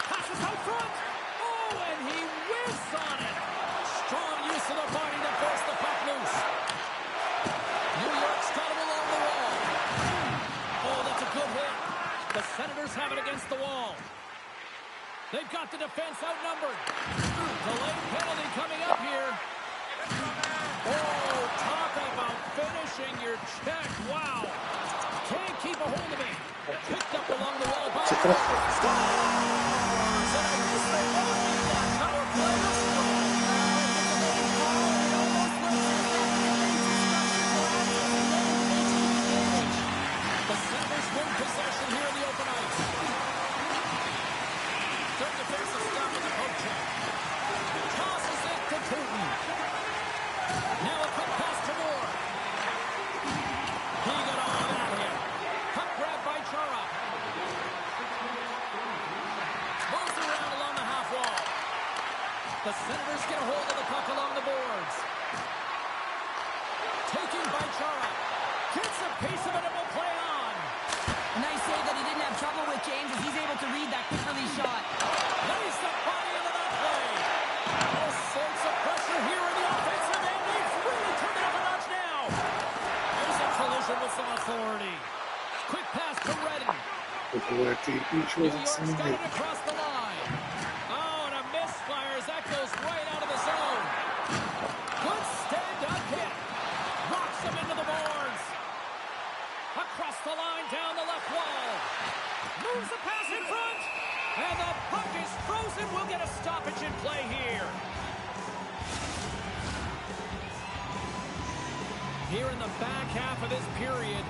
Passes out front. Oh, and he whiffs on it. Strong use of the body to force the puck loose. New York's got him along the wall. Oh, that's a good hit. The Senators have it against the wall. They've got the defense outnumbered. Delayed penalty coming up here. Oh, talk about finishing your check. Wow. Can't keep a hold of it. Picked up along the wall by Scores! And I guess they won't need that power play. The Senators win possession here in the open ice. Third defensive stop with the poke check. Tosses it to Putin. Now a quick pass to Moore. He got all of that here. Puck grab by Chara. Moves around along the half wall. The Senators get a hold of the puck along the boards. Taken by Chara. Gets a piece of it and will play on. Nice save that he didn't have trouble with, James, as he's able to read that quick release shot. Nice the body into that play. All sorts of pressure here in the offensive end. They've really turned it up a notch now. There's a collision with some authority. Quick pass to Redden. New York's got it across the line. Oh, and a misfire as that goes right out of the zone. Good stand-up hit. Rocks him into the boards. Across the line, down the left wall. Moves the pass in front. And the puck is frozen. We'll get a stoppage in play here. Here in the back half of this period,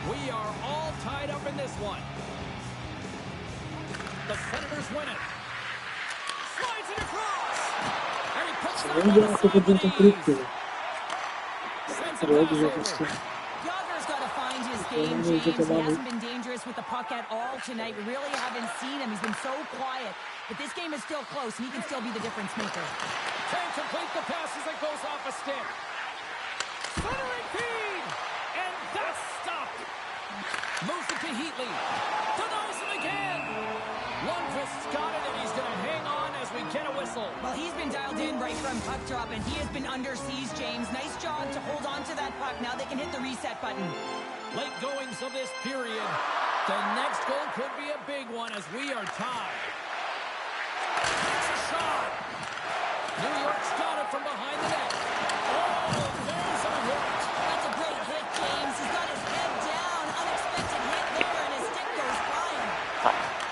we are all tied up in this one. The Senators win it. Slides it across. And he puts that one aside with ease. Sends it pass over. Yager's got to find his game, James. He hasn't been dangerous with the puck at all tonight. We really haven't seen him. He's been so quiet. But this game is still close, and he can still be the difference maker. Can't complete the pass as it goes off a stick. Centering feed! And that's stopped. Moves it to Heatley. Denies him again. Lundqvist's got it, and he's going to hang on as we get a whistle. Well, he's been dialed in right from puck drop, and he has been under siege, James. Nice job to hold on to that puck. Now they can hit the reset button. Late goings of this period. The next goal could be a big one as we are tied. Takes a shot. New York's got it from behind the net. Oh, there's a hit. That's a great hit, James. He's got his head down. Unexpected hit there, and his stick goes flying.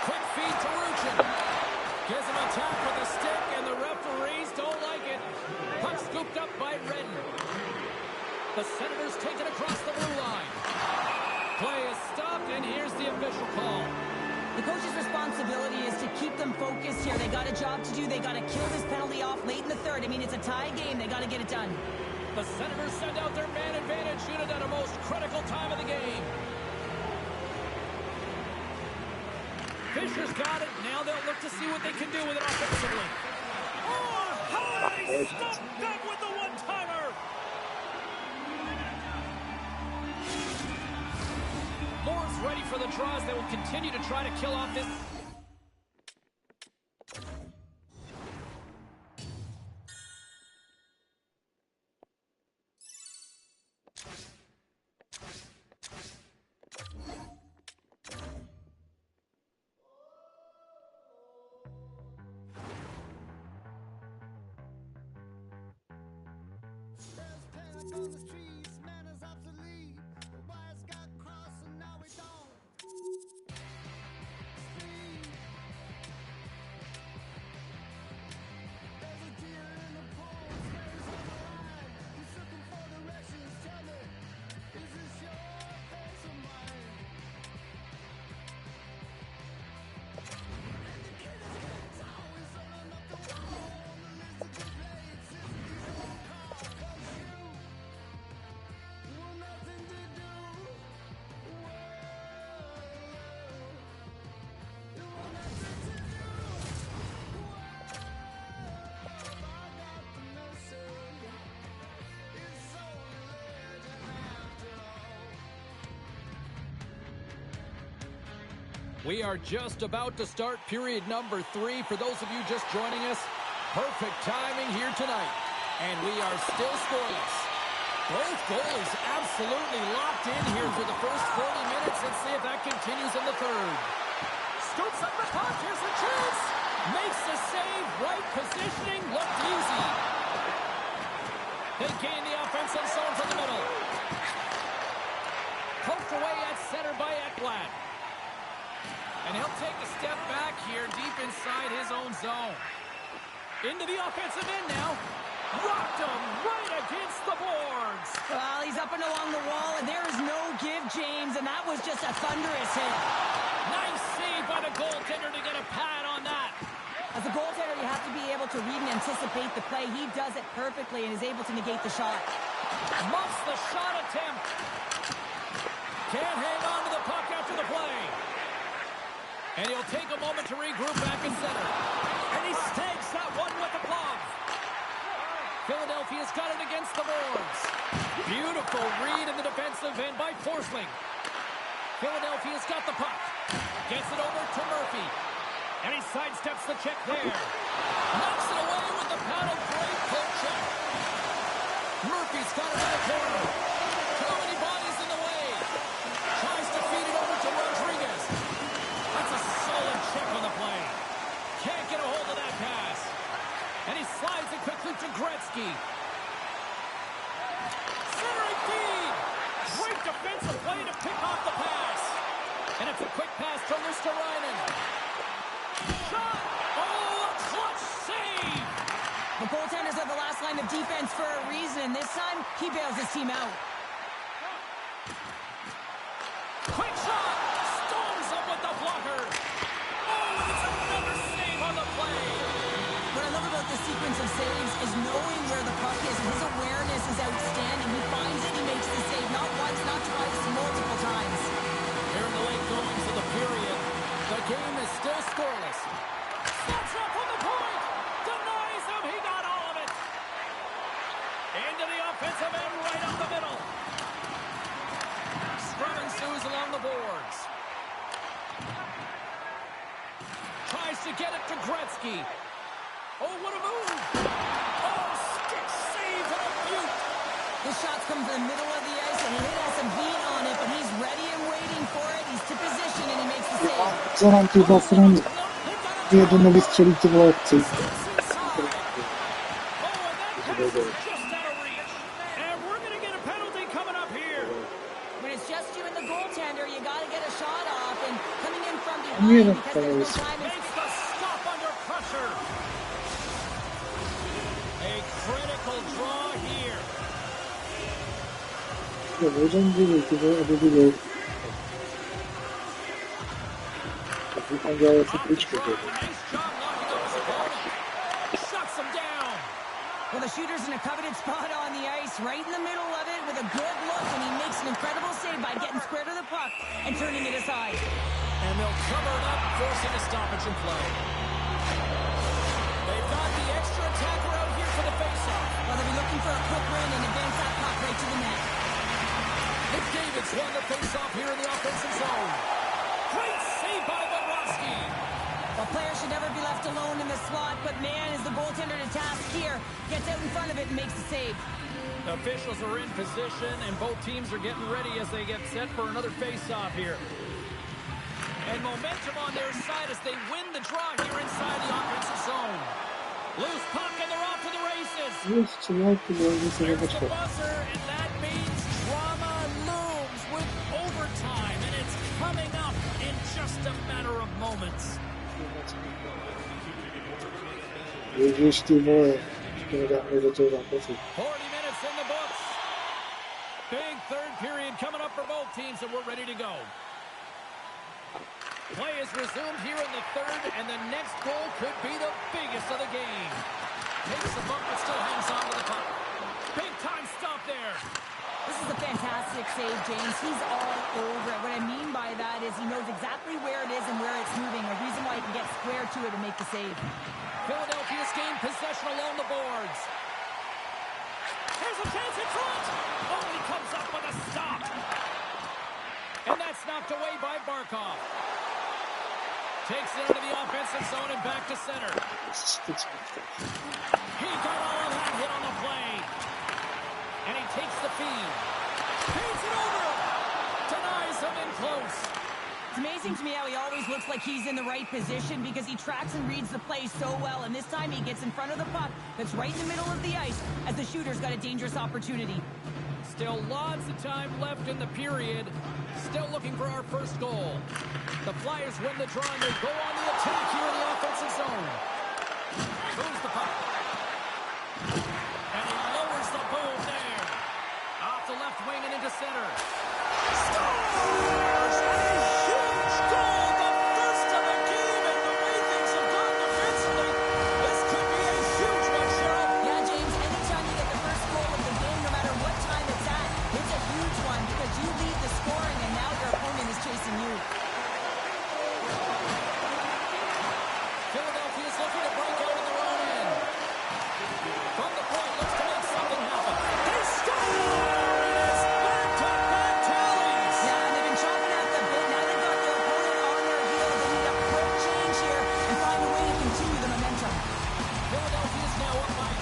Quick feed to Ruchin. Gives him a tap with a stick, and the referees don't like it. Puck scooped up by Redden. The Senators take it across the blue line. Play is stopped, and here's the official call. The coach's responsibility is to keep them focused here. They got a job to do. They got to kill this penalty off late in the third. I mean, it's a tie game. They got to get it done. The Senators send out their man advantage unit at a most critical time of the game. Fisher's got it. Now they'll look to see what they can do with it offensively. Oh, high! Stop that with the one-timer! Moore's ready for the draws. They will continue to try to kill off this. On the streets, man is obsolete. The wires got crossed and now we don't speak. There's a deer in the pole, spares on the line. He's looking for directions. Tell me, is this your face or mine? And the kid is getting tall. He's running up the wall on the list of complaints. He's on call, 'cause you nothing to do. Whoa. You want nothing to do. Whoa. I got the message. It's only legend after all. We are just about to start period number 3. For those of you just joining us, perfect timing here tonight. And we are still scoreless. Both goalies absolutely locked in here for the first 40 minutes. Let's see if that continues in the third. Scoops up the puck. Here's a chance. Makes the save. Right positioning. Looked easy. They gain the offensive zone from the middle. Poked away at center by Ekblad. And he'll take a step back here deep inside his own zone. Into the offensive end now. Rocked him right against the boards. Well, he's up and along the wall, and there is no give, James, and that was just a thunderous hit. Nice save by the goaltender to get a pad on that. As a goaltender, you have to be able to read and anticipate the play. He does it perfectly and is able to negate the shot. Muffs the shot attempt. Can't hang on to the puck after the play. And he'll take a moment to regroup back in center. And he snags that one with the glove. Philadelphia's got it against the boards. Beautiful read in the defensive end by Forsling. Philadelphia's got the puck. Gets it over to Murphy. And he sidesteps the check there. Knocks it away with the paddle. Great poke check. Murphy's got it in the corner. Too many bodies in the way. Tries to feed it over to Rodriguez. That's a solid check on the play. Can't get a hold of that pass. And he slides it quickly to Gretzky. Centering feed. Great defensive play to pick off the pass. And it's a quick pass to Luosterainen. Shot. Oh, a clutch save. The goaltenders are the last line of defense for a reason. This time, he bails his team out. Quick shot. Storms up with the blocker. Oh, and it's another save on the play. What I love about this sequence of saves is knowing where the puck is. His awareness is outstanding. He finds it, he makes the save. Not once, not twice, multiple times. Here in the late goings of the period, the game is still scoreless. Steps up on the point. Denies him. He got all of it. Into the offensive end, right up the middle. Scrum ensues along the boards. Tries to get it to Gretzky. Oh, what a move! Oh, stick save and a beaut! The shots come from the middle of the ice, and he has a beat on it, but he's ready and waiting for it. He's to position, and he makes the save. Zaraz tylko stron jedyny wystrzelić w lekcji. Oh, and that pass is just out of reach. And we're going to get a penalty coming up here. When it's just you and the goaltender, you got to get a shot off, and coming in from Nie behind no, because to there's no jest... time. Makes the stop under pressure. A critical draw here. Urządzili, tylko odbyli... Wyglądało to kliczkę. Nice job knocking off his opponent. Shuts him down. Well, the shooter's in a coveted spot on the ice, right in the middle of it with a good look, and he makes an incredible save by getting square to the puck and turning it aside. And And they'll cover it up, forcing a stoppage in play. They've got the extra attacker out here for the faceoff. Well, they'll be looking for a quick win and advance that puck right to the net. McDavid's won the faceoff here in the offensive zone. Great save by Bobrovsky. Well, players should never be left alone in the slot, but man, is the goaltender to task here. Gets out in front of it and makes the save. Officials are in position, and both teams are getting ready as they get set for another faceoff here. And momentum on their side as they win the draw here inside the offensive zone. Loose puck, and they're off to the races. Już trzymaj tu, bo nic nie There's the wyszło. buzzer, and that means drama looms with overtime, and it's coming up in just a matter of moments. Już Timur, nie zacząłem posłuchać. 40 minutes in the books. Big third period coming up for both teams, and we're ready to go. Play is resumed here in the third, and the next goal could be the biggest of the game. Takes the bump, but still hangs on to the puck. Big time stop there. This is a fantastic save, James. He's all over it. What I mean by that is he knows exactly where it is and where it's moving. A reason why he can get square to it and make the save. Philadelphia's gained possession along the boards. Here's a chance in front. Oh, he comes up with a stop. And that's knocked away by Barkov. Takes it into the offensive zone and back to center. He got all of that hit on the play. And he takes the feed. Paints it over. Denies him in close. It's amazing to me how he always looks like he's in the right position because he tracks and reads the play so well. And this time he gets in front of the puck that's right in the middle of the ice as the shooter's got a dangerous opportunity. Still lots of time left in the period. Still looking for our first goal. The Flyers win the draw and they go on the attack here in the offensive zone. Moves the puck. And he lowers the boom there. Off the left wing and into center. Scores! A huge goal! The first of the game, and the way things have gone defensively, this could be a huge one, Cheryl. Yeah, James, anytime you get the first goal of the game, no matter what time it's at, it's a huge one because you lead the scoring and now your opponent is chasing you. Philadelphia's looking to break out in their own end. From the point, looks to make something happen. They score! It's back-to-back tallies! Yeah, and they've been chopping at the bit. Now they've got their opponent on their heels. They need a quick change here and find a way to continue the momentum. Philadelphia's now up by 2.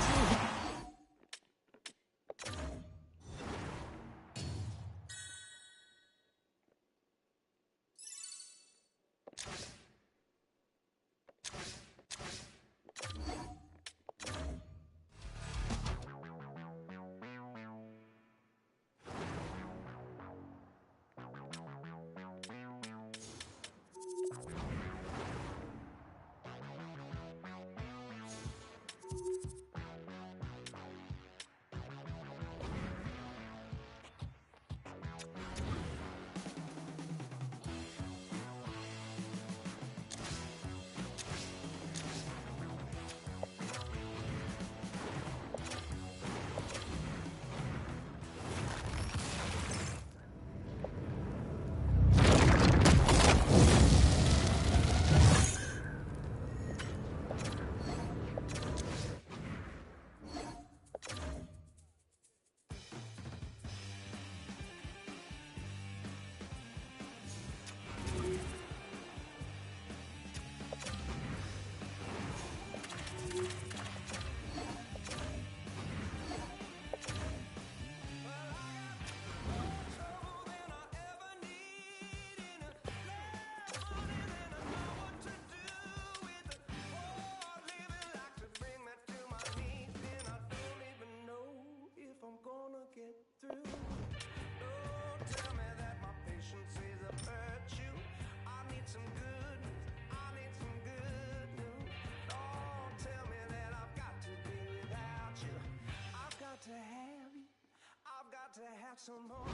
to have some more.